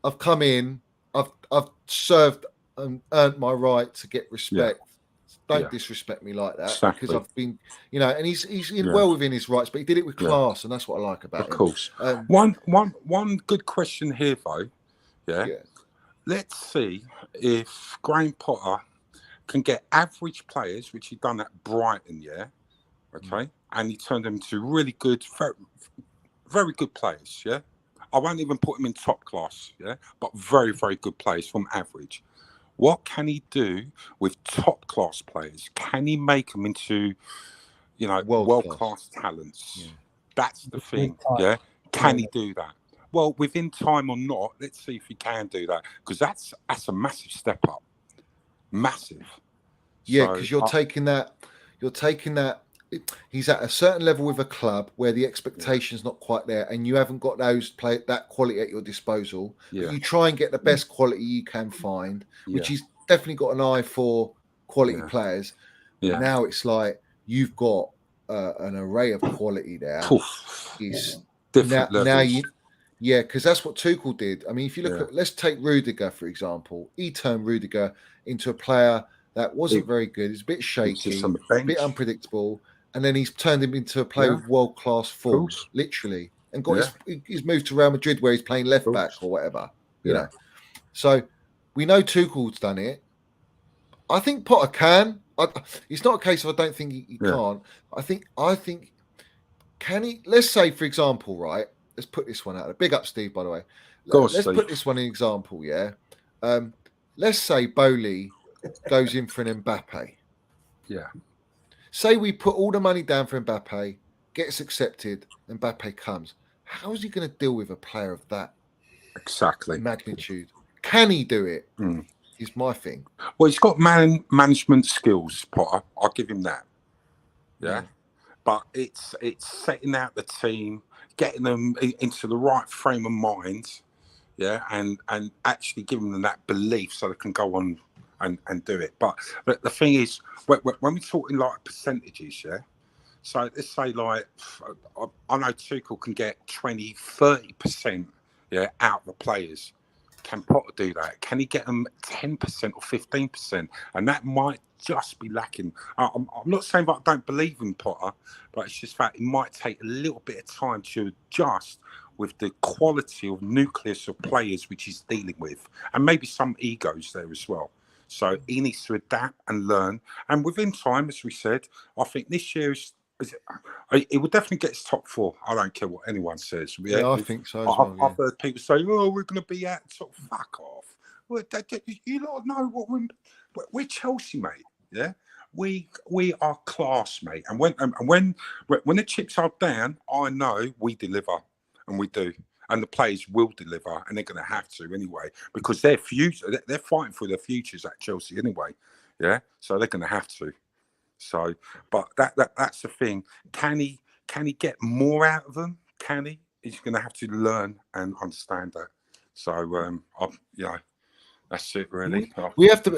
I've come in. I've served and earned my right to get respect. Don't disrespect me like that because I've been, you know, and he's well within his rights, but he did it with class, and that's what I like about him. Of course. One good question here, though. Yeah. Let's see if Graham Potter can get average players, which he done at Brighton, okay, and he turned them into really good, very, very good players, I won't even put him in top class, but very, very good players from average. What can he do with top class players? Can he make them into, world class talents? Yeah. That's the thing. Yeah. Can he do that? Well, within time or not, let's see if he can do that, because that's a massive step up. Massive. Yeah, because you're taking that. He's at a certain level with a club where the expectation's not quite there, and you haven't got that quality at your disposal. Yeah. But you try and get the best quality you can find, which he's definitely got an eye for quality players. Yeah. Now it's like you've got an array of quality there. Is different levels. Yeah, because that's what Tuchel did. I mean, if you look at, let's take Rudiger, for example. He turned Rudiger into a player that wasn't very good. He's a bit shaky, a bit unpredictable. And then he's turned him into a player with world-class form, literally. And got he's moved to Real Madrid where he's playing left back or whatever, you know. So we know Tuchel's done it. I think Potter can. It's not a case of I don't think he can't. I think can he? Let's say, for example, right? Let's put this one out there. Big up, Steve, by the way. Let's put this one in example, yeah? Let's say Bowley goes in for an Mbappe. Yeah. Say we put all the money down for Mbappe, gets accepted, Mbappe comes. How is he going to deal with a player of that magnitude? Can he do it? Is my thing. Well, he's got management skills, Potter. I'll give him that. Yeah. But it's setting out the team, getting them into the right frame of mind, and actually giving them that belief so they can go on and do it. But the thing is, when we're talking like percentages, so let's say like, I know Tuchel can get 20-30% out of the players. Can Potter do that? Can he get them 10% or 15%? And that might just be lacking. I'm not saying that I don't believe in Potter, but it's just that it might take a little bit of time to adjust with the quality of nucleus of players which he's dealing with, and maybe some egos there as well. So he needs to adapt and learn. And within time, as we said, I think this year it will definitely get his top 4. I don't care what anyone says. Yeah, I think so as well. I've heard people say, "Oh, we're going to be at top." Fuck off. Well, you lot know what we're Chelsea, mate. Yeah, we are class, mate. And when the chips are down, I know we deliver, and we do. And the players will deliver, and they're going to have to anyway, because their future, they're fighting for their futures at Chelsea anyway. Yeah, so they're going to have to. So, but that's the thing. Can he get more out of them? Can he? He's going to have to learn and understand that. So, that's it really. We have to.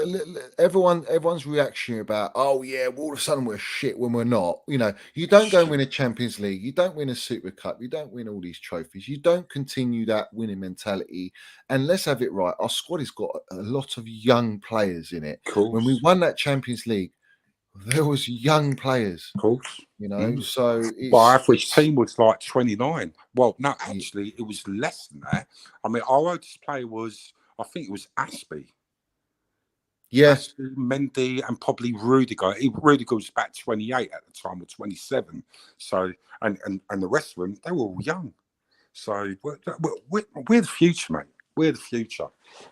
Everyone's reaction about, oh yeah, well, all of a sudden we're shit when we're not. You know, you don't go and win a Champions League, you don't win a Super Cup, you don't win all these trophies, you don't continue that winning mentality. And let's have it right. Our squad has got a lot of young players in it. When we won that Champions League, there was young players. Of course. You know, so our average team was like 29. Well, no, actually, it was less than that. I mean, our oldest player was, I think it was Aspie. Yes. Aspie, Mendy, and probably Rudiger. Rudiger was about 28 at the time, or 27. So, and the rest of them, they were all young. So we're the future, mate. We're the future,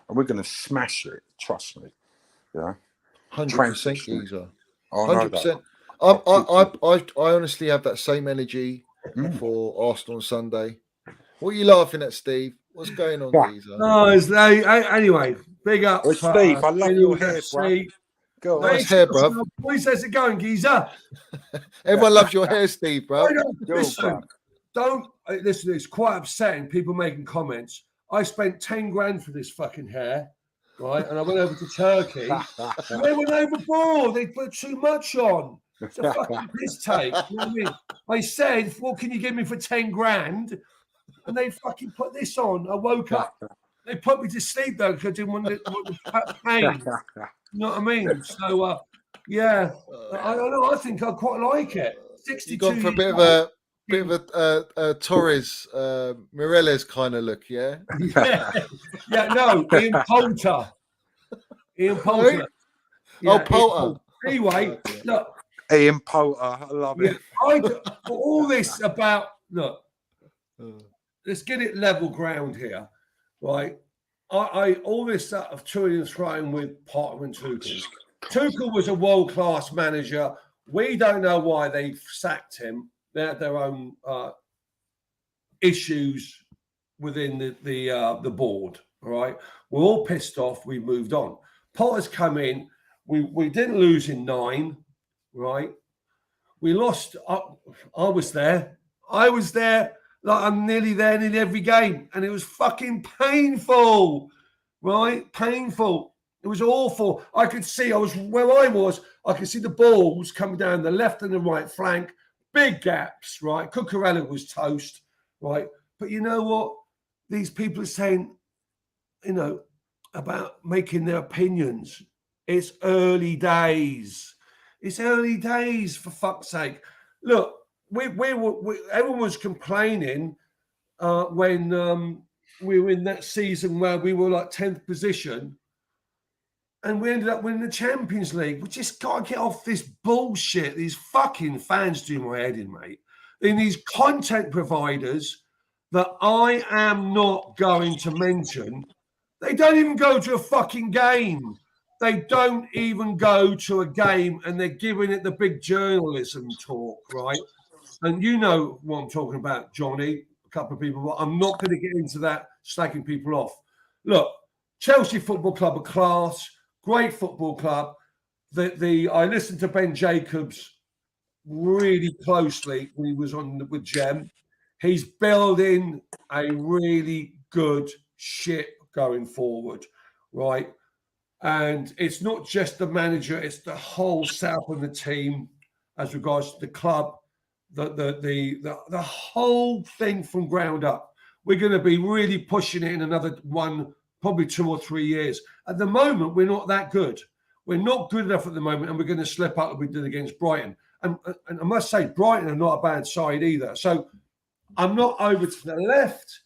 and we're going to smash it. Trust me. Yeah. 100%, Geezer. 100%. I honestly have that same energy for Arsenal on Sunday. What are you laughing at, Steve? What's going on, Geezer? No, anyway, big up. Well, Steve, I love your hair, bro. Go on. Nice hair, bro. Boys, how's it going, Geezer? Everyone loves your hair, Steve, bro. Listen, it's quite upsetting, people making comments. I spent 10 grand for this fucking hair, right? And I went over to Turkey. They went overboard. They put too much on. It's a fucking piss take. You know what I mean? I said, what can you give me for 10 grand? And they fucking put this on. I woke up. They put me to sleep, though, because I didn't want the pain. You know what I mean? So, yeah. I don't know. I think I quite like it. 62. You gone for a bit of a Torres, Mireles kind of look, yeah? Yeah, no, Ian Poulter. Yeah, Poulter. Anyway, look. Ian Poulter, I love it. All this about, look, let's get it level ground here, right? I all this stuff of toing and throwing with Potter and Tuchel. Tuchel was a world-class manager. We don't know why they sacked him. They had their own issues within the board. All right, we're all pissed off. We moved on. Potter's come in. We didn't lose in 9. Right, we lost. I was there. Like I'm nearly there in every game, and it was fucking painful. Right, painful. It was awful. I could see. I was where I was. I could see the balls coming down the left and the right flank. Big gaps. Right, Cucurella was toast. Right, but you know what? These people are saying, you know, about making their opinions. It's early days. It's early days, for fuck's sake. Look, everyone was complaining when we were in that season where we were like 10th position and we ended up winning the Champions League. We just got to get off this bullshit. These fucking fans do my head in, mate. In these content providers that I am not going to mention, they don't even go to a fucking game. They don't even go to a game, and they're giving it the big journalism talk, right? And you know what I'm talking about, Johnny, a couple of people, but I'm not going to get into that, slagging people off. Look, Chelsea Football Club are class, great football club. I listened to Ben Jacobs really closely when he was on with Gem. He's building a really good ship going forward, right? And it's not just the manager; it's the whole setup of the team, as regards to the club, the whole thing from ground up. We're going to be really pushing it in another probably 2 or 3 years. At the moment, we're not that good. We're not good enough at the moment, and we're going to slip up like we did against Brighton. And I must say, Brighton are not a bad side either. So I'm not over to the left.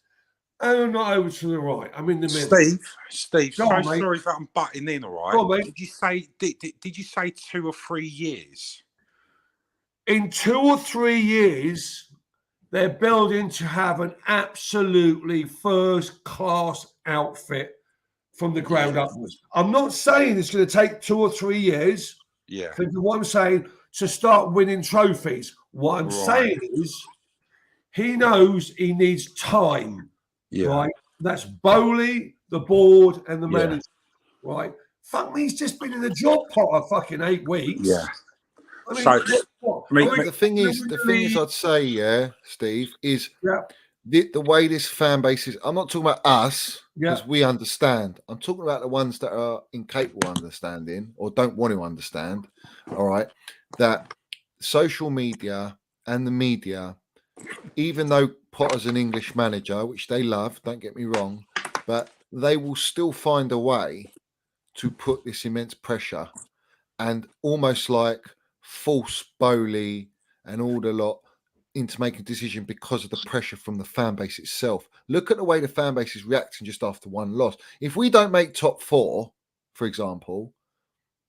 And I'm not over to the right. I'm in the middle. Steve, sorry that I'm butting in, all right? Go on, mate. Did you say 2 or 3 years? In 2 or 3 years, they're building to have an absolutely first-class outfit from the ground upwards. I'm not saying it's going to take 2 or 3 years. Yeah. Think of what I'm saying, to start winning trophies. What I'm saying is he knows he needs time. Yeah. Right, that's Bowley, the board, and the manager. Right, fuck me, he's just been in the job Potter fucking 8 weeks. Yeah. I mean, the thing is, I'd say, Steve, is the way this fan base is. I'm not talking about us because we understand. I'm talking about the ones that are incapable of understanding or don't want to understand. All right, that social media and the media, even though Potter's an English manager, which they love, don't get me wrong, but they will still find a way to put this immense pressure and almost like force Bowley and all the lot into making a decision because of the pressure from the fan base itself. Look at the way the fan base is reacting just after one loss. If we don't make top 4, for example,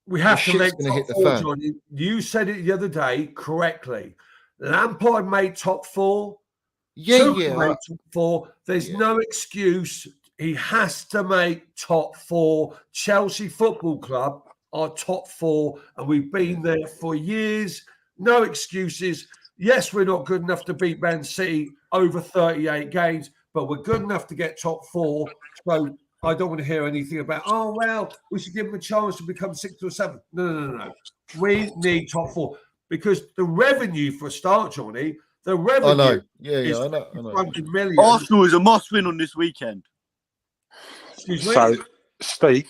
we have to make top 4, Johnny. You said it the other day correctly. Lampard made top 4. Top 4. There's no excuse. He has to make top 4. Chelsea Football Club are top 4, and we've been there for years. No excuses. Yes, we're not good enough to beat Man City over 38 games, but we're good enough to get top 4. So I don't want to hear anything about, oh, well, we should give them a chance to become 6th or 7th. No. We need top 4 because the revenue, for a start, Johnny, the revenue. I know. Yeah, I know. 100 million. Arsenal is a must-win on this weekend. Excuse me? So, Steve.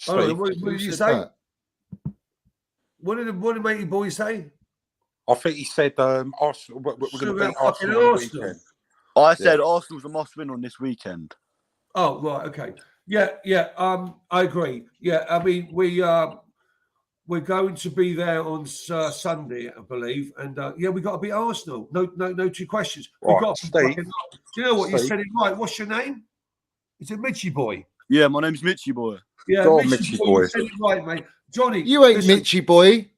What did you say? What did the matey boy say? I think he said Arsenal. We're going to beat Arsenal on the weekend. I said Arsenal's a must-win on this weekend. Oh, right, okay. Yeah. I agree. Yeah, I mean, we're going to be there on Sunday, I believe, and we got to beat Arsenal. No 2 questions. Right, We got to Steve. do you know what? Steve. You said it right. What's your name? Is it Mitchy Boy? Yeah, my name's Mitchy Boy. Yeah, Go on, Mitchy Mitchy Boy. You said it right, mate. Johnny, You ain't Mitchy Boy.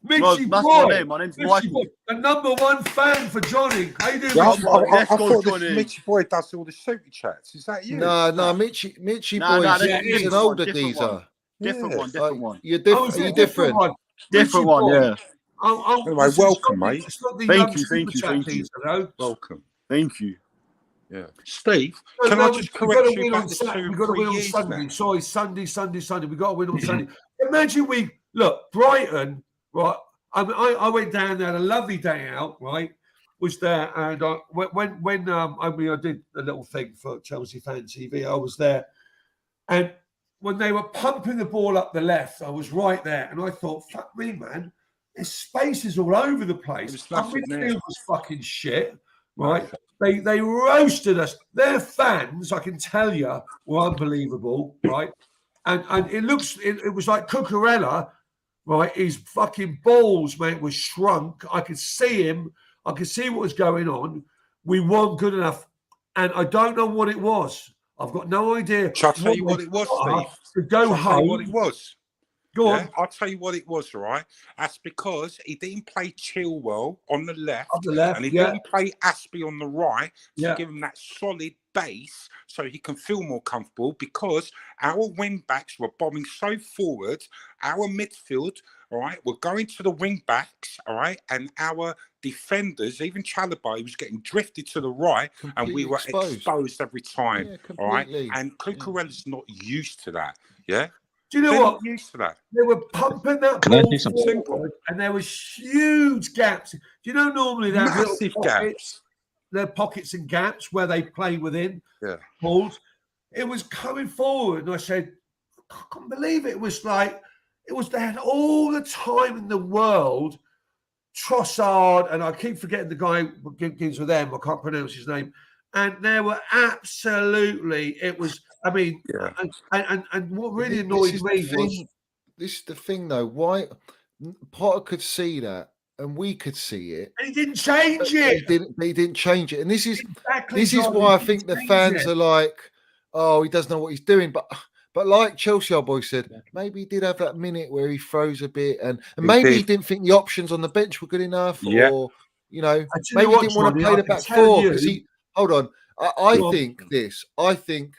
Mitchy that's boy. my name. My name's Mitchy Michael. boy, the #1 fan for Johnny. How you doing, Yeah, Mitchy boy? Let's I go, thought this Johnny. Mitchy boy does all the super chats. Is that you? No, Nah. Mitchy Nah, boy, that's Yeah, he's it an is. older Different one. geezer. Different one. You're Oh, different. is Are it you a different different? one? Different Mitchy one, boy. yeah. Anyway, This is welcome, not the- mate. It's not the Thank young you, super thank you, chat thank you. geezer, though. Welcome. Thank you. Yeah. Steve, No, can no, I we just got to correct you win about on the Saturday. 2 We and got to 3 win on years Sunday. now? Sorry, Sunday. We got to win on Sunday. Imagine we look Brighton, right? I went down there, had a lovely day out, right? Was there, and when I did a little thing for Chelsea Fan TV. I was there, and when they were pumping the ball up the left, I was right there, and I thought, fuck me, man, there's spaces all over the place. There was Our nothing there. midfield was fucking shit, right? They roasted us. Their fans, I can tell you, were unbelievable, right? And it was like Cucurella, right? His fucking balls, mate, was shrunk. I could see him. I could see what was going on. We weren't good enough, and I don't know what it was. I've got no idea. Shall I tell you what it was, Steve? To go Shall I tell you what home. it was? Go Yeah, on. I'll tell you what it was, all right? That's because he didn't play Chilwell on the left, On the left, and he yeah. didn't play Aspie on the right to Yeah. give him that solid base so he can feel more comfortable, because our wing backs were bombing so forward, our midfield, all right, were going to the wing backs, all right, and our defenders, even Chalobah, he was getting drifted to the right, and we Completely were exposed every time, Yeah, all right? completely. And Cucurella's not used to that, yeah? Do you know They're what? not used to that. They were pumping that Can I ball say something? forward, and there was huge gaps. Do you know normally they have little Massive pockets, gaps. there are pockets and gaps where they play within Yeah. balls. It was coming forward, and I said, I can't believe it. It was like they had all the time in the world. Trossard, and I keep forgetting the guy who begins with M. I can't pronounce his name. And there were absolutely, it was, I mean, Yeah. and what really This annoyed is the me was thing. This is the thing, though. Why Potter could see that, and we could see it. he didn't change But it. He didn't change it, and this is Exactly, John, why I he think the didn't fans change it. are like, "Oh, he doesn't know what he's doing." But like Chelsea old boy said, maybe he did have that minute where he froze a bit, and maybe he didn't think the options on the bench were good enough, Yeah. or you know, And do you maybe know he what, didn't want to Johnny? play I the can back tell four you- because he. Hold on, I Go on. think this. I think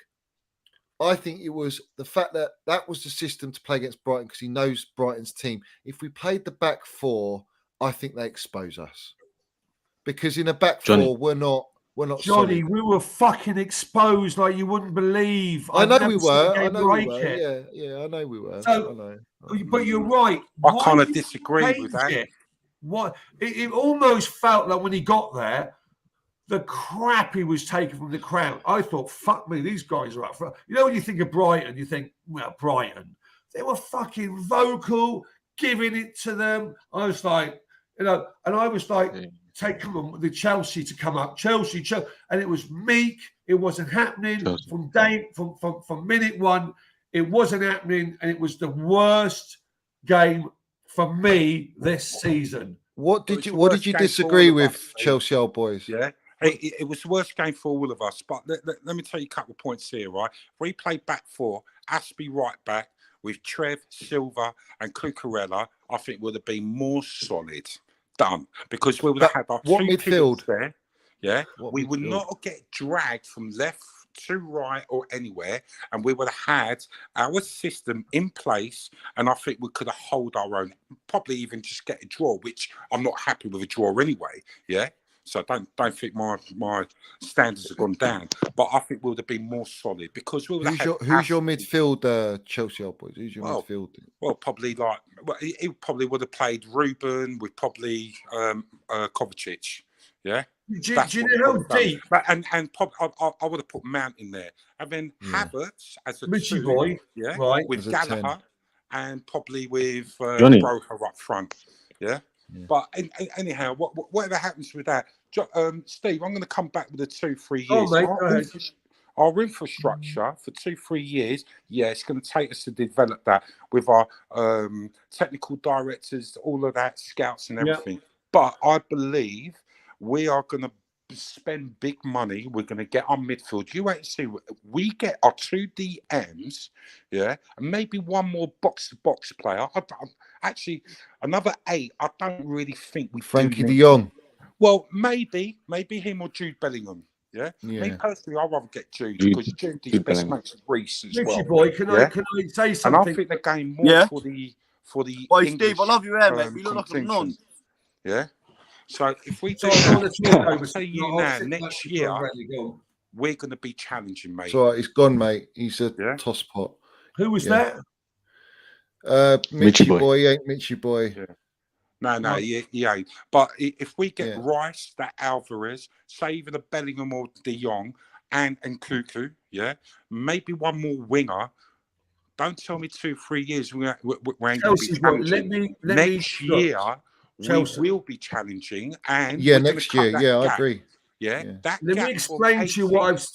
it was the fact that was the system to play against Brighton because he knows Brighton's team. If we played the back four, I think they expose us because in a back Johnny. four we're not Johnny, solid. we were fucking exposed like you wouldn't believe. I I've know never we seen a were. game I know we like were. it. Yeah, I know we were. So- I know. But you're right. I Why kind of did he disagree with that. change it? What it almost felt like when he got there, the crap he was taking from the crowd. I thought, fuck me, these guys are up for. You know, when you think of Brighton, you think, well, Brighton. They were fucking vocal, giving it to them. I was like, and I was like, come on, the Chelsea to come up, Chelsea, and it was meek. It wasn't happening Chelsea. from minute one. It wasn't happening, and it was the worst game for me this season. What Well, did it's you the What worst did you game for disagree all of with, us, mate. Chelsea old boys? Yeah. It was the worst game for all of us. But let me tell you a couple of points here, right? If we play back four, Aspie right back with Trev, Silva, and Cucurella, I think would have been more solid. Done. Because we would have had our What two midfield? pillars there. Yeah. What We would midfield? not get dragged from left to right or anywhere, and we would have had our system in place, and I think we could have held our own, probably even just get a draw, which I'm not happy with a draw anyway. Yeah. So don't think my standards have gone down, but I think we would have been more solid because we would have Who's your had midfield, Chelsea old boys? Who's your Well, midfield? well, probably like he probably would have played Ruben with probably Kovacic. Yeah. Do That's you what he know would how have done. deep, But, and I would have put Mount in there, and then Havertz as a Mitchy two, boy, yeah, right? with As a Gallagher 10. and probably with Johnny. Broher up front, yeah. But anyhow, whatever happens with that, Steve, I'm going to come back with the 2-3 years. Oh, mate, go ahead. Our infrastructure for 2-3 years, yeah, it's going to take us to develop that with our technical directors, all of that, scouts and Yeah. everything. But I believe we are going to spend big money. We're going to get our midfield. You wait and see. We get our 2 DMs, yeah, and maybe one more box-to-box player. Actually, another 8. I don't really think we Frankie do. de Jong. Well, maybe him or Jude Bellingham. Yeah. Me personally, I'd rather get Jude because Jude is best mates with Reece as well. Richie boy, can I say something? And I think they're going more for the Boy, English, Steve, I love your hair, mate. You look like a non. Yeah. So if we do So I want that, to talk I'll over tell you now, next year we're going to be challenging, mate. It's all right. He's gone, mate. He's a toss pot. Who was that? Mitchy boy. He ain't Mitchy boy. Yeah. No, yeah. But if we get Rice, that Alvarez, say even a Bellingham or De Jong, and Cuckoo, maybe one more winger. Don't tell me 2-3 years we ain't going to be challenging. Next year we will be challenging, and next year, I agree. That let me explain to you what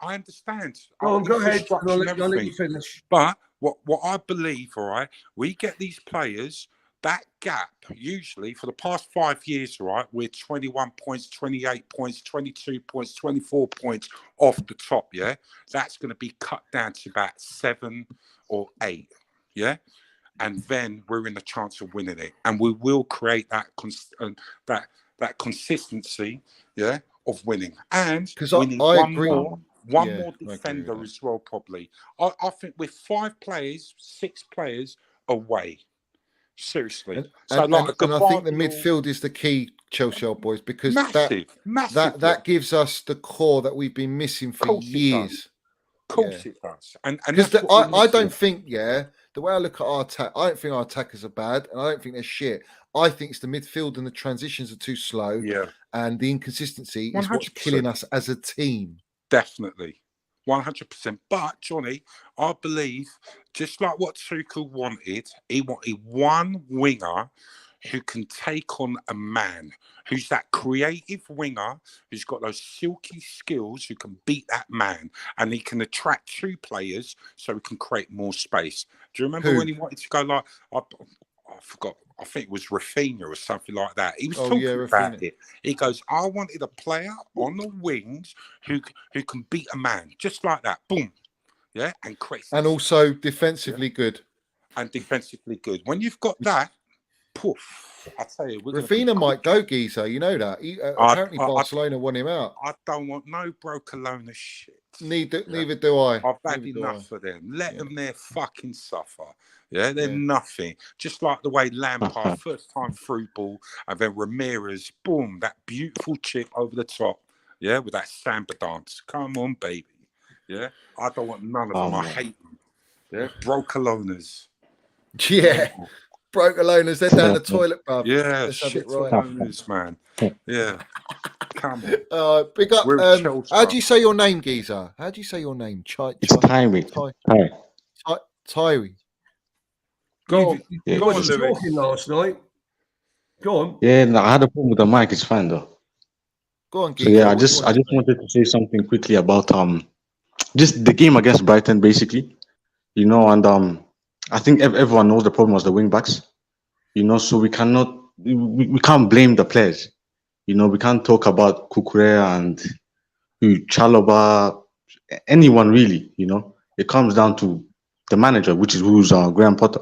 I understand. Go ahead. I'll let you finish. But what I believe, all right, we get these players. That gap, usually for the past 5 years, right, we're 21 points, 28 points, 22 points, 24 points off the top, That's going to be cut down to about 7 or 8, and then we're in the chance of winning it, and we will create that that consistency, of winning, and we need one more defender as well, probably. I think we're 5 players, 6 players away. Seriously, and I think the midfield is the key, Chelsea old boys, because that gives us the core that we've been missing for years. Of course it does, and because I don't think the way I look at our attack, I don't think our attackers are bad, and I don't think they're shit. I think it's the midfield and the transitions are too slow, and the inconsistency 100%. Is what's killing us as a team. Definitely. 100%. But Johnny, I believe, just like what Tuchel wanted, he wanted one winger who can take on a man, who's that creative winger, who's got those silky skills, who can beat that man, and he can attract 2 players so he can create more space. Do you remember when he wanted to go like, I forgot, I think it was Rafinha or something like that. He was talking about it. He goes, I wanted a player on the wings who can beat a man, just like that. Boom. Yeah, and create. And also defensively good. And defensively good. When you've got that, poof, I tell you, Rafinha might go, Geezer. You know that. Apparently Barcelona want him out. I don't want no Brocolona shit. Neither do I. I've had enough of them. Let them there fucking suffer. Yeah, they're nothing. Just like the way Lampard, first time through ball, and then Ramirez, boom, that beautiful chip over the top. Yeah, with that samba dance. Come on, baby. Yeah, I don't want none of them. I hate them. Yeah, Brocolonas. Yeah, Brocolonas. They're down the toilet, bruv. Yeah, shit right. Man. Yeah. Come on. Big up. How do you say your name, Geezer? How do you say your name? It's Tyree. Tyree. Go on. You wasn't talking last night. Go on. Yeah, no, I had a problem with the mic. It's fine though. Go on, Geezer. So I just wanted to say something quickly about just the game against Brighton, basically. You know, and I think everyone knows the problem was the wing backs. You know, so we can't blame the players. You know, we can't talk about Cucurella and Chalobah, anyone really. You know, it comes down to the manager, who's Graham Potter.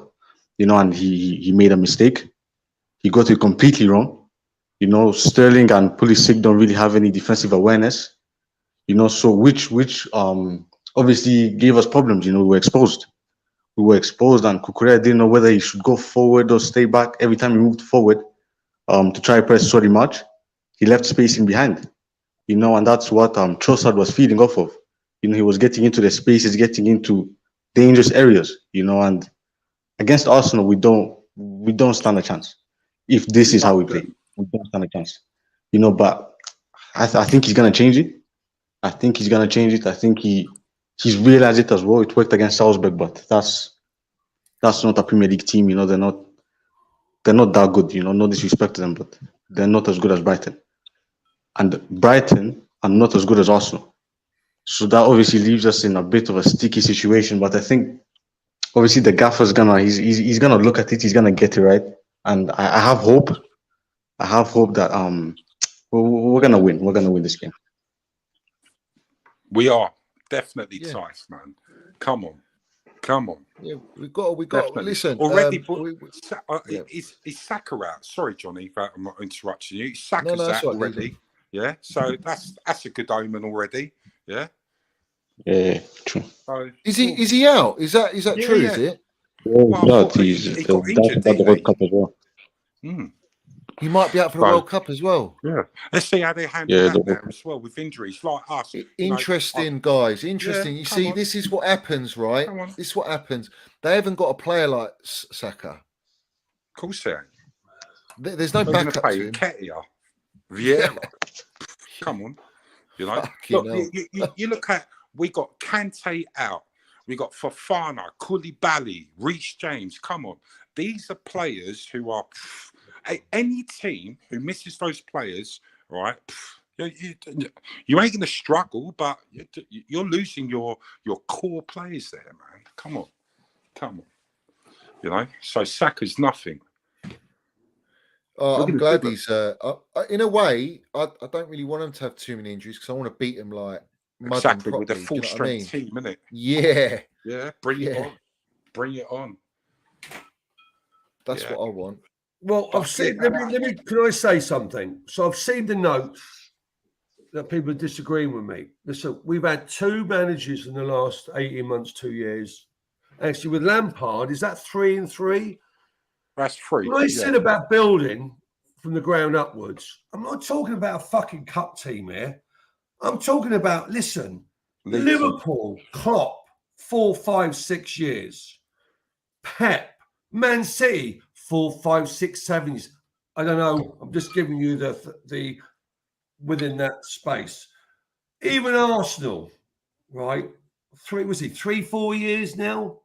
You know, and he made a mistake. He got it completely wrong. You know, Sterling and Pulisic don't really have any defensive awareness. You know, so which obviously gave us problems. You know, we were exposed, and Cucurella didn't know whether he should go forward or stay back. Every time he moved forward, to try to press Sorry March, he left space in behind. You know, and that's what Trossard was feeding off of. You know, he was getting into the spaces, getting into dangerous areas. You know, and against Arsenal, we don't stand a chance. If this is how we play, we don't stand a chance. You know, but I think he's gonna change it. I think he's realized it as well. It worked against Salzburg, but that's not a Premier League team. You know, they're not that good. You know, no disrespect to them, but they're not as good as Brighton. And Brighton are not as good as Arsenal. So that obviously leaves us in a bit of a sticky situation. But I think obviously the gaffer's he's gonna look at it, he's gonna get it right. And I have hope. I have hope that We're gonna win. We're gonna win this game. We are definitely Yeah. tight, man. Come on. Yeah, we've got. Definitely. Listen, Already, yeah. is Saka out? Sorry, Johnny, that I'm not interrupting you. No, Saka's that's out right, already. Yeah, so that's a good omen already. Yeah. Yeah, true. So, Is he out? Is that Yeah, true? yeah. Is it? Well, That he is got that injured, about the didn't World he? Cup as well. He might be out for the So- World Cup as well. Yeah. Let's see how they handle Yeah, that the now World Cup. as well with injuries like us. Interesting, guys. Interesting. You come see, on. this is what happens, right? Come on. This is what happens. They haven't got a player like Saka. Of course they ain't. There's no They're going to backup play to him. Ketia, Vieira. Come on. You know, Fucking look, you look at, we got Kante out. We got Fofana, Koulibaly, Reece James. Come on. These are players who are... any team who misses those players, right, you ain't going to struggle, but you're losing your core players there, man. Come on. You know, so Saka's nothing. I'm glad he's... in a way, I don't really want him to have too many injuries because I want to beat him like mud Exactly, and with a properly. full Do you know what I mean? strength team, innit? Yeah. Yeah, bring it on. That's what I want. Well, I've seen. Let me. Can I say something? So I've seen the notes that people are disagreeing with me. Listen, we've had 2 managers in the last 18 months, 2 years. Actually, with Lampard, is that 3 and 3? That's 3. When I said about building from the ground upwards, I'm not talking about a fucking cup team here. I'm talking about, listen, Liverpool, Klopp, 4, 5, 6 years. Pep, Man City, 4, 5, 6, 7 years. I don't know. I'm just giving you the within that space. Even Arsenal, right? 3, 4 years now.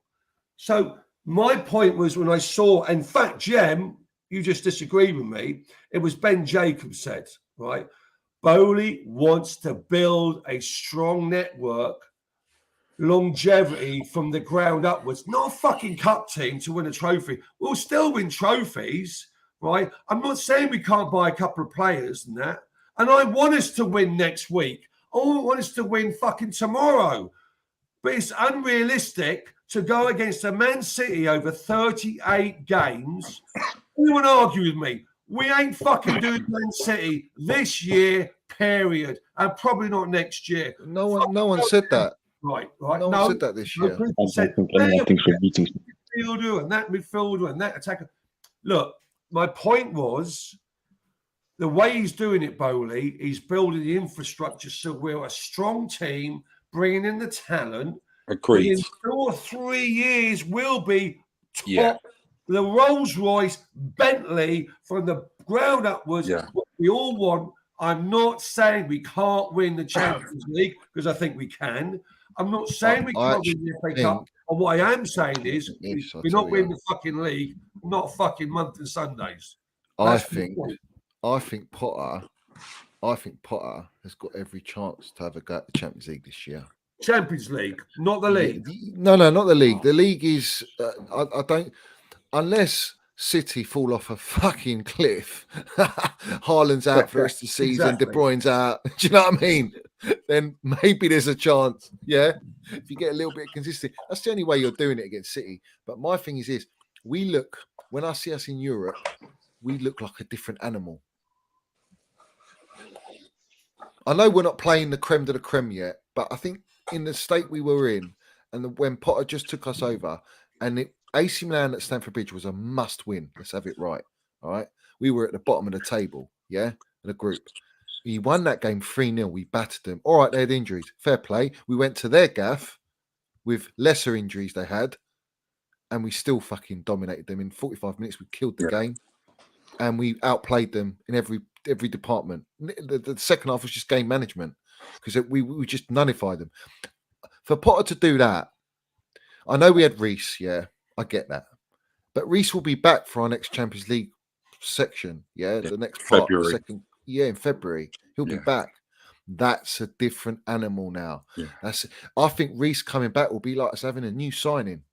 So my point was when I saw, in fact, Jem, you just disagreed with me. It was Ben Jacobs said, right? Bowley wants to build a strong network, longevity from the ground upwards, not a fucking cup team to win a trophy. We'll still win trophies, right? I'm not saying we can't buy a couple of players and that. And I want us to win next week. I want us to win fucking tomorrow. But it's unrealistic to go against a Man City over 38 games. Anyone argue with me? We ain't fucking doing Man City this year, period. And probably not next year. No one said that. Right. No one said that this year. I don't think anyone thinks we're beating. Midfielder and that midfielder and that attacker. Look, my point was the way he's doing it, Bowley, he's building the infrastructure so we're a strong team, bringing in the talent. Agreed. In 2 or 3 years, we'll be top. Yeah. The Rolls Royce, Bentley, from the ground upwards, what we all want. I'm not saying we can't win the Champions League because I think we can. I'm not saying we can't win the FA Cup. And what I am saying is we're not winning the fucking league, not fucking month and Sundays. I think Potter has got every chance to have a go at the Champions League this year. Champions League, not the league. No, not the league. The league is I don't, unless City fall off a fucking cliff. Haaland's out for the rest of the season. De Bruyne's out. Do you know what I mean? Then maybe there's a chance. Yeah, if you get a little bit consistent, that's the only way you're doing it against City. But my thing is this: when I see us in Europe, we look like a different animal. I know we're not playing the creme de la creme yet, but I think in the state we were in, and when Potter just took us over, and AC Milan at Stamford Bridge was a must-win. Let's have it right. All right, we were at the bottom of the table, yeah, in the group. We won that game 3-0. We battered them. All right, they had injuries. Fair play. We went to their gaff with lesser injuries they had, and we still fucking dominated them in 45 minutes. We killed the game, and we outplayed them in every department. The second half was just game management because we just nullified them. For Potter to do that, I know we had Reece, yeah, I get that. But Reece will be back for our next Champions League section, the next part, February. In February. He'll be back. That's a different animal now. Yeah. I think Reece coming back will be like us having a new signing.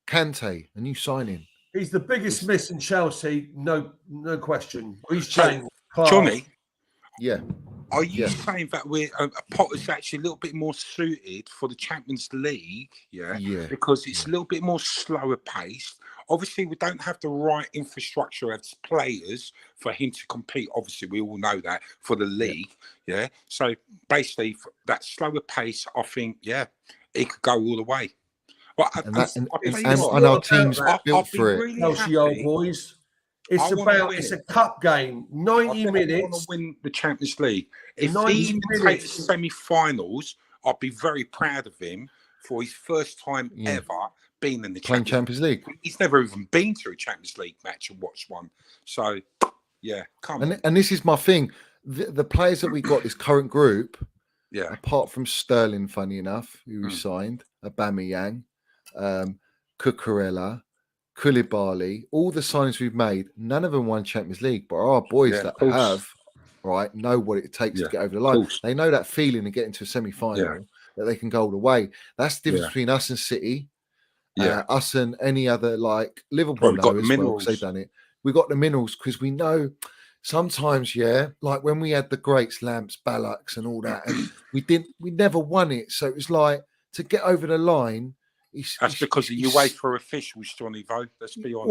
Kante, a new signing. He's the biggest miss in Chelsea, no question. He's So, changed. Johnny, Yeah. Are you Yeah. saying that Potter's actually a little bit more suited for the Champions League? Yeah. Yeah. Because it's a little bit more slower paced. Obviously, we don't have the right infrastructure as players for him to compete. Obviously, we all know that for the league. Yeah. So basically, that slower pace, I think, it could go all the way. Well, And I'll our team's built be for it. really Chelsea old happy. boys. It's I wanna about win it's it. a cup game, I 90 want to minutes. win the Champions League. If 90 he even takes minutes. semi-finals, I'd be very proud of him for his first time ever being in the Playing Champions League. He's never even been to a Champions League match and watched one. So, yeah, come on. And this is my thing. The players that we got, this current group, apart from Sterling, funny enough, who we signed, Aubameyang, Cucurella, Koulibaly, all the signings we've made, none of them won Champions League, but our boys that have, right, know what it takes to get over the line. They know that feeling of getting to a semi-final, that they can go all the way. That's the difference between us and City, us and any other, like Liverpool know as well, because they've done it. We got the minerals because we know sometimes, like when we had the greats, Lamps, Ballocks and all that, and we never won it. So it was like, to get over the line, that's because you wait for officials, Johnny, though. Let's be honest.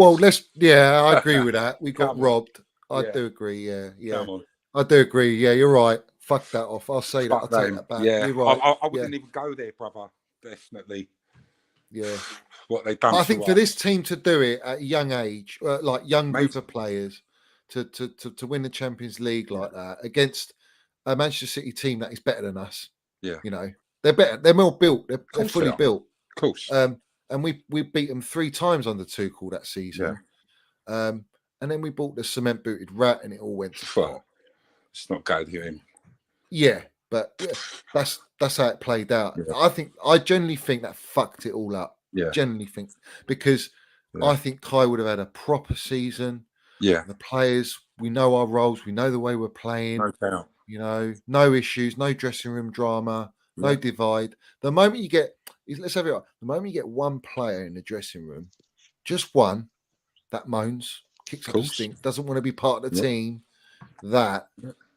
Well, I agree with that. We got robbed. I do agree. Yeah. I do agree. Yeah, you're right. Fuck that off. I'll say that. I'll take that back. Yeah, you're right. I wouldn't even go there, brother. Definitely. Yeah. What they've done. I think for this team to do it at a young age, like young group of players, to win the Champions League like that against a Manchester City team that is better than us. Yeah. You know, they're better. They're more built. They're fully built. Of course. And we beat them 3 times under Tuchel that season. Yeah. And then we bought the cement booted rat, and it all went to pot. It's not good to him. Yeah, but that's how it played out. Yeah. I generally think that fucked it all up. Yeah, generally think because I think Kai would have had a proper season. Yeah, the players, we know our roles, we know the way we're playing. No doubt. You know, no issues, no dressing room drama. No divide. The moment you get, let's have it right. The moment you get one player in the dressing room, just one, that moans, kicks up a stink, doesn't want to be part of the team, that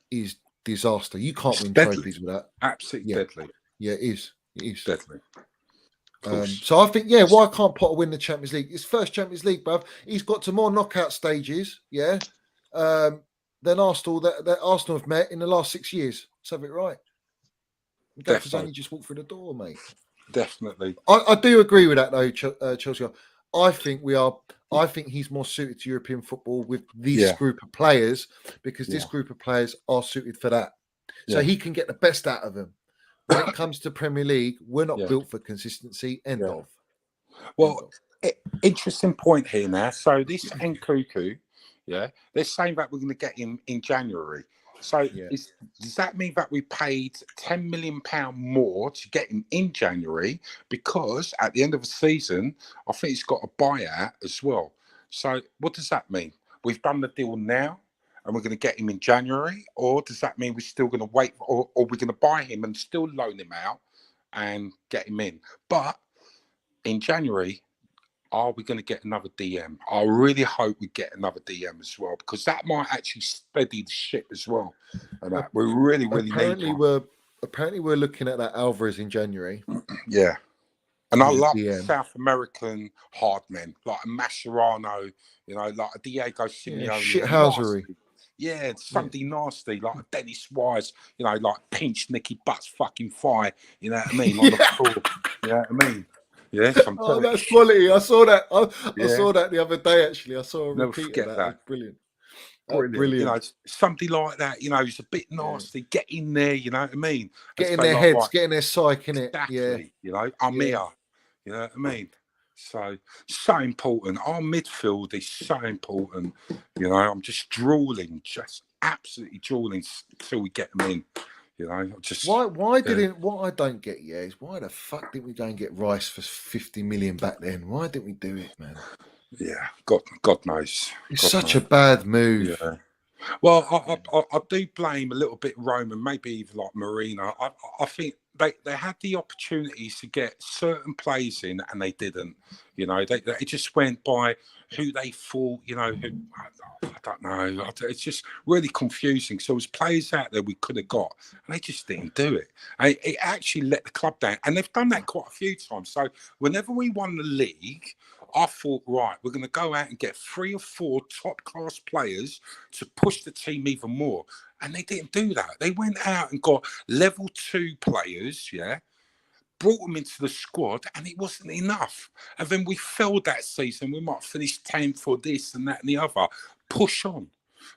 is disaster. You can't win trophies with that. Absolutely deadly. Yeah, it is. It is deadly. So I think, why can't Potter win the Champions League? His first Champions League, bruv. He's got to more knockout stages, than Arsenal that Arsenal have met in the last 6 years. Let's have it right. Gaffer's only just walked through the door, mate. Definitely. I do agree with that, though, Chelsea. I think he's more suited to European football with this group of players because this group of players are suited for that. So he can get the best out of them. When it comes to Premier League, we're not built for consistency. End of. Well, interesting point here now. So this Nkunku, they're saying that we're going to get him in January. So does that mean that we paid £10 million more to get him in January? Because at the end of the season, I think he's got a buyout as well. So what does that mean? We've done the deal now and we're going to get him in January? Or does that mean we're still going to wait or we're going to buy him and still loan him out and get him in? But in January, are we going to get another DM? I really hope we get another DM as well, because that might actually steady the ship as well. And that we really need. Apparently we're looking at that Alvarez in January. Yeah, and I love South American hard men like a Mascherano, like a Diego Simeone. Shithousery. Yeah, something nasty like a Dennis Wise. Like pinch Nicky Butt's fucking thigh. You know what I mean? On the floor. You know what I mean? Yes, that's quality. I saw that. I saw that the other day. Actually, I saw a repeat of that. Brilliant. Brilliant. Something like that. It's a bit nasty. Get in there. You know what I mean? Get in their heads. Get in their psyche. In it. Exactly. I'm here. You know what I mean? So important. Our midfield is so important. I'm just drooling, just absolutely drooling till we get them in. What I don't get is why the fuck didn't we go and get Rice for 50 million back then? Why didn't we do it, man? Yeah, God knows. It's such a bad move. Yeah. Well, I do blame a little bit Roman, maybe even like Marino. I think they had the opportunities to get certain players in, and they didn't. You know, they just went by who they thought. You know, who, I don't know. It's just really confusing. So there's players out there we could have got, and they just didn't do it. And it actually let the club down, and they've done that quite a few times. So whenever we won the league, I thought, right, we're going to go out and get 3 or 4 top-class players to push the team even more. And they didn't do that. They went out and got level 2 players, yeah, brought them into the squad, and it wasn't enough. And then we failed that season. We might finish 10th for this and that and the other. Push on.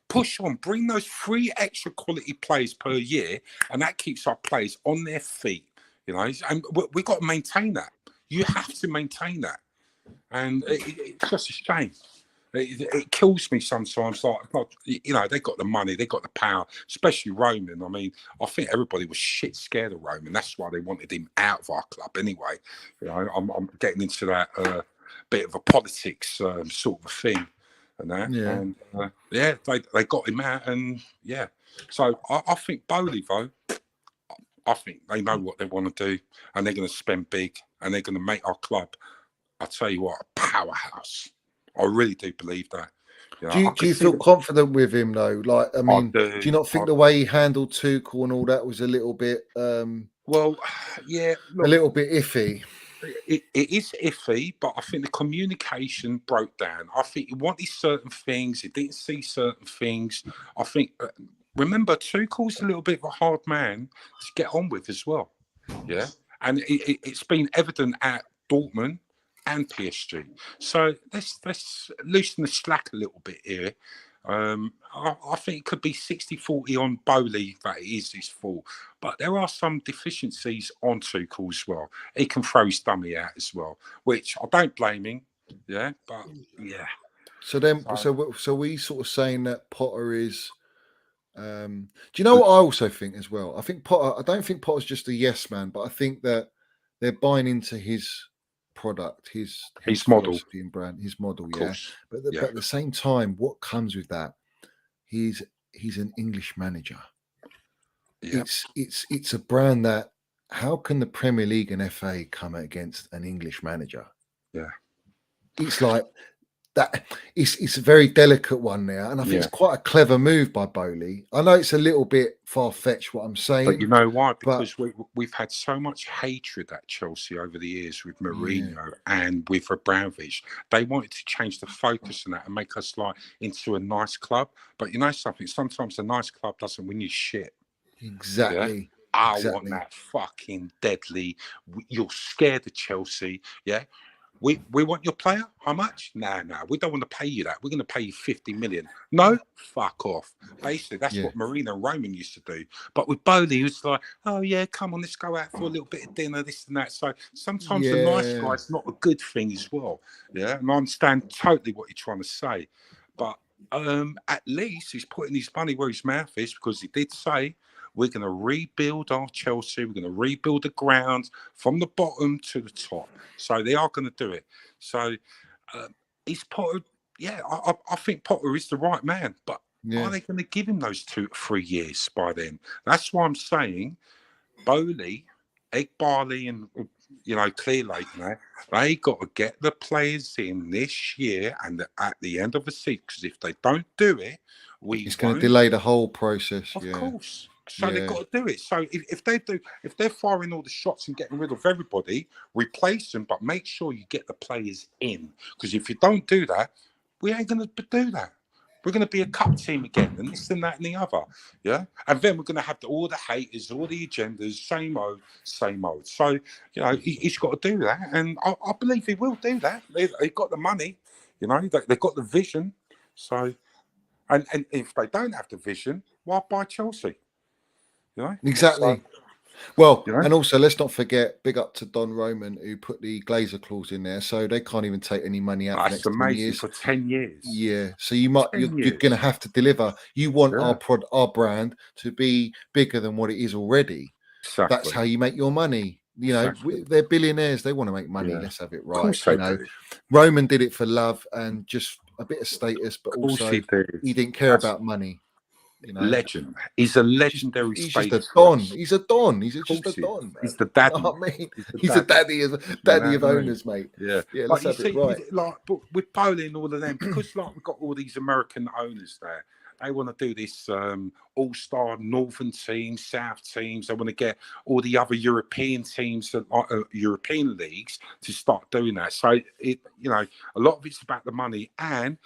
Push on. Bring those 3 extra quality players per year, and that keeps our players on their feet. You know, and we've got to maintain that. You have to maintain that. And it's just a shame. It kills me sometimes. Like, you know, they got the money, they got the power, especially Roman. I mean, I think everybody was shit scared of Roman. That's why they wanted him out of our club anyway. You know, I'm getting into that bit of a politics sort of a thing, and that. Yeah. And yeah, they got him out, and yeah. So I think Bowley, though, I think they know what they want to do, and they're going to spend big, and they're going to make our club, I tell you what, a powerhouse. I really do believe that. You know, Do you feel confident with him though? Like, I mean, do you not think the way he handled Tuchel and all that was a little bit, well, yeah, look, a little bit iffy? It is iffy, but I think the communication broke down. I think he wanted certain things, he didn't see certain things. I think, remember, Tuchel's a little bit of a hard man to get on with as well. Yeah, and it's been evident at Dortmund and PSG. So let's loosen the slack a little bit here. I think it could be 60-40 on Bowley that it is his fault. But there are some deficiencies on Tuchel as well. He can throw his dummy out as well, which I don't blame him. Yeah, but yeah. So we sort of saying that Potter is. Do you know what I also think as well? I think Potter. I don't think Potter's just a yes man, but I think that they're buying into his product, his model and brand, his model. Yeah, but at the same time, what comes with that? He's an English manager. Yeah. It's a brand that. How can the Premier League and FA come against an English manager? Yeah, it's like that. It's a very delicate one there, and I think it's quite a clever move by Bowley. I know it's a little bit far fetched what I'm saying, but you know why? Because we've had so much hatred at Chelsea over the years with Mourinho and with Abramovich. They wanted to change the focus on that and make us like into a nice club. But you know something? Sometimes a nice club doesn't win you shit. Exactly. Yeah? I want that fucking deadly. You're scared of Chelsea, yeah? We want your player? How much? No, we don't want to pay you that. We're going to pay you 50 million. No, fuck off. Basically, that's what Marino and Roman used to do. But with Bowley, it was like, oh yeah, come on, let's go out for a little bit of dinner, this and that. So sometimes the nice guy's not a good thing as well. Yeah, and I understand totally what you're trying to say. But at least he's putting his money where his mouth is, because he did say, we're going to rebuild our Chelsea. We're going to rebuild the grounds from the bottom to the top. So they are going to do it. So he's Potter. Yeah, I think Potter is the right man. But are they going to give him those 2 to 3 years by then? That's why I'm saying Bowley, Egg Barley, and Clear Lake. They got to get the players in this year and at the end of the season. Because if they don't do it, it's going to delay the whole process. Of course. So they've got to do it. So if they're firing all the shots and getting rid of everybody, replace them, but make sure you get the players in. Because if you don't do that, we ain't going to do that. We're going to be a cup team again, and this and that and the other. Yeah, and then we're going to have all the haters, all the agendas, same old, same old. So he's got to do that, and I believe he will do that. They've got the money, they've got the vision. So, and if they don't have the vision, why buy Chelsea? Exactly. Well, and also let's not forget, big up to Don Roman, who put the Glazer clause in there, so they can't even take any money out. That's amazing. For 10 years. Yeah, so you're going to have to deliver. You want our brand to be bigger than what it is already. Exactly. That's how you make your money. They're billionaires. They want to make money. Let's have it right. Roman did it for love and just a bit of status, but also he didn't care about money. You know, legend. He's a legendary he's space. just a don. He's a don. He's just course a he don. is. Man. He's the daddy. You know what I mean, He's a daddy of You know what I mean? owners, mate. Yeah, Yeah. like Let's you have see, it right. like but with Bowley and all of them, because like we've got all these American owners there. They want to do this all-star northern teams, south teams. They want to get all the other European teams, European leagues, to start doing that. So it, you know, a lot of it's about the money. And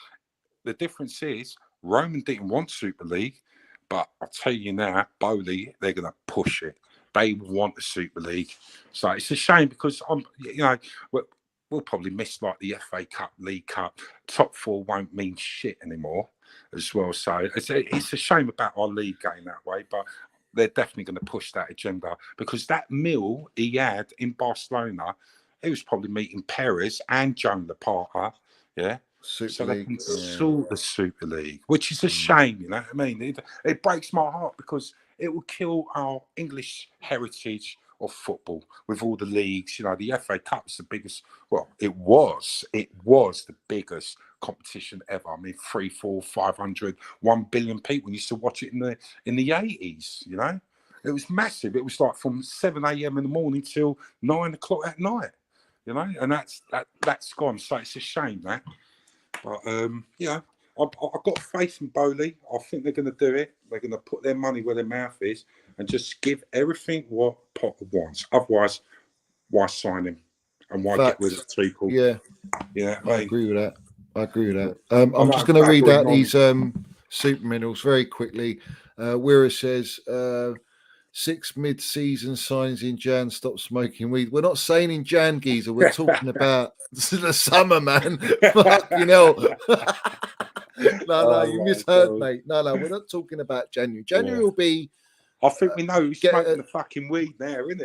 the difference is, Roman didn't want Super League, but I'll tell you now, Bowley, they're going to push it. They want a Super League. So it's a shame because you know, we'll probably miss like the FA Cup, League Cup. Top four won't mean shit anymore as well. So it's a shame about our league going that way, but they're definitely going to push that agenda because that meal he had in Barcelona, he was probably meeting Perez and Joan Laporta, yeah. Super so League, they can sort the Super League, which is a shame, you know what I mean? It breaks my heart because it will kill our English heritage of football with all the leagues. You know, the FA Cup is the biggest. Well, it was the biggest competition ever. I mean, 3, 4, 500, 1 billion people used to watch it in the 80s. You know, it was massive. It was like from 7 a.m. in the morning till 9 o'clock at night. You know, and that's gone. So it's a shame that. But you know, I've got faith in Bowley. I think they're going to do it. They're going to put their money where their mouth is and just give everything what Potter wants. Otherwise, why sign him and why get rid of people? Yeah, I agree with that. I'm just going to read out these super minerals very quickly. Wira says 6 mid-season signs in Jan. Stop smoking weed. We're not saying in Jan, geezer. We're talking about the summer, man. Fucking hell. No, you misheard, mate. No, we're not talking about January. January will be. I think we know who's smoking the fucking weed now, isn't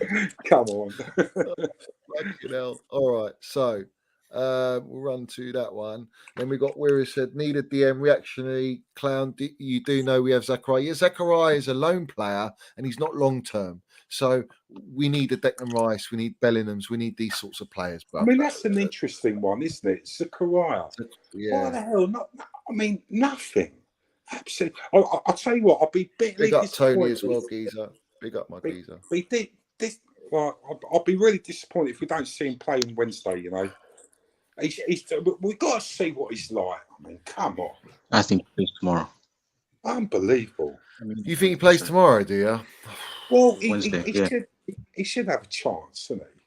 it? Come on. Fucking hell. All right, so we'll run to that one. Then we got where he said, need a DM reactionary clown. You do know we have Zachariah. Yeah, Zachariah is a lone player and he's not long term. So we need a Declan Rice, we need Bellingham's, we need these sorts of players. Bro. I mean, that's an interesting one, isn't it? Zachariah. Yeah. Why the hell? I mean, nothing. Absolutely. I'll tell you what, I'll be bitterly Big up disappointed. Tony as well, geezer. Big up my geezer. Well, I'll be really disappointed if we don't see him play on Wednesday, you know. We've got to see what he's like. I mean, come on. I think he plays tomorrow. Unbelievable. You think he plays tomorrow, do you? Well, Wednesday, he should have a chance, shouldn't he?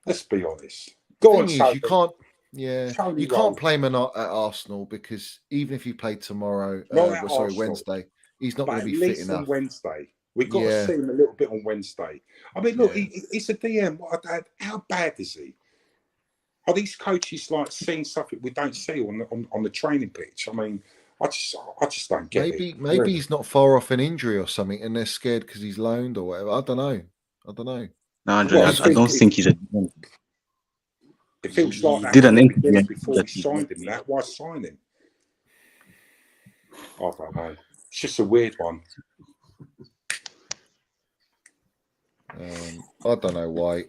Let's be honest. Go on, you can't. Yeah, you can't play him at Arsenal because even if he played tomorrow, Wednesday, he's not going to be fit enough. On Wednesday, we've got to see him a little bit on Wednesday. I mean, look, he's a DM. How bad is he? Are these coaches like seeing something we don't see on the training pitch? I mean, I just don't get it. Maybe he's not far off an injury or something, and they're scared because he's loaned or whatever. I don't know. No, Andre, I don't think he's a. It feels like that. Did an interview before we signed him. Why sign him? I don't know. It's just a weird one. I don't know why.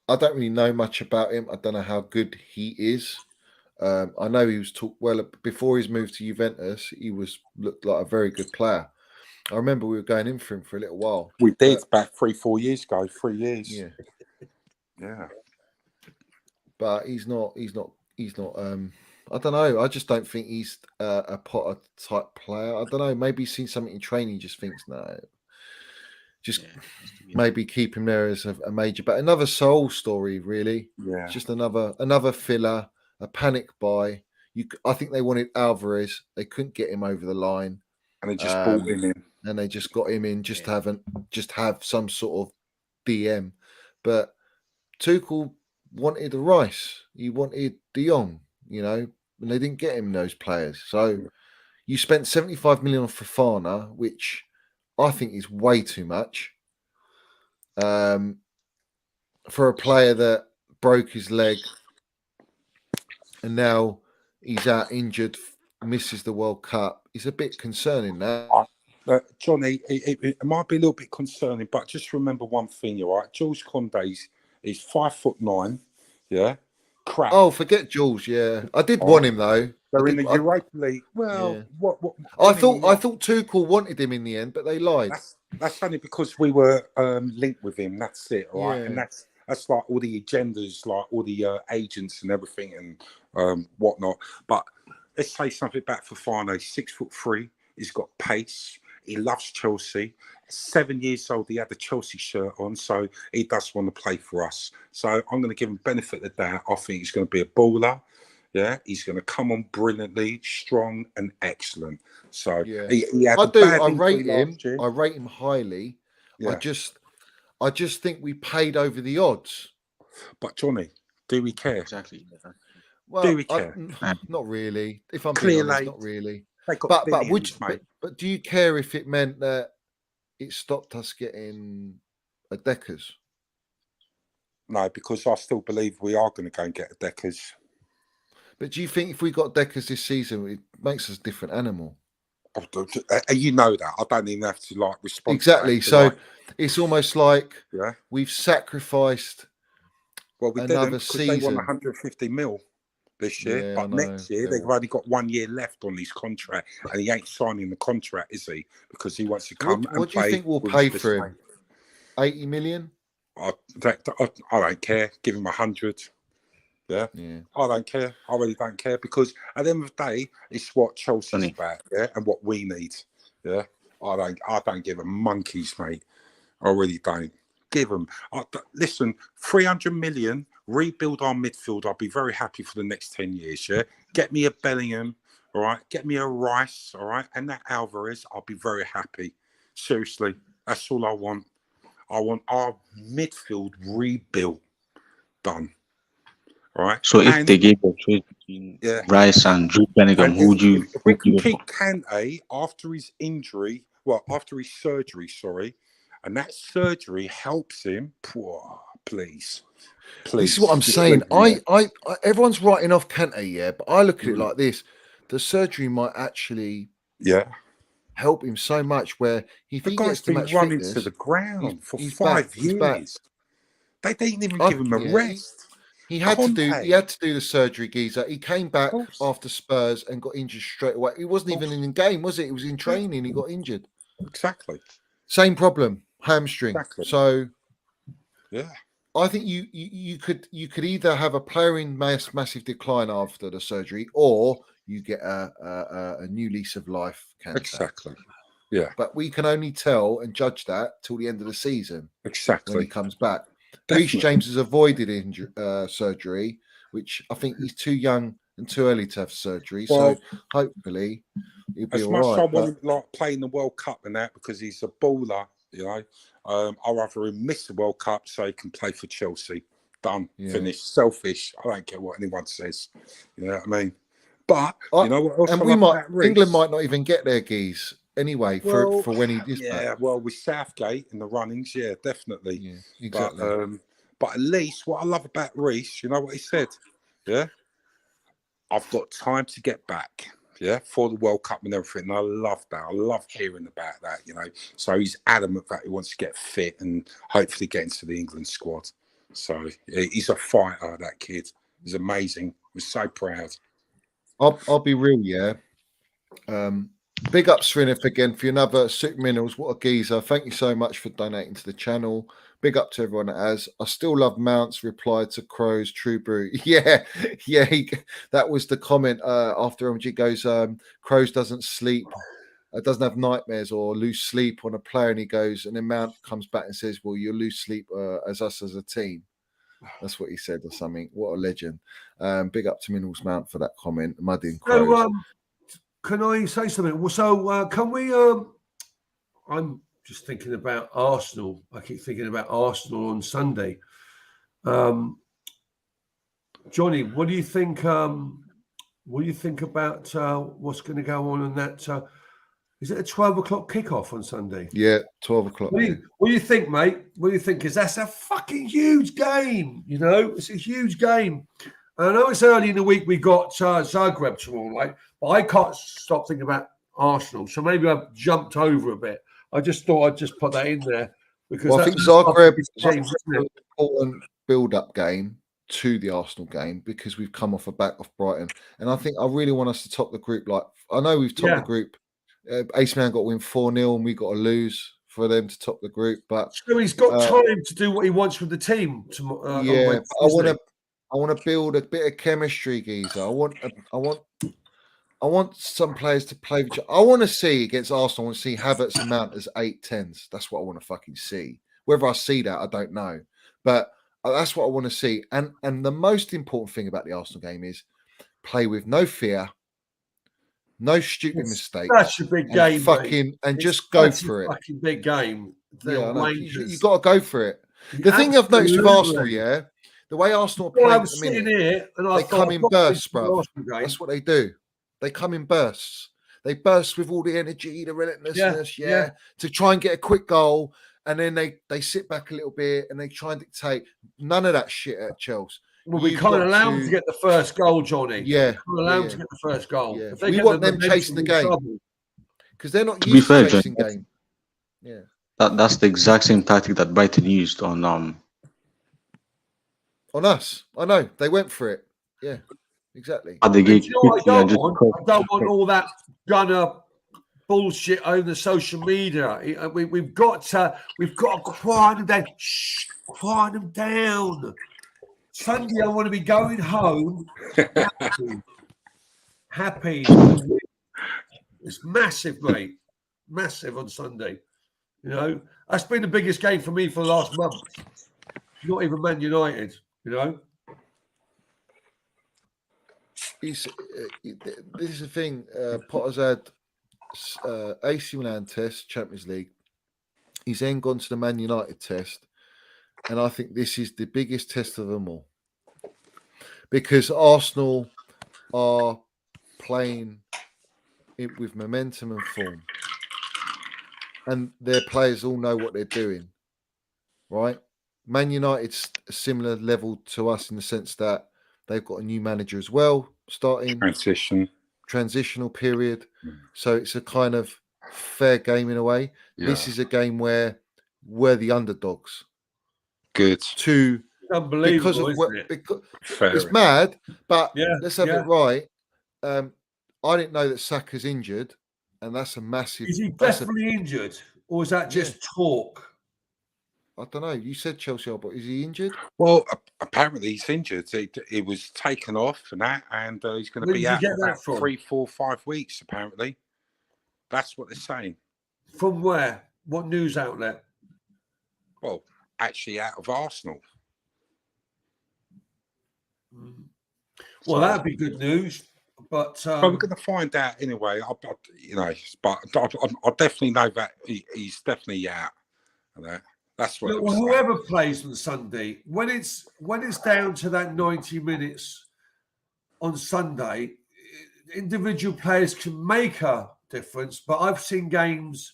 I don't really know much about him. I don't know how good he is. I know he was before his move to Juventus. He looked like a very good player. I remember we were going in for him for a little while. We did back 3-4 years ago. 3 years. Yeah. But he's not. I don't know. I just don't think he's a Potter type player. I don't know. Maybe he's seen something in training. He just thinks no. Maybe keep him there as a major. But another soul story, really. Yeah. Just another filler, a panic buy. I think they wanted Alvarez. They couldn't get him over the line, and they just brought him in. And they just got him in. Just have some sort of DM. But Tuchel wanted a Rice. He wanted De Jong, and they didn't get him those players. So you spent 75 million on Fofana, which I think is way too much for a player that broke his leg and now he's out injured, misses the World Cup. It's a bit concerning now. Johnny, it might be a little bit concerning, but just remember one thing, all right? Jules Condé is 5'9", yeah? Crap. Oh, forget Jules, yeah. I did want him, though. They're in the Europa League. Well, Yeah. what? I thought Tuchel wanted him in the end, but they lied. That's only because we were linked with him. That's it, all right? Yeah. And that's like all the agendas, like all the agents and everything and whatnot. But let's say something back for Fano. 6'3". He's got pace. He loves Chelsea. 7 years old, he had the Chelsea shirt on, so he does want to play for us. So I'm going to give him benefit of the doubt. I think he's going to be a baller. Yeah, he's going to come on brilliantly, strong and excellent. So yeah, he had I rate him. I rate him highly. Yeah. I just think we paid over the odds. But Johnny, do we care? Exactly. Well, do we care? Not really. If I'm Clear being honest, late. not really. They got billions, mate. But do you care if it meant that it stopped us getting a Deckers? No, because I still believe we are going to go and get a Deckers. But do you think if we got Deckers this season, it makes us a different animal? You know that. I don't even have to like respond. Exactly. To that, so it's almost like yeah, we've sacrificed. Well, we another didn't because season. they won 150 mil this year, but next year they've only got 1 year left on his contract, and he ain't signing the contract, is he? Because he wants to come. What do you think we'll pay for him? 80 million? I don't care. Give him 100. Yeah, I don't care. I really don't care because at the end of the day, it's what Chelsea's about, yeah, and what we need. Yeah, I don't give a monkeys, mate. I really don't give them. Listen, 300 million, rebuild our midfield. I'll be very happy for the next 10 years. Yeah, get me a Bellingham, all right. Get me a Rice, all right, and that Alvarez. I'll be very happy. Seriously, that's all I want. I want our midfield rebuilt, done. All right. So if they gave a choice between Rice and Jude Bellingham, who would you? If we can keep Kante after his injury, after his surgery, and that surgery helps him, please. This is what I'm saying. Everyone's writing off Kante, but I look at it like this: the surgery might actually, help him so much. Where if he gets to match running fitness, to the ground for he's 5 back, years. They didn't even give him a rest. He had to do the surgery, geezer. He came back after Spurs and got injured straight away. He wasn't even in the game, was it? He was in training. He got injured. Exactly. Same problem, hamstring. Exactly. So, yeah, I think you could either have a player in massive decline after the surgery, or you get a new lease of life. Exactly. Yeah. But we can only tell and judge that till the end of the season. Exactly. When he comes back. Definitely. Reece James has avoided surgery, which I think he's too young and too early to have surgery. Well, so hopefully he'll be as all much right. as I want him like playing the World Cup and that because he's a baller, I'd rather him miss the World Cup so he can play for Chelsea. Done, finished. Selfish. I don't care what anyone says. You know what I mean? But you know what else? And England might not even get their geese. Anyway, for when he is back. Well, with Southgate in the runnings, definitely. Yeah, exactly. But at least what I love about Reece, you know what he said? Yeah, I've got time to get back. Yeah, for the World Cup and everything. And I love that. I love hearing about that. So he's adamant that he wants to get fit and hopefully get into the England squad. So he's a fighter. That kid, he's amazing. We're so proud. I'll be real, big ups for Inif again for another Super Minerals. What a geezer. Thank you so much for donating to the channel. Big up to everyone that has. I still love Mount's reply to Crow's True Brew. That was the comment after MG goes, Crows doesn't sleep, doesn't have nightmares or lose sleep on a player. And he goes, and then Mount comes back and says, well, you'll lose sleep as us as a team. That's what he said or something. What a legend. Big up to Minerals Mount for that comment. Mudding Crows. So, can I say something? So, can we? I'm just thinking about Arsenal. I keep thinking about Arsenal on Sunday. Johnny, what do you think? What do you think about what's going to go on in that? Is it a 12 o'clock kickoff on Sunday? Yeah, 12 o'clock. What do you think, mate? What do you think? Because that's a fucking huge game. It's a huge game. I know it's early in the week. We got Zagreb tomorrow night, but I can't stop thinking about Arsenal. So maybe I've jumped over a bit. I just thought I'd just put that in there because I think Zagreb is an important build-up game. to the Arsenal game because we've come off a back off Brighton, and I think I really want us to top the group. Like I know we've topped the group. Ace Man got to win 4-0, and we got to lose for them to top the group. But so he's got time to do what he wants with the team. Yeah, I want to build a bit of chemistry, geezer. I want some players to play with each other. I want to see against Arsenal. I want to see Havertz and Mount as 8-10s. That's what I want to fucking see. Whether I see that, I don't know, but that's what I want to see. And the most important thing about the Arsenal game is play with no fear, no stupid mistakes. Such a big game, and just go for it. Fucking big game. You got to go for it. The thing I've noticed with Arsenal, the way Arsenal are playing at the minute, they come in bursts, bro. That's what they do. They come in bursts. They burst with all the energy, the relentlessness, to try and get a quick goal, and then they sit back a little bit and they try and dictate. None of that shit at Chelsea. Well, we can't allow them to get the first goal, Johnny. Yeah, we can't allow them to get the first goal. Yeah. We want them chasing the game because they're not used to chasing game. Yeah, that's the exact same tactic that Brighton used on us. I know they went for it. Yeah, exactly. I don't want all that gunner bullshit over the social media. We've got to quiet them down. Shh, quiet them down. Sunday, I want to be going home happy. It's massive, mate. Massive on Sunday. You know, that's been the biggest game for me for the last month. Not even Man United, you know. This is the thing. Potter's had AC Milan test, Champions League. He's then gone to the Man United test. And I think this is the biggest test of them all. Because Arsenal are playing it with momentum and form. And their players all know what they're doing. Right? Man United's a similar level to us in the sense that they've got a new manager as well, starting transitional period. So it's a kind of fair game in a way. Yeah. This is a game where we're the underdogs. Good. Unbelievable, because it's mad, but let's have it right. I didn't know that Saka's injured, and that's a massive. Is he definitely injured, or is that just talk? I don't know. You said Chelsea, but is he injured? Well, apparently he's injured. He was taken off and that, and he's going to be out for about 3, 4, 5 weeks. Apparently, that's what they're saying. From where? What news outlet? Well, actually, out of Arsenal. Well, that'd be good news. But we're going to find out anyway. But I definitely know that he's definitely out. That's what. Well, whoever plays on Sunday, when it's down to that 90 minutes on Sunday, individual players can make a difference. But I've seen games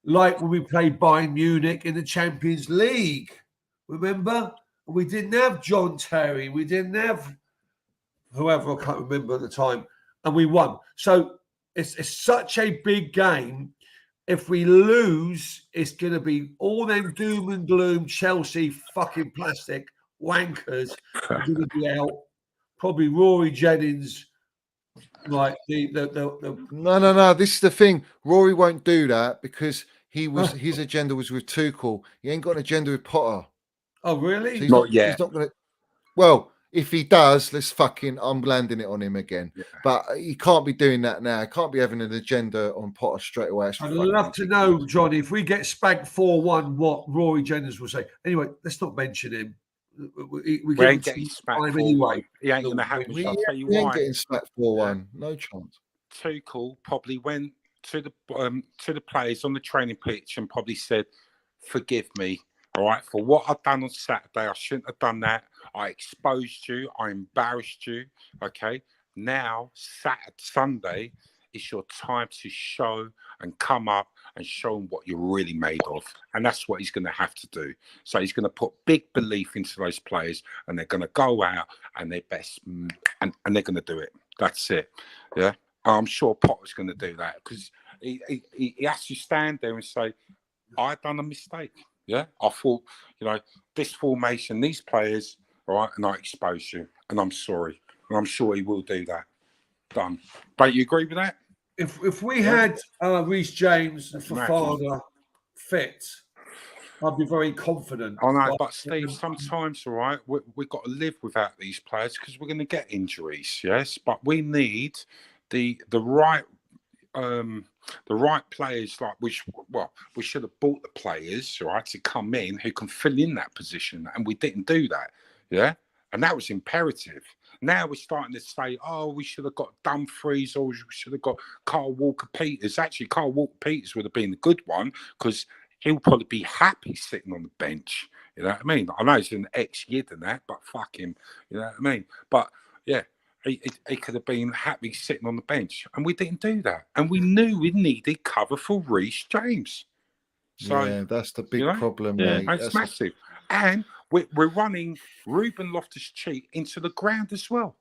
like when we played Bayern Munich in the Champions League. Remember? We didn't have John Terry. We didn't have whoever, I can't remember at the time. And we won. So it's such a big game. If we lose, it's going to be all them doom and gloom Chelsea fucking plastic wankers are going to be out. Probably Rory Jennings. Like No. This is the thing. Rory won't do that because his agenda was with Tuchel. He ain't got an agenda with Potter. Oh, really? So not yet. He's not going to. Well, if he does, I'm landing it on him again. Yeah. But he can't be doing that now. He can't be having an agenda on Potter straight away. I'd love to know, Johnny, if we get spanked 4-1, what Rory Jennings will say. Anyway, let's not mention him. We ain't getting spanked anyway. He ain't going to happen. He ain't getting spanked 4-1. No chance. Tuchel probably went to the players on the training pitch and probably said, "Forgive me. All right, for what I've done on Saturday, I shouldn't have done that. I exposed you. I embarrassed you. Okay, now Sunday is your time to show and come up and show them what you're really made of." And that's what he's going to have to do. So he's going to put big belief into those players, and they're going to go out and their best, and they're going to do it. That's it. Yeah, I'm sure Potter's going to do that because he has to stand there and say, "I've done a mistake." Yeah, I thought, this formation, these players all right, and I exposed you, and I'm sorry, and I'm sure he will do that. Done. Don't you agree with that? If we had Reece James and Fofana fit, I'd be very confident. I know, but Steve, sometimes, all right, we've got to live without these players because we're going to get injuries, yes. But we need the right players. Like we should have bought the players, right, to come in who can fill in that position, and we didn't do that, yeah. And that was imperative. Now we're starting to say, oh, we should have got Dumfries or we should have got Carl Walker-Peters. Actually, Carl Walker-Peters would have been a good one because he'll probably be happy sitting on the bench. You know what I mean? I know he's an ex-Yid and that, but fuck him. You know what I mean? But, yeah, he could have been happy sitting on the bench. And we didn't do that. And we knew we needed cover for Reece James. So, yeah, that's the big problem, Yeah. mate. it's massive. And we're running Ruben Loftus-Cheek into the ground as well.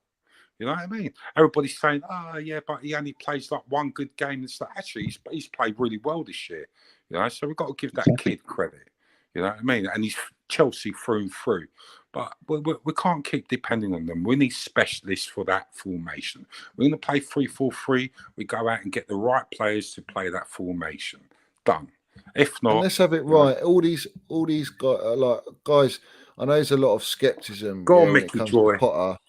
You know what I mean? Everybody's saying, oh, yeah, but he only plays like one good game and stuff. Actually, he's played really well this year. You know, so we've got to give that kid credit. You know what I mean? And he's Chelsea through and through. But we can't keep depending on them. We need specialists for that formation. We're going to play 3-4-3. We go out and get the right players to play that formation. Done. If not, and let's have it right. All these guys. I know there's a lot of skepticism Go on, when it Mickey comes Joy. to Potter.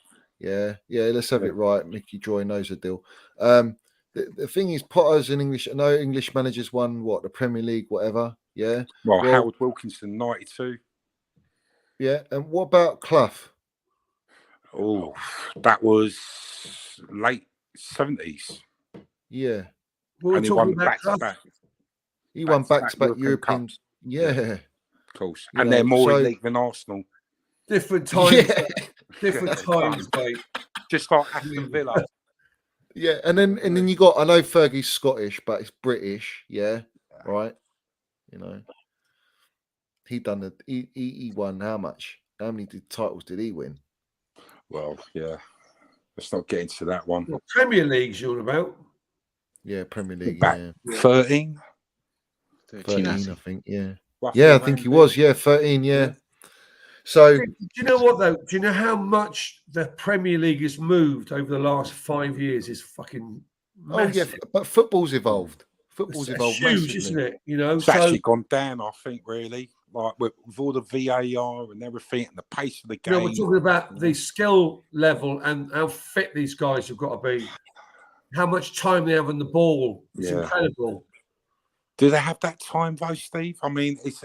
Yeah. Let's have it right. Mickey Joy knows the deal. The thing is, Potter's an English. I know English managers won the Premier League, whatever. Yeah. Well, Howard Wilkinson, 92. Yeah. And what about Clough? Oh, that was late 70s. Yeah. And he won back-to-back. He won back-to-back European. Cups. Yeah. Of course. And they're more elite than Arsenal. Different times. Yeah. Different times, mate. Just like Aston Villa. Yeah, and then you got, I know Fergie's Scottish, but it's British, yeah. Right? You know. He won how much? How many titles did he win? Well, yeah. Let's not get into that one. Well, Premier League's you're about. Yeah, Premier League, back 13? 13, I think, yeah. Roughly yeah, I think he was, 13, yeah. So do you know what though? Do you know how much the Premier League has moved over the last 5 years? Is fucking massive. Oh yeah, but football's evolved. Football's it's evolved huge, massively. isn't it? You know, it's actually gone down, I think, really. Like with all the VAR and everything and the pace of the game. You know, we're talking about the skill level and how fit these guys have got to be. How much time they have on the ball. It's incredible. Do they have that time though, Steve? I mean, it's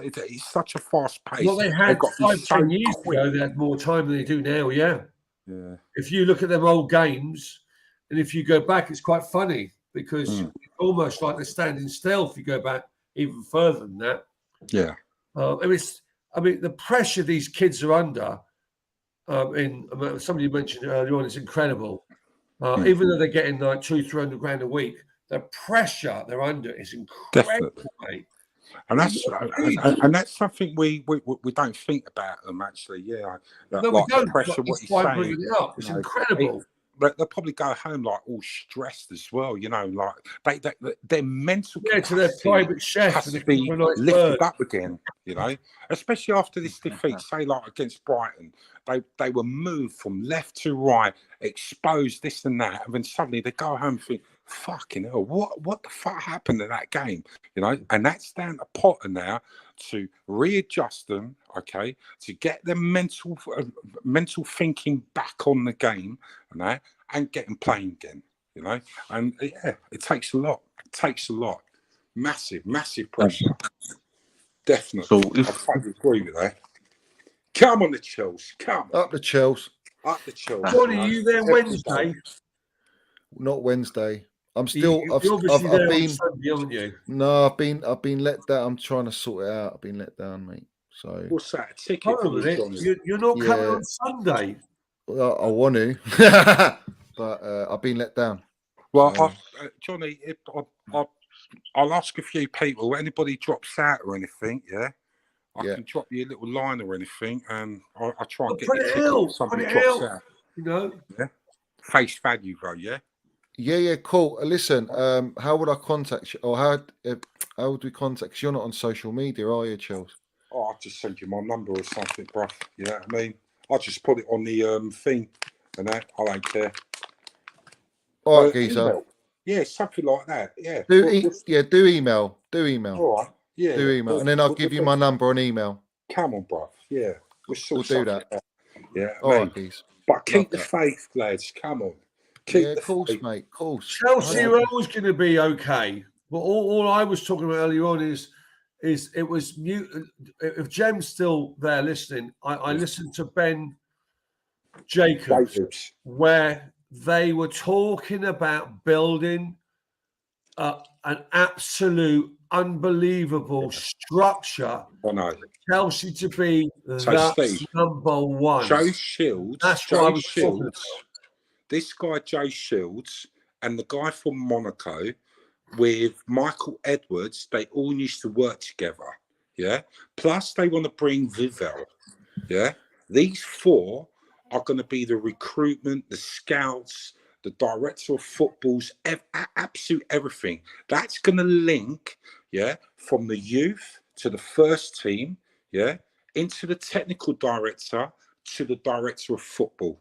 such a fast pace. Well, they had 5-10 years ago. They had more time than they do now. Yeah. If you look at them old games, and if you go back, it's quite funny because it's almost like they're standing still. If you go back even further than that. Yeah. I mean, the pressure these kids are under. Somebody mentioned earlier on, it's incredible. Even though they're getting like $200-300 a week, the pressure they're under is incredible, mate. And that's something we don't think about them actually. Yeah, no, we don't. The pressure, what you're saying, it's incredible. They'll probably go home like all stressed as well. You know, like their mental to their private chef has to be lifted up again. You know, especially after this defeat, say like against Brighton, they were moved from left to right, exposed this and that, and then suddenly they go home and think, fucking hell, what the fuck happened to that game? You know, and that's down to Potter now to readjust them, okay, to get their mental thinking back on the game, you know, and get them playing again, you know. And yeah, it takes a lot. It takes a lot. Massive pressure. Definitely. So I totally agree with that. Come on, the Chills. Come up the Chills. Up the Chills. Johnny, are you there Wednesday? Not Wednesday. I'm still. I've been. Sunday, haven't you? No, I've been let down. I'm trying to sort it out. I've been let down, mate. So what's that? A ticket? You're not coming on Sunday. Well, I want to, but I've been let down. Well, Johnny, I'll ask a few people. Anybody drops out or anything, I can drop you a little line or anything, and I'll try and get put your it ticket. out. Somebody Put it drops out. out. You know. Yeah. Face value, though. Yeah. Yeah, cool. Listen, how would I contact you, or how would we contact you? You're not on social media, are you, Chills? Oh, I'll just send you my number or something, bruv. You know what I mean? I'll just put it on the thing and that. I don't care. All right, Geezer. Email. Yeah, something like that. Yeah. Do email. Do email. All right. Yeah. Do email, and then I'll give you my number on email. Come on, bruv. Yeah. We'll do that. Yeah. All right, Geez. But keep the faith, lads. Come on. Keep the course, faith. mate. Course. Chelsea are always going to be okay. But all I was talking about earlier on is it was mute. If Jem's still there listening, I listened to Ben Jacobs where they were talking about building an absolute unbelievable structure for Chelsea to be number one. Joe Shields. That's what I was talking about. This guy, Joe Shields, and the guy from Monaco with Michael Edwards, they all used to work together. Yeah. Plus, they want to bring Vivel. Yeah. These four are going to be the recruitment, the scouts, the director of footballs, absolute everything. That's going to link, from the youth to the first team, into the technical director to the director of football,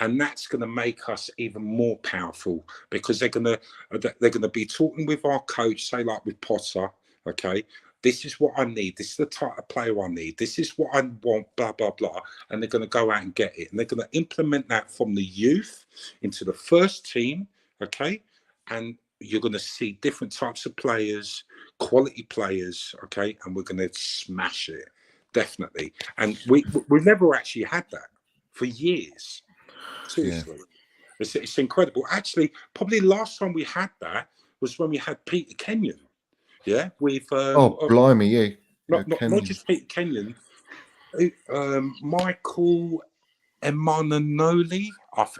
and that's going to make us even more powerful because they're going to be talking with our coach, say like with Potter, okay. This is what I need. This is the type of player I need. This is what I want, blah, blah, blah. And they're going to go out and get it. And they're going to implement that from the youth into the first team, okay? And you're going to see different types of players, quality players, okay? And we're going to smash it, definitely. And we've never actually had that for years. Seriously. Yeah. It's incredible. Actually, probably last time we had that was when we had Peter Kenyon. Yeah, with blimey, yeah. Not just Peter Kenyon, Michael Emanoli.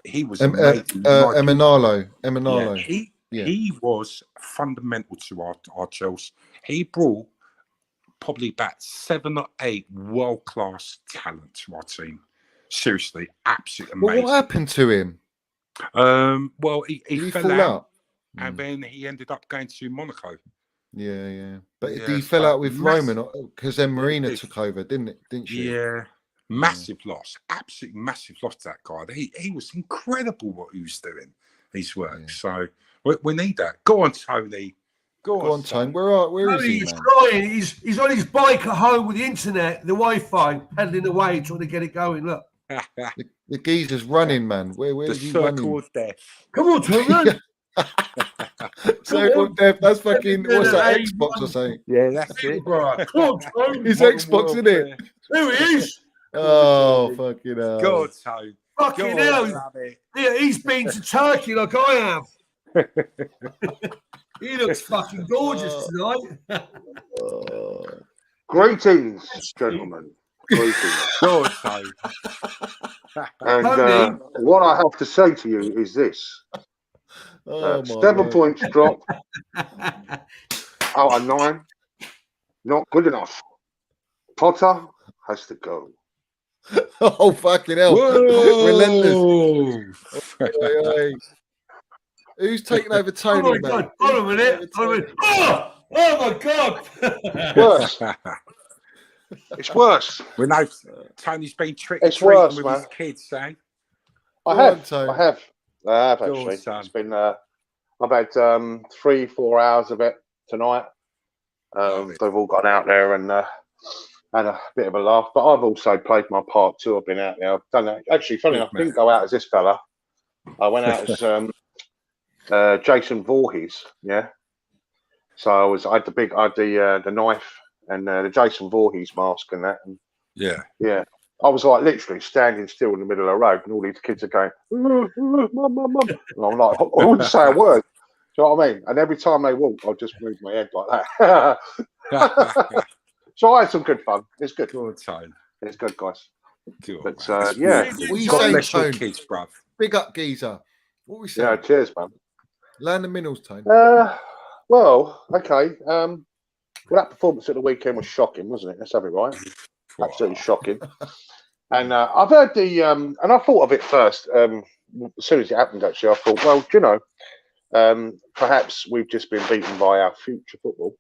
He was amazing. Emanalo. Yeah, he was fundamental to our Chelsea. He brought probably about 7 or 8 world-class talent to our team. Seriously, absolutely amazing. Well, what happened to him? Well, he fell out, and then he ended up going to Monaco. Yeah. But he fell out with Roman because then Marina took over, didn't she? Yeah. Massive loss. Absolutely massive loss to that guy. He was incredible what he was doing, his work. Yeah. So we need that. Go on, Tony. Go on, Tony. Where is he, he's man? trying. He's on his bike at home with the internet, the Wi-Fi, pedaling away, trying to get it going. Look. the geezer's running, man. Where is he running? Circle of death. Come on, Tony. Circle of death. That's fucking. What's that? Xbox or something? Yeah, that's it. It's Xbox, isn't it? There he is. Oh, fucking hell. God, Tony. Fucking hell. Yeah, he's been to Turkey like I have. He looks fucking gorgeous tonight. Greetings, gentlemen. Greetings. God, Tony. And what I have to say to you is this. 7 points dropped out of 9. Not good enough. Potter has to go. Oh, fucking hell. Relentless. Who's taking over Tony? Oh, my God. Hold on a minute. Oh, my God. Worse. It's worse. We know Tony's been tricked it's worse, with man. his kids, eh? I have actually. It's been I've had 3-4 hours of it tonight. They've all gone out there and had a bit of a laugh. But I've also played my part too. I've been out there. I've done that. Actually, funny enough, I didn't go out as this fella. I went out as Jason Voorhees. Yeah. So I had the knife and the Jason Voorhees mask and that. And yeah. I was like literally standing still in the middle of the road, and all these kids are going, mum. And I'm like, I wouldn't say a word. Do you know what I mean? And every time they walk, I'll just move my head like that. So I had some good fun. It's good. Good time. It's good, guys. Good, but what are you saying, Tone? Kids, bruv. Big up, geezer. What are we saying? Yeah, cheers, man. Land the minerals, Tone. Well, okay. Well, that performance at the weekend was shocking, wasn't it? Let's have it right. Absolutely shocking. And I've heard and I thought of it first. As soon as it happened, actually, I thought, well, do you know, perhaps we've just been beaten by our future football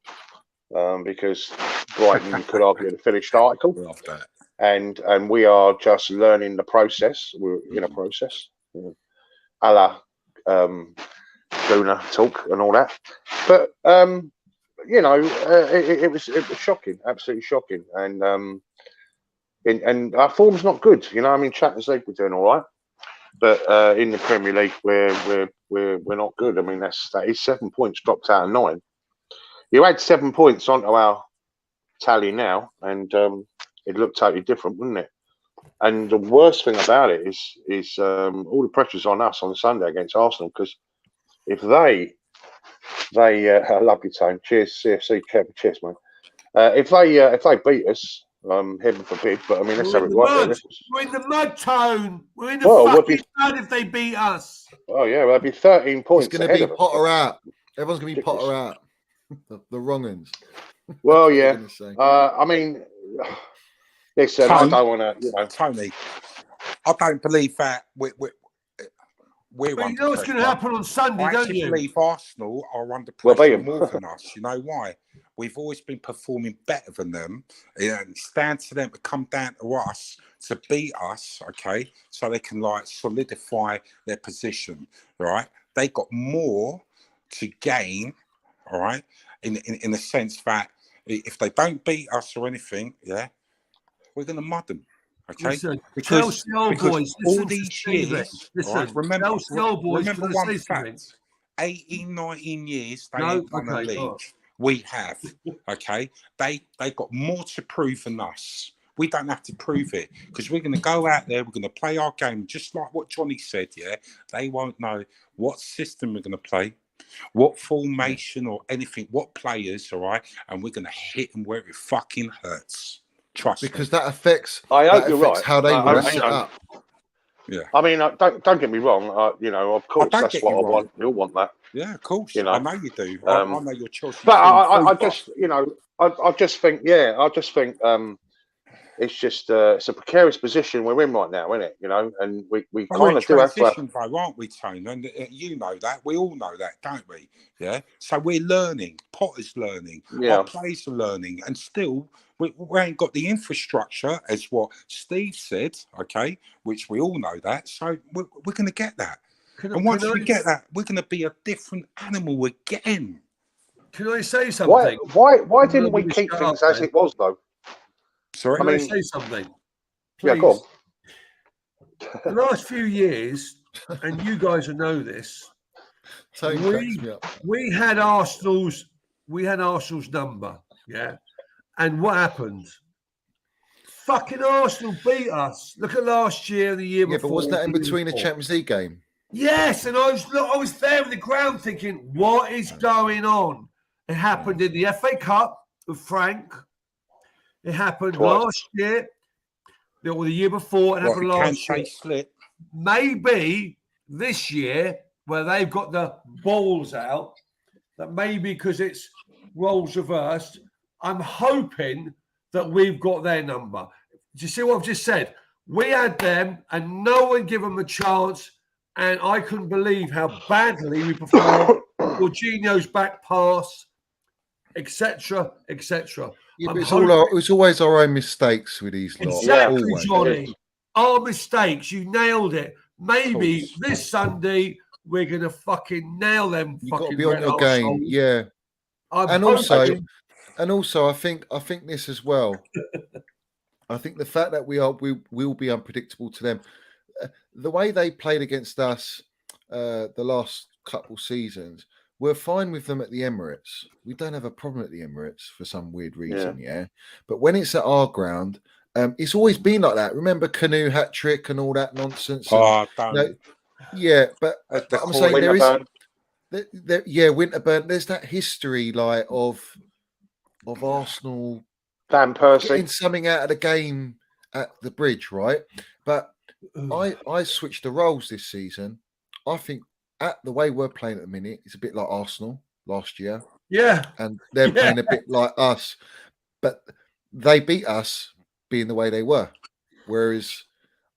because Brighton, you could argue, the finished article. Love that. and we are just learning the process. We're in a process, a la Luna talk and all that. But you know, it was shocking, absolutely shocking, and our form's not good. You know, I mean, Champions League we're doing all right, but in the Premier League we're not good. I mean, that is 7 points dropped out of 9. You add 7 points onto our tally now, and it looked totally different, wouldn't it? And the worst thing about it is all the pressure's on us on Sunday against Arsenal, because if they I love your tone. Cheers, CFC. Cheers, mate. If they beat us, heaven forbid, but I mean, let's have it right there. We're in the mud, Tone. We're in the fucking mud if they beat us. Oh yeah, well, that'd be 13 points. It's going to be Potter out. Everyone's going to be Potter out. The wrong uns. Well, yeah. I mean, listen, I don't want to. You know, Tony, I don't believe that we're you know what's going to happen on Sunday, don't you? I believe Arsenal are under pressure more than us. You know why? We've always been performing better than them. And it's down to them to come down to us to beat us, okay? So they can like solidify their position, right? They got more to gain, all right? In the sense that if they don't beat us or anything, yeah, we're going to mud them. Okay, listen, because boys, all these years, listen, remember one fact, 18, 19 years they ain't won a league. We have, okay? They got more to prove than us. We don't have to prove it, because we're going to go out there, we're going to play our game, just like what Johnny said, yeah? They won't know what system we're going to play, what formation or anything, what players, all right? And we're going to hit them where it fucking hurts. Trust because me. that affects. I hope you're right. How they want to set up. Yeah. I mean, don't get me wrong. You know, of course, that's what I want. You'll want that. Yeah, of course. You know, I know you do. I know your choice. But I just, you know, I just think, it's just it's a precarious position we're in right now, isn't it? You know, and we kind of do have to. Though, aren't we, Tone? And you know that. We all know that, don't we? Yeah. So we're learning. Potter's learning. Our players are learning, and still we ain't got the infrastructure, as what Steve said. Okay, which we all know that. So we're going to get that. And once we get that, we're going to be a different animal again. Can I say something? Why didn't we keep things as it was, though? Sorry, can I say something? Please. Yeah, go on. The last few years, and you guys will know this, we had Arsenal's number, yeah. And what happened? Fucking Arsenal beat us. Look at last year, the year before. Yeah, but wasn't that in between a Champions League game? Yes, and I was there on the ground thinking, what is going on? It happened in the FA Cup with Frank. It happened last year, or the year before. It happened last year. Slip. Maybe this year, where they've got the balls out, that maybe because it's roles reversed, I'm hoping that we've got their number. Do you see what I've just said? We had them, and no one gave them a chance, and I couldn't believe how badly we performed. Jorginho's back pass, etc., etc. Yeah, but it's always our own mistakes with these lot. Exactly, Johnny. Our mistakes. You nailed it. Maybe this Sunday we're gonna fucking nail them. You've got to be on your game, yeah. And also, I think this as well. I think the fact that we will be unpredictable to them. The way they played against us the last couple seasons. We're fine with them at the Emirates. We don't have a problem at the Emirates for some weird reason, yeah. But when it's at our ground, it's always been like that. Remember Canoe hat trick and all that nonsense. Yeah, but I'm saying there is, Winterburn. There's that history like of Arsenal Van Persie getting something out of the game at the Bridge, right? But I switched the roles this season. I think. At the way we're playing at the minute, it's a bit like Arsenal last year. Yeah. And they're playing a bit like us. But they beat us being the way they were. Whereas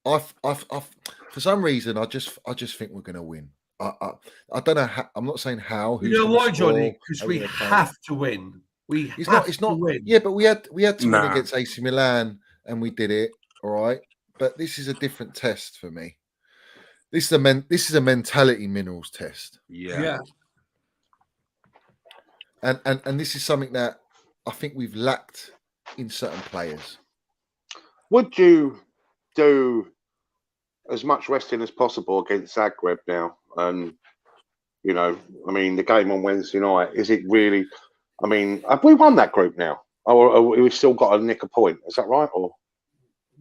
I've for some reason I just think we're gonna win. I don't know how, I'm not saying how. You know why, Johnny? Because we have to win. It's not win. Yeah, but we had to win against AC Milan and we did it, all right. But this is a different test for me. This is a mentality minerals test. Yeah. And this is something that I think we've lacked in certain players. Would you do as much resting as possible against Zagreb now? And you know, I mean, the game on Wednesday night, is it really? I mean, have we won that group now, or have we still got a nick a point? Is that right? Or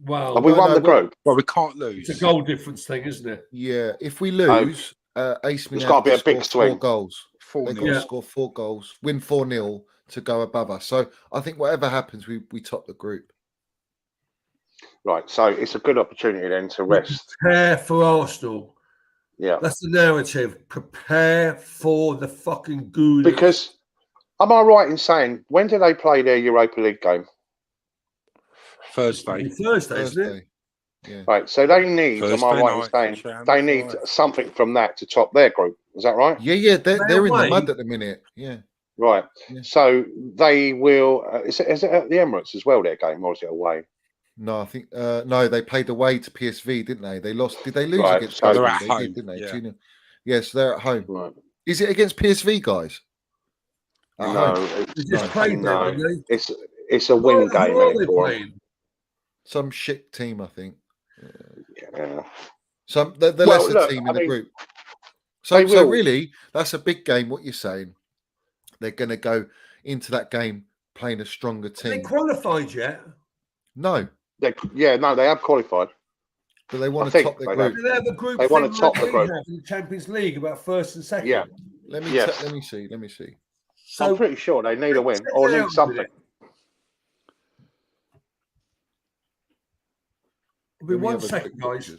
Well, have we won the group? Well, we can't lose. It's a goal difference thing, isn't it? Yeah, if we lose, Ace it's got to be a big swing. 4 goals. 4-0. They've got to score 4 goals, win 4-0 to go above us. So I think whatever happens, we top the group. Right, so it's a good opportunity then to rest. Prepare for Arsenal. Yeah, that's the narrative. Prepare for the fucking Ghoulies. Because, am I right in saying, when do they play their Europa League game? Thursday, isn't it? Yeah. Right, so they need, Thursday am I right in saying, they need something from that to top their group. Is that right? Yeah, they're in the mud at the minute. Yeah. Right. Yeah. So they will, is it at the Emirates as well, their game, or is it away? No, I think, no, they played away to PSV, didn't they? They lost. Did they lose against PSV? They're PSV? at home, didn't they? Yeah. Yes, they're at home. Right. Is it against PSV, guys? No, no. It's a win game for them. Some shit team, I think. Yeah. Some the lesser team in the group. So really, that's a big game. What you're saying? They're going to go into that game playing a stronger team. They qualified yet? No. They have qualified. But they want to top their group. They have a group. They want to top the group in the Champions League about first and second. Yeah. Let me see. So I'm pretty sure they need a win or need something. It'll be 1 second, guys.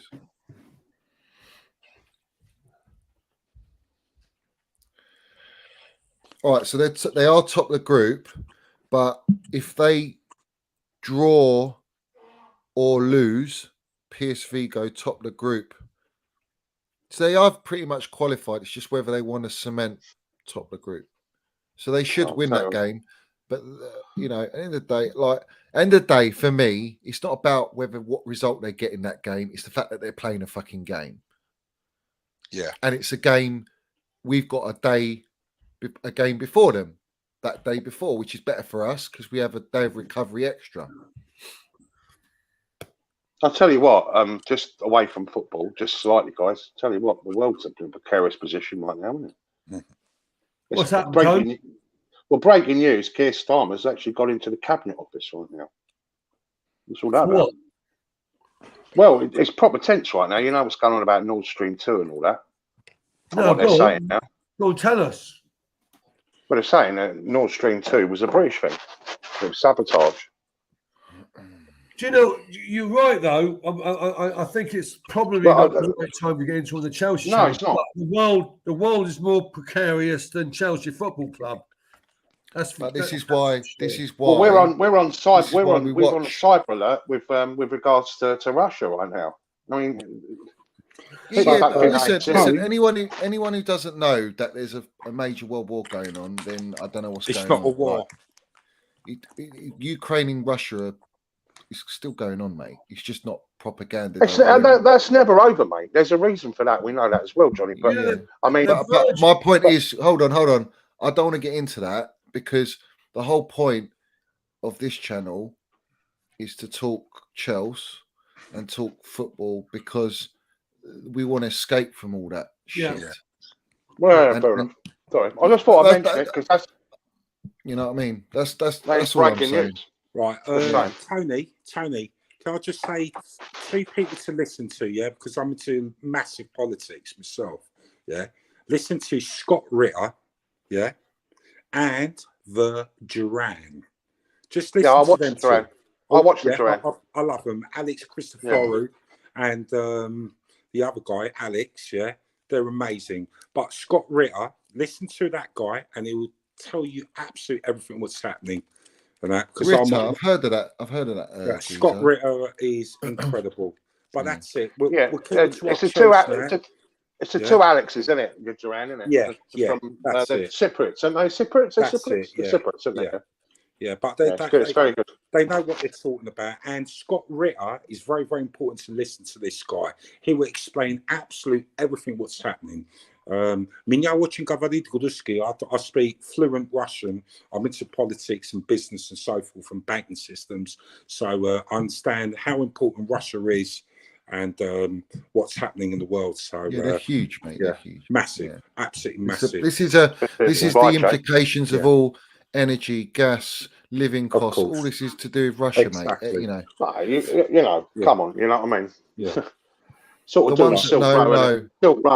All right, so they are top of the group, but if they draw or lose, PSV go top of the group. So they are pretty much qualified. It's just whether they want to cement top of the group. So they should win that game. But you know, at the end of the day, for me, it's not about what result they get in that game. It's the fact that they're playing a fucking game. Yeah, and it's a game. We've got a game before them, that day before, which is better for us because we have a day of recovery extra. I'll tell you what, just away from football, just slightly, guys. Tell you what, the world's in a precarious position right now, isn't it? What's happening? Breaking news: Keir Starmer's actually got into the cabinet office right now. What's all that about? Well, it's proper tense right now. You know what's going on about Nord Stream 2 and all that. No, what they're saying now. Go tell us. Well, they're saying that Nord Stream 2 was a British thing. It was sabotage. Do you know, you're right, though. I think it's probably not the right time to get into the Chelsea. No, it's not. The world is more precarious than Chelsea Football Club. This is why. Well, we're on cyber alert with regards to Russia right now. I mean, listen. Anyone who doesn't know that there's a major world war going on, then I don't know what's going on. It's not a war. Ukraine and Russia is still going on, mate. It's just not propaganda. That's never over, mate. There's a reason for that. We know that as well, Johnny. But I mean, but my point is, hold on. I don't want to get into that because the whole point of this channel is to talk Chelsea and talk football because we want to escape from all that shit. Yeah. Well, fair enough. Sorry, I just thought I'd mention it because that's, you know what I mean. That's all I'm saying. Right, Tony, can I just say 2 people to listen to, because I'm into massive politics myself, Listen to Scott Ritter, and the Duran. Just listen to them two. I watched the Duran. I love them. Alex Christoforou and the other guy, Alex, they're amazing. But Scott Ritter, listen to that guy and he will tell you absolutely everything what's happening. I've heard of that. Scott Ritter is incredible. But that's it. It's the two Alexes, isn't it? The Duran, isn't it? Yeah. From the Cypriots, aren't they? Cypriots. That's it. The Cypriots, isn't it? Yeah, but it's very good. They know what they're talking about. And Scott Ritter is very, very important to listen to this guy. He will explain absolute everything what's happening. Меня очень говорит по-русски. I speak fluent Russian. I'm into politics and business and so forth and banking systems. So I understand how important Russia is and what's happening in the world. So they're huge, mate. Yeah, they're huge. Massive, absolutely massive. This is the implications of all energy, gas, living costs. All this is to do with Russia, mate. You know. Come on, you know what I mean? Yeah. Sort of the ones that know,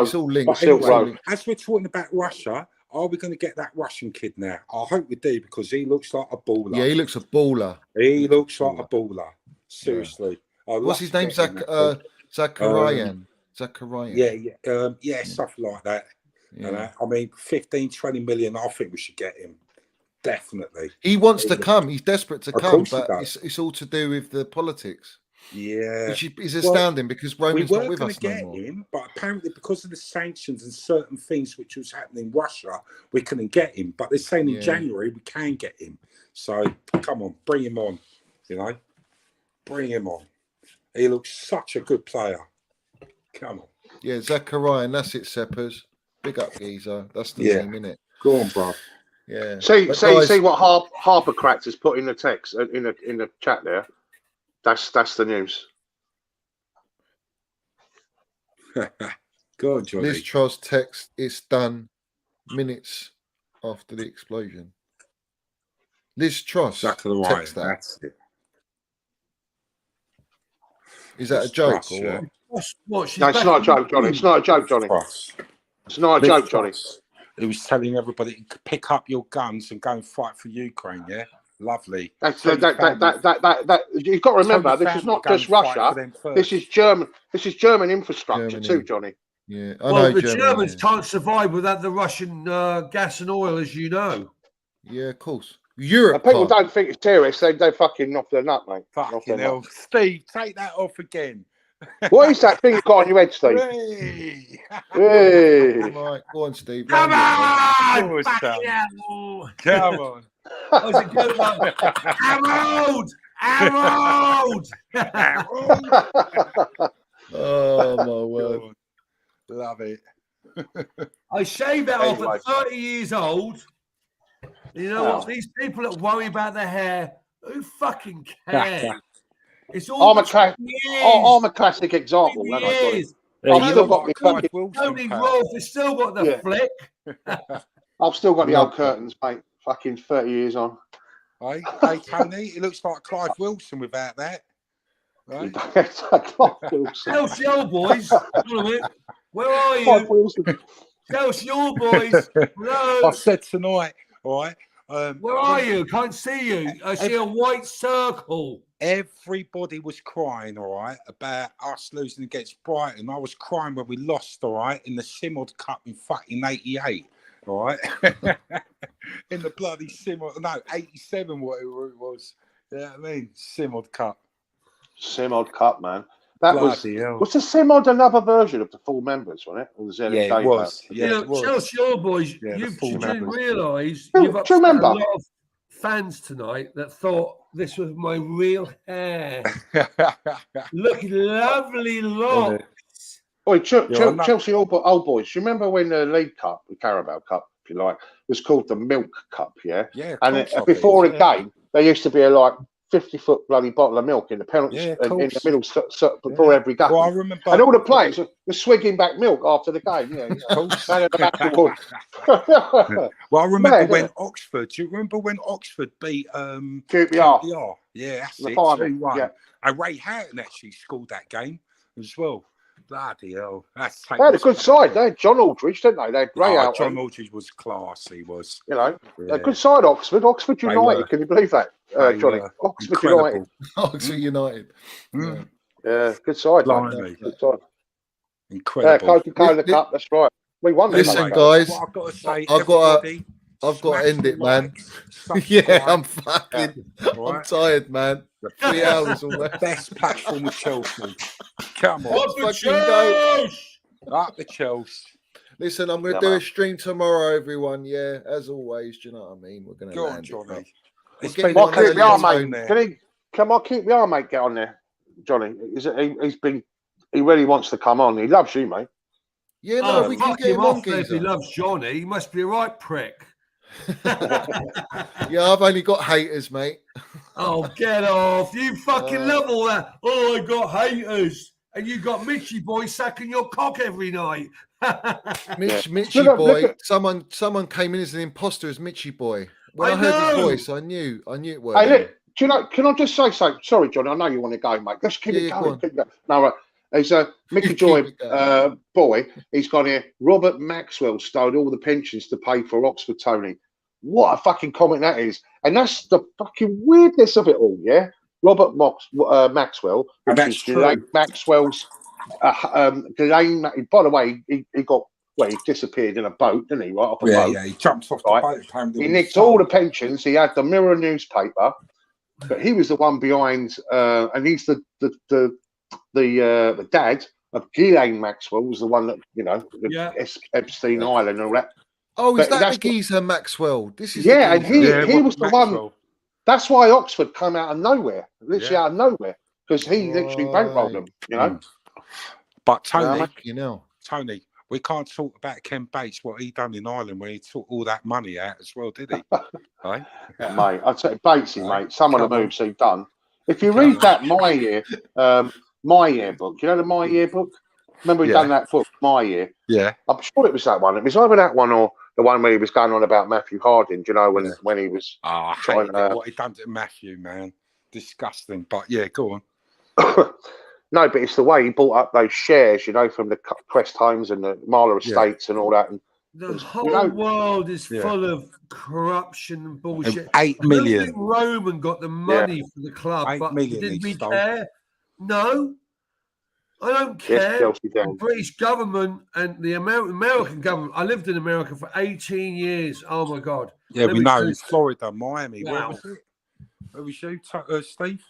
it's all linked. Anyway, as we're talking about Russia, are we going to get that Russian kid now? I hope we do, because he looks like a baller. Yeah, he looks a baller. He looks like a baller. Seriously. Yeah. What's his name? Zakarian. Yeah, stuff like that. Yeah. I mean, 15, 20 million, I think we should get him. Definitely. He wants to come. He's desperate to come, but it's all to do with the politics. Yeah, which is astounding, because Roman's not with us get him, but apparently because of the sanctions and certain things which was happening in Russia, we couldn't get him. But they're saying in January we can get him. So come on, bring him on. You know, bring him on. He looks such a good player. Come on. Yeah, Zakarian, that's it, Seppers. Big up, geezer. That's the name, innit? Go on, bro. Yeah. See what Harper Cracked has put in the text in the chat there. That's the news. Go on, Johnny. Liz Truss text, it's done minutes after the explosion. Liz Truss text that. That's it. Is that a joke or what? No, it's not a joke, Johnny. It's not a joke, Johnny. It's not a joke, Johnny. He was telling everybody to pick up your guns and go and fight for Ukraine, yeah? Lovely. You've got to remember, this is not just Russia. This is German. This is German infrastructure too, Johnny. Yeah, the Germans can't survive without the Russian gas and oil, as you know. Yeah, of course. Europe. People don't think it's terrorists. They fucking knock their nut, mate. Fucking hell, Steve, take that off again. What is that thing you got on your head, Steve? Hey. Right, go on, Steve. Come on! Come on. Harold! Oh, my word. Love it. I shaved that off at 30 years old. You know what? These people that worry about their hair, who fucking cares? It's all I'm a classic example. I've still got Tony Rolfe has still got the flick. I've still got the old curtains, mate. Fucking 30 years on. Hey, Tony, it looks like Clive Wilson without that. Right? Chelsea old boys. Where are you? Chelsea old boys. Hello. I said tonight, all right. Where are you? Can't see you. I see a white circle. Everybody was crying, all right, about us losing against Brighton. I was crying when we lost, all right, in the Simod Cup in fucking 88, all right? In the bloody Simod, no, 87, whatever it was. You know what I mean? Simod Cup. Simod Cup, man. That was the Simod another version of the full members, wasn't it? Or was it it was. Yeah, it was. Chelsea All Boys, you didn't realise you've upset a lot of fans tonight that thought this was my real hair. Looking lovely locks. Oi, Chelsea Old Boys, you remember when the League Cup, the Carabao Cup, if you like, was called the Milk Cup, yeah? Yeah. And before the game, there used to be a 50-foot bloody bottle of milk in the penalty in the middle before every game. Well, I remember, and all the players were swigging back milk after the game. Well, I remember when Oxford. Do you remember when Oxford beat QPR? Yeah, that's it. 2-1. Yeah. And Ray Houghton actually scored that game as well. Bloody hell! They had a good side. They had John Aldridge, didn't they? They had Ray Houghton. John Aldridge was class. He was. A good side. Oxford United. Can you believe that, Johnny? Oxford United. Oxford United. Yeah, good side. Good side. Incredible. Coca-Cola Cup. That's right. We won. Listen, guys. I've got to say, I've got to end it, man. Yeah, I'm tired, man. 3 hours almost. Best platform with Chelsea. Come on. Up the Chelsea! Up the Chelsea. Listen, I'm going to do a stream tomorrow, everyone. Yeah, as always. Do you know what I mean? We're going to go on, Johnny. It's Get been you on Keep the arm, early mate. Can he? Come on, keep the arm, mate. Get on there, Johnny. He really wants to come on. He loves you, mate. Yeah, no, Oh, we can fuck get him him on, off there if he geezer. loves Johnny. He must be a right prick. Yeah, I've only got haters, mate. Oh, get off. You fucking love all that. Oh, I got haters. And you got Mitchy boy sucking your cock every night. Mitchy Look boy. at- Someone came in as an imposter as Mitchy boy. When I heard know. his voice, I knew it was. Hey, look, do you know? Can I just say something? Sorry, Johnny. I know you want to go, mate. Let's keep it go going. on. Keep it going. No, right. There's a Mickey Keep Joy it going. boy. He's gone here. Robert Maxwell stole all the pensions to pay for Oxford, Tony. What a fucking comment that is. And that's the fucking weirdness of it all, yeah? Robert Maxwell, which is Ghislaine Maxwell's. Ghislaine, by the way, he disappeared in a boat, didn't he? Right off a boat. Yeah, he jumped off the boat. He nicked all the pensions. He had the Mirror newspaper, but he was the one behind, and he's the dad of Ghislaine Maxwell, was the one that Epstein Island and all that. Oh, is that the geezer Maxwell? This is and he was the Maxwell. one. That's why Oxford came out of nowhere, literally out of nowhere, because he literally bankrolled them. You know. But Tony, Tony, we can't talk about Ken Bates, what he done in Ireland when he took all that money out as well, did he? Right? Mate, I tell you, Batesy, mate, some of the moves he's done. If you read that My Year book, you know the My Year book? Remember he done that book, My Year? Yeah. I'm sure it was that one. It was either that one or the one where he was going on about Matthew Harding, you know, when he was trying what he done to Matthew, man. Disgusting. But yeah, go on. No, but it's the way he bought up those shares, you know, from the Crest Homes and the Marler Estates and all that. And the whole world is full of corruption and bullshit. 8 million. I don't think Roman got the money for the club, 8 but million did we stole. care? No. I don't care. Yes, the British government and the American government. I lived in America for 18 years. Oh, my God. Yeah, we know. Florida, Miami. Wow. Where was it? Where was you, Steve?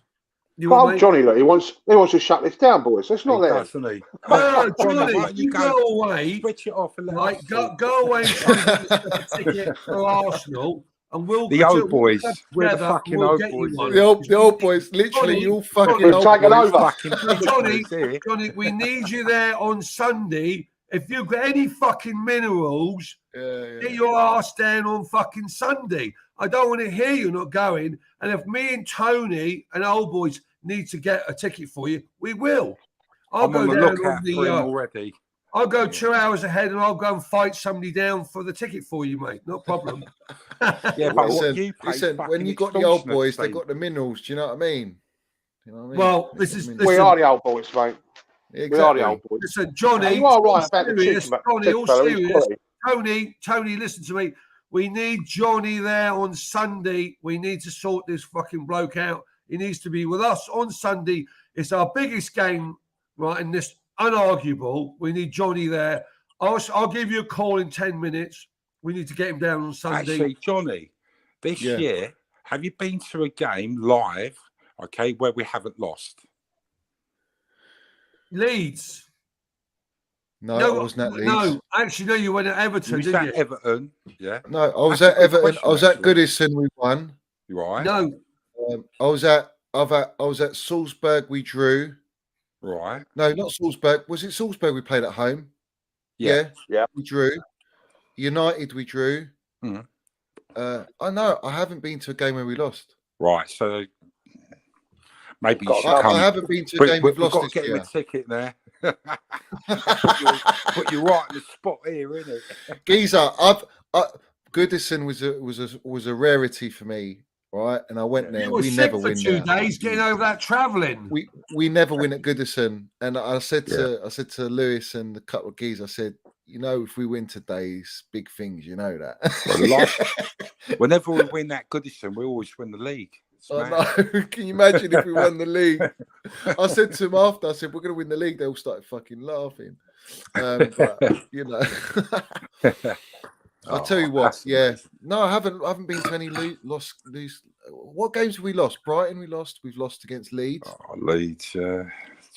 Johnny, look, he wants to shut this down, boys. Let's not let him. No, Johnny, you go away. Switch it off and let us go away and try and get a ticket for Arsenal, and we'll the old boys. We're the fucking old boys. The old boys, literally, you fucking old taking boys. over. Johnny, we need you there on Sunday. If you've got any fucking minerals, get your ass down on fucking Sunday. I don't want to hear you not going. And if me and Tony and old boys need to get a ticket for you, we will. I'll go down on the already. I'll go 2 hours ahead and I'll go and fight somebody down for the ticket for you, mate. No problem. Yeah, but listen, when you got the old boys, they got the minerals. Do you know what I mean? You know what I mean? Well, we are the old boys, mate. Exactly. We are the old boys. Listen, Johnny, you are right about serious, the Johnny, all serious. Tony, listen to me. We need Johnny there on Sunday. We need to sort this fucking bloke out. He needs to be with us on Sunday. It's our biggest game, right? In this, unarguable. We need Johnny there. I'll give you a call in 10 minutes. We need to get him down on Sunday. Actually, Johnny, this year, have you been to a game live, okay, where we haven't lost? Leeds. No, I wasn't at Leeds. No, actually, no, you went at Everton, didn't you? Everton, yeah. No, I was at Everton. I was at Goodison. We won. Right. No. I was at Salzburg. We drew. Right. No, not Salzburg. Was it Salzburg we played at home? Yeah. We drew. United, we drew. I know. I haven't been to a game where we lost. Right. So maybe you should I haven't been to a game we've lost. Got to get him a ticket there. Put you right in the spot here, isn't it? Geezer, Goodison was a rarity for me, right? And I went there. We never win for 2 days getting over that travelling. We never win at Goodison. And I said to Lewis and a couple of geezers, I said, you know, if we win today, it's big things. You know that. Whenever we win that Goodison, we always win the league. I know. Can you imagine if we won the league? I said to him after, I said, we're going to win the league. They all started fucking laughing. But, you know, I'll tell you what. Yeah. No, I haven't been to any lost. What games have we lost? Brighton, we lost. We've lost against Leeds. Oh, Leeds,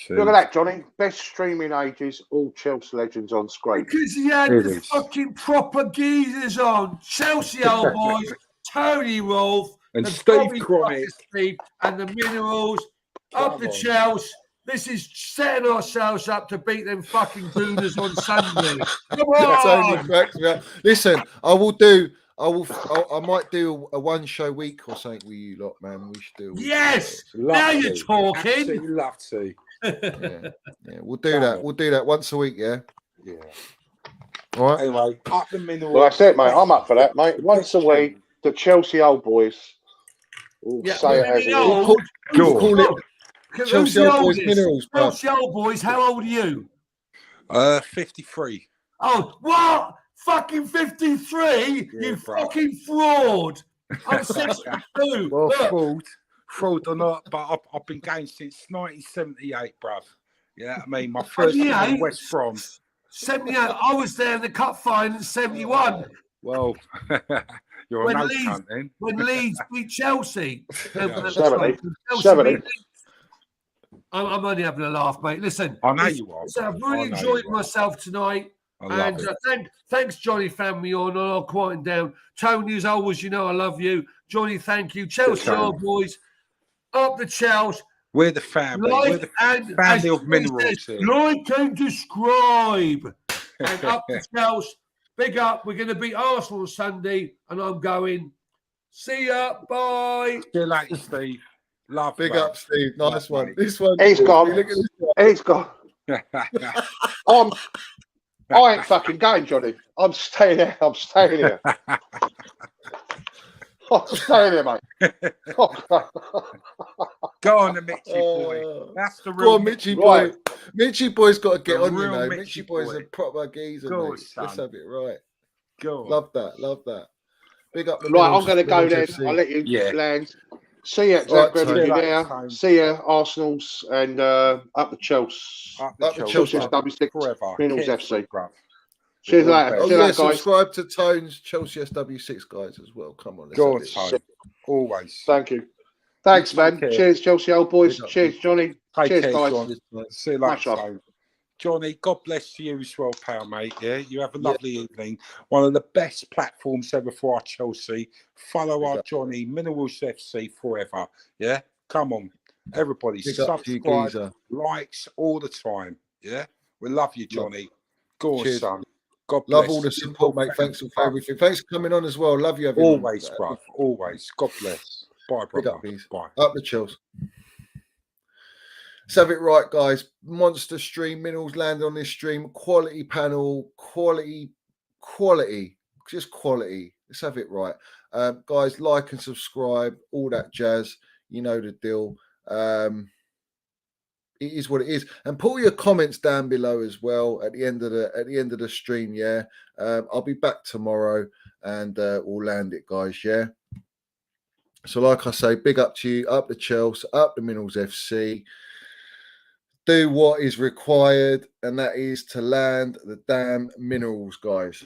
Look at that, Johnny. Best streaming ages, all Chelsea legends on screen. Because he had the fucking proper geezers on. Chelsea old boys, Tony Rolfe, And the Steve Bobby Cronick. Steve and the Minerals up the Chelsea. This is setting ourselves up to beat them fucking Gooners on Sunday. Come on! Cracks me up. Listen, I might do a one show week or something with you lot, man. We should do. Yes, now you're talking. Absolutely love to. Yeah, we'll do that. We'll do that once a week. Yeah. All right. Anyway, up the Minerals. Well, that's it, mate. I'm up for that, mate. Once a week, the Chelsea old boys. Say it as it is. We'll call it Chelsea Old Boys Minerals. Chelsea Old Boys, how old are you? 53. Oh, what? Fucking 53? You fucking fraud. I'm 62. Well, fraud or not, but I've been going since 1978, bruv. Yeah, I mean, my first year in West Brom. 78. I was there in the cup final in 71. Well, you're when an old Leeds, cunt then. When Leeds beat Chelsea. 70. I'm only having a laugh, mate. Listen, I know you are. I've really enjoyed myself tonight. And thanks, Johnny, found me on. I'll quieten down. Tony, as always, you know I love you. Johnny, thank you. Chelsea Old Boys, up the Chelsea. We're the family. We're the family of Minerals here. Like and subscribe. And up the Chelsea. Big up. We're going to beat Arsenal on Sunday, and I'm going. See ya. Bye. See you later, Steve. Love. Big up, Steve. Nice one. Mate. This one. He's gone. He's gone. I ain't fucking going, Johnny. I'm staying here. I'm staying here. I'm staying here, mate. Go on, the Mitchie boy. That's the real. Go on, Mitchie boy. Right. Mitchie boy's got to get on, you know. Mitchie boy's a proper geezer, mate. Let's have it right. Go on. Love that. Love that. Big up the right, I'm going to go then. I'll let you land. See ya, Jack Gregory there. See ya, Arsenal's, and up the Chelsea. Up the Chelsea. SW6 Forever. Minerals FC. Cheers later. Oh, See yeah, guys. subscribe to Tone's Chelsea SW6 guys as well. Come on. Go on, Tone. Always. Thank you. Thanks, man. Cheers, Chelsea Old Boys. Cheers, Johnny. Cheers, guys. John. See you later, Johnny, God bless you as well, pal, mate. Yeah, you have a lovely evening. One of the best platforms ever for our Chelsea. Follow our Johnny, Minerals FC forever. Yeah, come on. Everybody, subscribe, likes all the time. Yeah, we love you, Johnny. Go on, son. God bless. Love all the support, mate. Thanks for everything. Thanks for coming on as well. Love you, everyone. Always, bruv. Always. God bless. Bye, brother. Bye. Up the Chills. Let's have it right, guys. Monster stream. Minerals land on this stream. Quality panel. Quality. Just quality. Let's have it right. Guys, like and subscribe. All that jazz. You know the deal. It is what it is. And put your comments down below as well at the end of the stream. Yeah. I'll be back tomorrow and we'll land it, guys. Yeah. So like I say, big up to you, up the Chelsea, up the Minerals FC. Do what is required, and that is to land the damn Minerals, guys.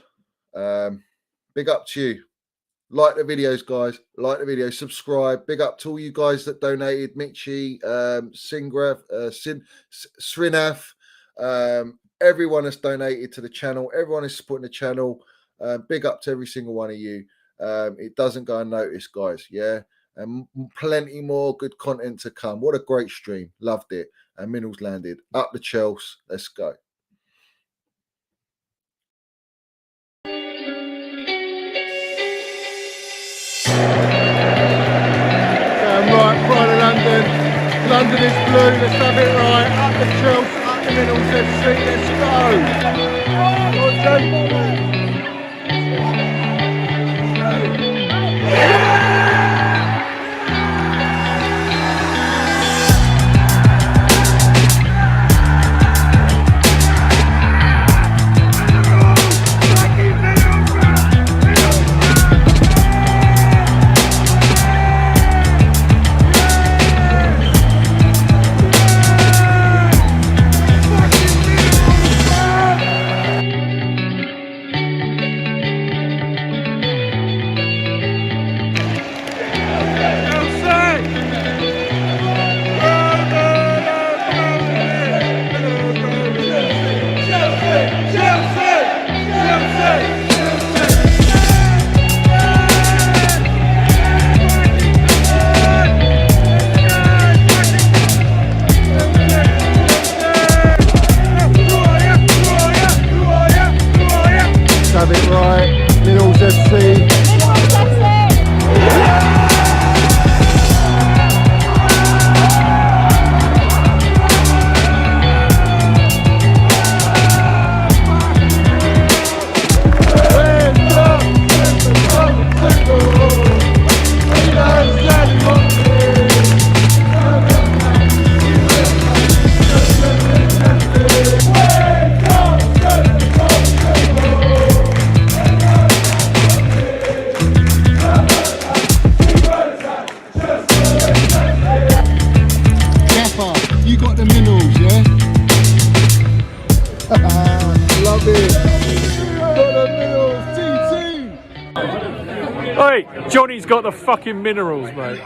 Big up to you. Like the videos, guys. Like the video. Subscribe. Big up to all you guys that donated. Mitchie, Singraf, Srinath, everyone has donated to the channel. Everyone is supporting the channel. Big up to every single one of you. It doesn't go unnoticed, guys. Yeah. And plenty more good content to come. What a great stream. Loved it. And Minerals landed. Up the Chelsea. Let's go. Right, Pride of London. London is blue. Let's have it right. Up the Chelsea. Up the Minerals FC. Let's go. Oi, Johnny's got the fucking minerals, mate.